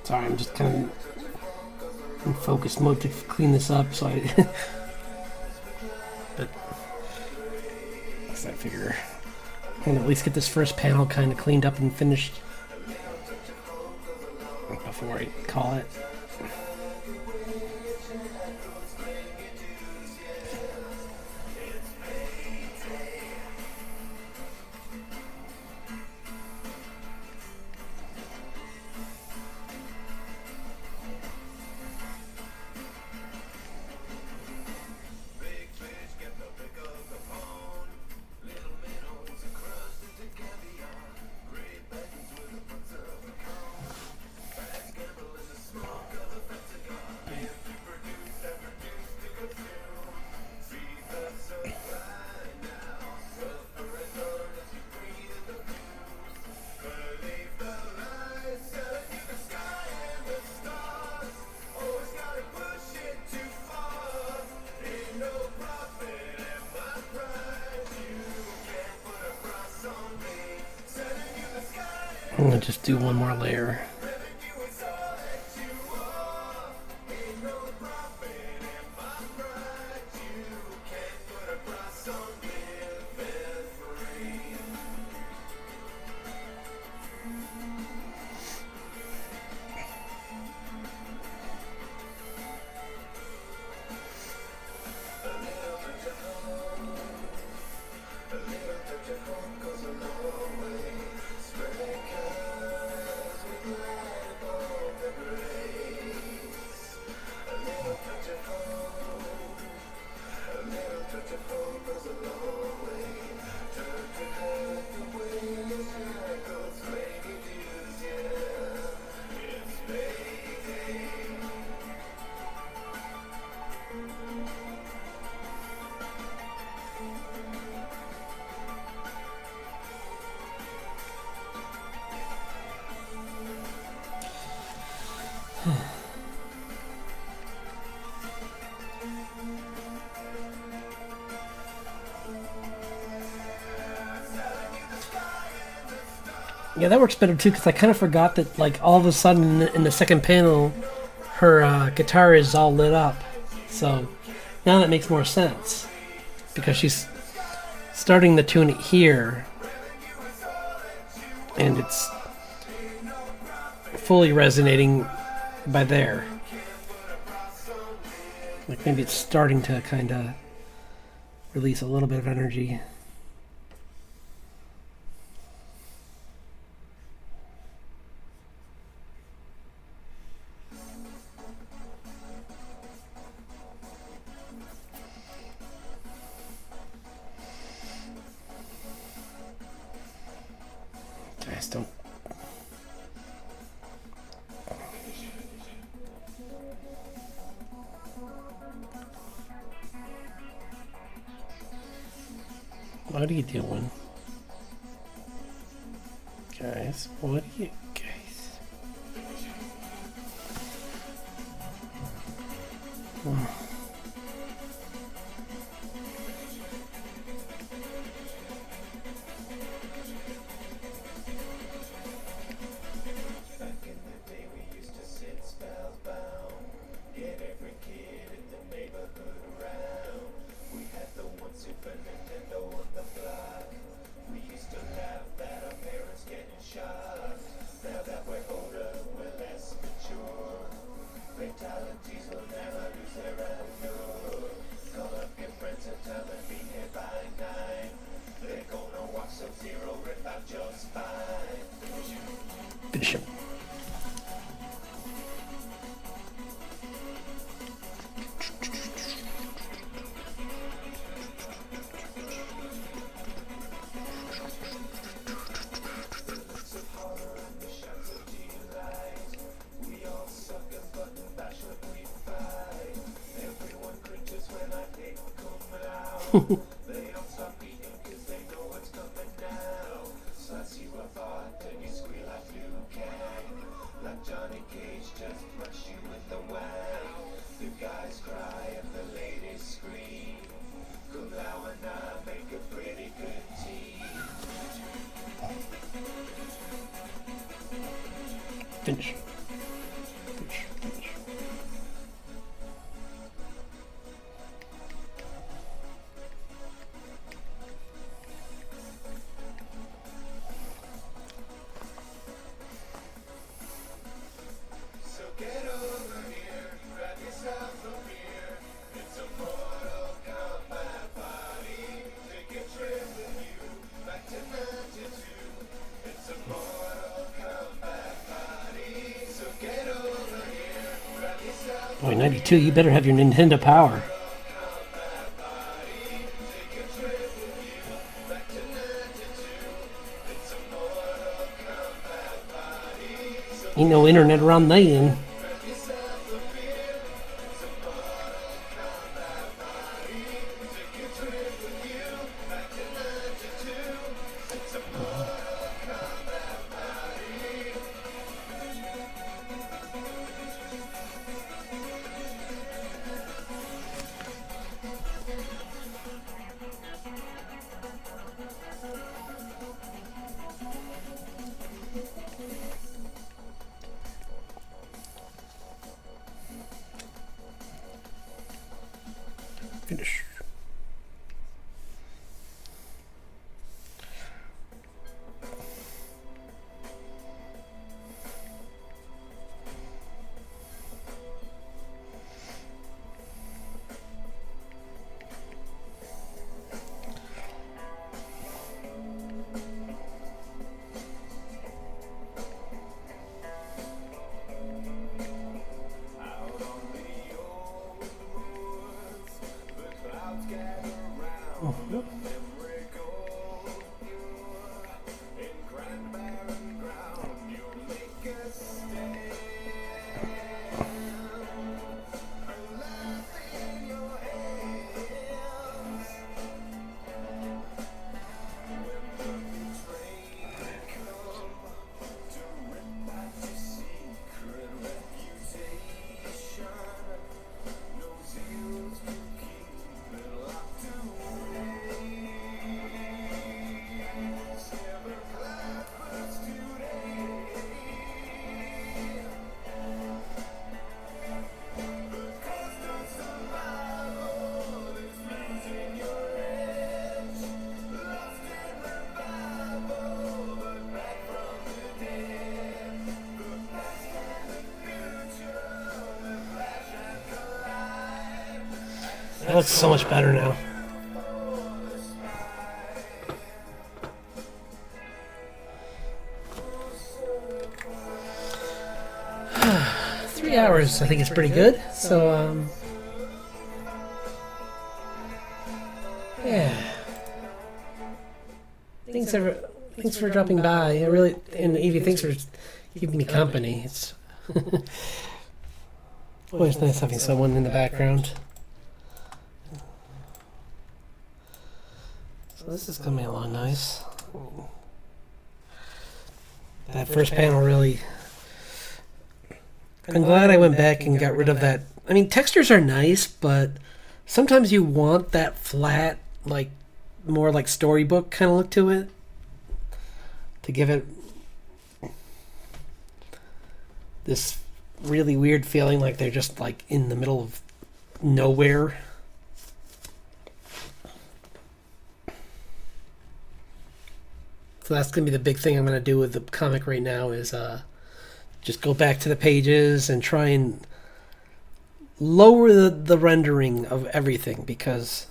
Sorry, I'm just kind of in focus mode to clean this up, so I. But I figure I can at least get this first panel kind of cleaned up and finished before I call it. I'm gonna just do one more layer. Yeah, that works better too because I kind of forgot that like all of a sudden in the second panel, her guitar is all lit up. So now that makes more sense because she's starting the tune here, and it's fully resonating by there. Like maybe it's starting to kind of release a little bit of energy. Guys, don't. What are you doing? Guys, what are you guys? Back in the day we used to sit spellbound, get every kid in the neighborhood around. We had the one Super Nintendo on the block. We used to laugh at our parents getting shot. Now that we're older, we're less mature. Fatalities will never lose their allure. Call up your friends and tell them be here by 9. They're gonna watch Sub-Zero rip out your spine. Finish him. We all suck and button bash like we fight. Everyone cringes when I take come out. They don't stop eating cause they know what's coming now. Slice you apart and you squeal like Liu Kang. Like Johnny Cage just rush you with the wang. You guys cry and the ladies scream. Kung Lao and I make a pretty good team. Finish. Finish. Finish. So get over here, grab yourself a beer. It's a Mortal Kombat party. Take a trip with you back to 92. It's a Mortal Kombat party. So get over here, grab yourself Boy, 92, you better have your Nintendo Power. take a trip with you back to 92. It's a Mortal Kombat party. So Ain't no internet around then. grab yourself a beer. It's a Mortal Kombat party. Take a trip with you back to 92. It's a Mortal Kombat party. Finish. Out on the old woods, the clouds gather round. Memory goes pure. In grand barren ground, you make a stand. A life in your hands. When the betrayed come to rip out your secret reputation, no zeros to keep it locked away. That looks so much better now. Hours, I think it's pretty good. So, yeah. Thanks for dropping by. I really, and Evie, thanks for keeping me company. It's always nice having someone in the background. So this is coming along nice. That first panel really. I'm glad I went back and got rid of that. I mean, textures are nice, but sometimes you want that flat, like, more like storybook kind of look to it. To give it this really weird feeling like they're just, like, in the middle of nowhere. So that's going to be the big thing I'm going to do with the comic right now is, just go back to the pages and try and lower the rendering of everything, because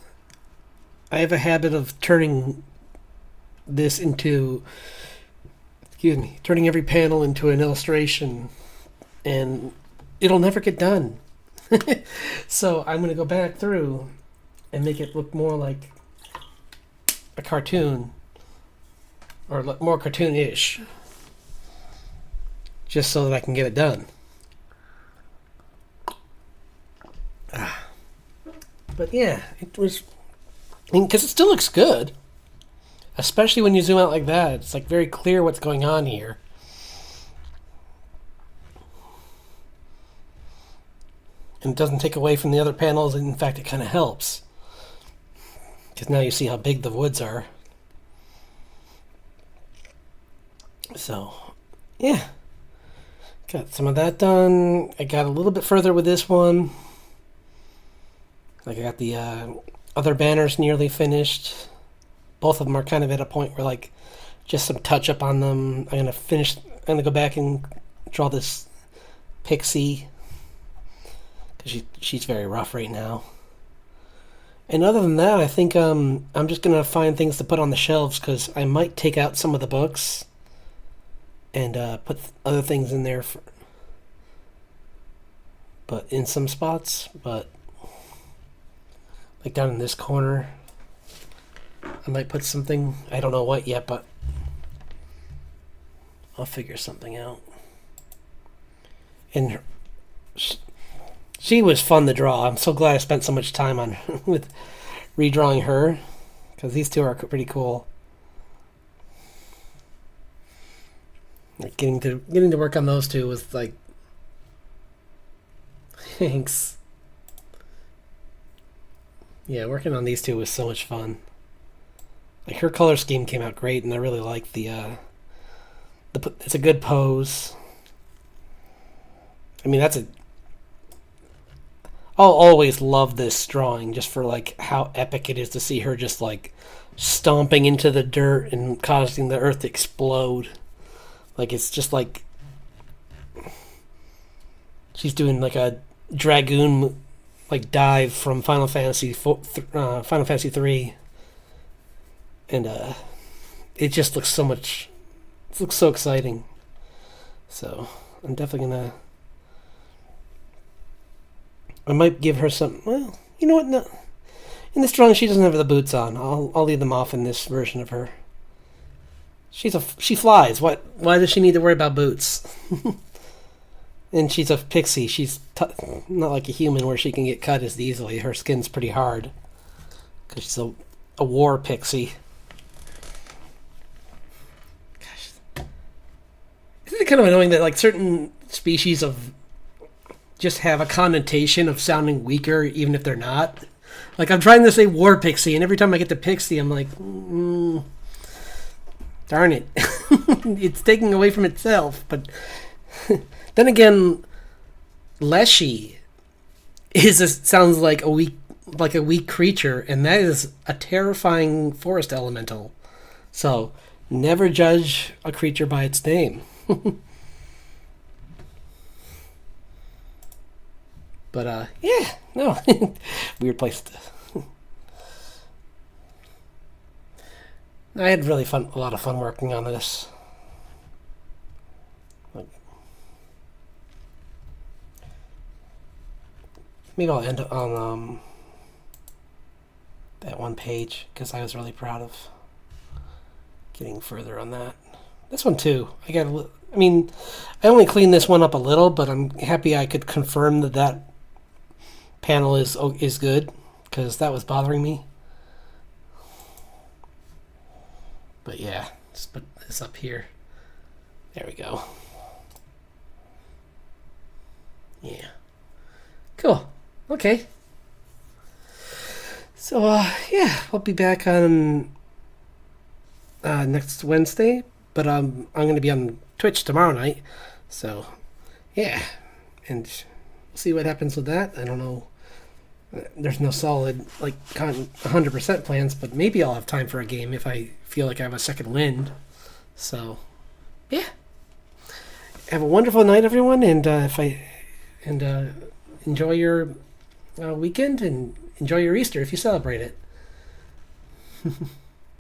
I have a habit of turning this into, turning every panel into an illustration, and it'll never get done. So I'm going to go back through and make it look more like a cartoon, or more cartoonish. Just so that I can get it done. But yeah, it was... I mean, because it still looks good. Especially when you zoom out like that. It's like very clear what's going on here. And it doesn't take away from the other panels. In fact, it kind of helps. Because now you see how big the woods are. So, yeah. Got some of that done. I got a little bit further with this one. Like I got the other banners nearly finished. Both of them are kind of at a point where like just some touch up on them. I'm gonna go back and draw this Pixie because she's very rough right now. And other than that, I think I'm just gonna find things to put on the shelves because I might take out some of the books and put other things in there, but in some spots, but like down in this corner, I might put something, I don't know what yet, but I'll figure something out. And she was fun to draw. I'm so glad I spent so much time on with redrawing her, because these two are pretty cool. Like getting to work on those two was like, thanks. Yeah, working on these two was so much fun. Like her color scheme came out great, and I really like the it's a good pose. I mean, I'll always love this drawing just for like how epic it is to see her just like stomping into the dirt and causing the earth to explode. Like it's just like she's doing like a dragoon like dive from Final Fantasy 3, and it just looks so much. It looks so exciting. So I'm definitely gonna. I might give her some. Well, you know what? No, in this drawing she doesn't have the boots on. I'll leave them off in this version of her. She flies. Why does she need to worry about boots? And she's a pixie. She's not like a human where she can get cut as easily. Her skin's pretty hard because she's a war pixie. Gosh, isn't it kind of annoying that like certain species of just have a connotation of sounding weaker even if they're not? Like I'm trying to say war pixie, and every time I get to pixie, I'm like. Darn it. It's taking away from itself. But then again, Leshy sounds like a weak creature, and that is a terrifying forest elemental. So never judge a creature by its name. But yeah, no, weird place to. I had a lot of fun working on this. Like, maybe I'll end on that one page because I was really proud of getting further on that. This one too. I mean, I only cleaned this one up a little, but I'm happy I could confirm that panel is good because that was bothering me. But yeah, let's put this up here. There we go. Yeah. Cool. Okay. So yeah, I'll be back on next Wednesday, but I'm going to be on Twitch tomorrow night. So yeah, and we'll see what happens with that. I don't know. There's no solid 100% plans, but maybe I'll have time for a game if I feel like I have a second wind. So yeah, have a wonderful night, everyone, and enjoy your weekend and enjoy your Easter if you celebrate it.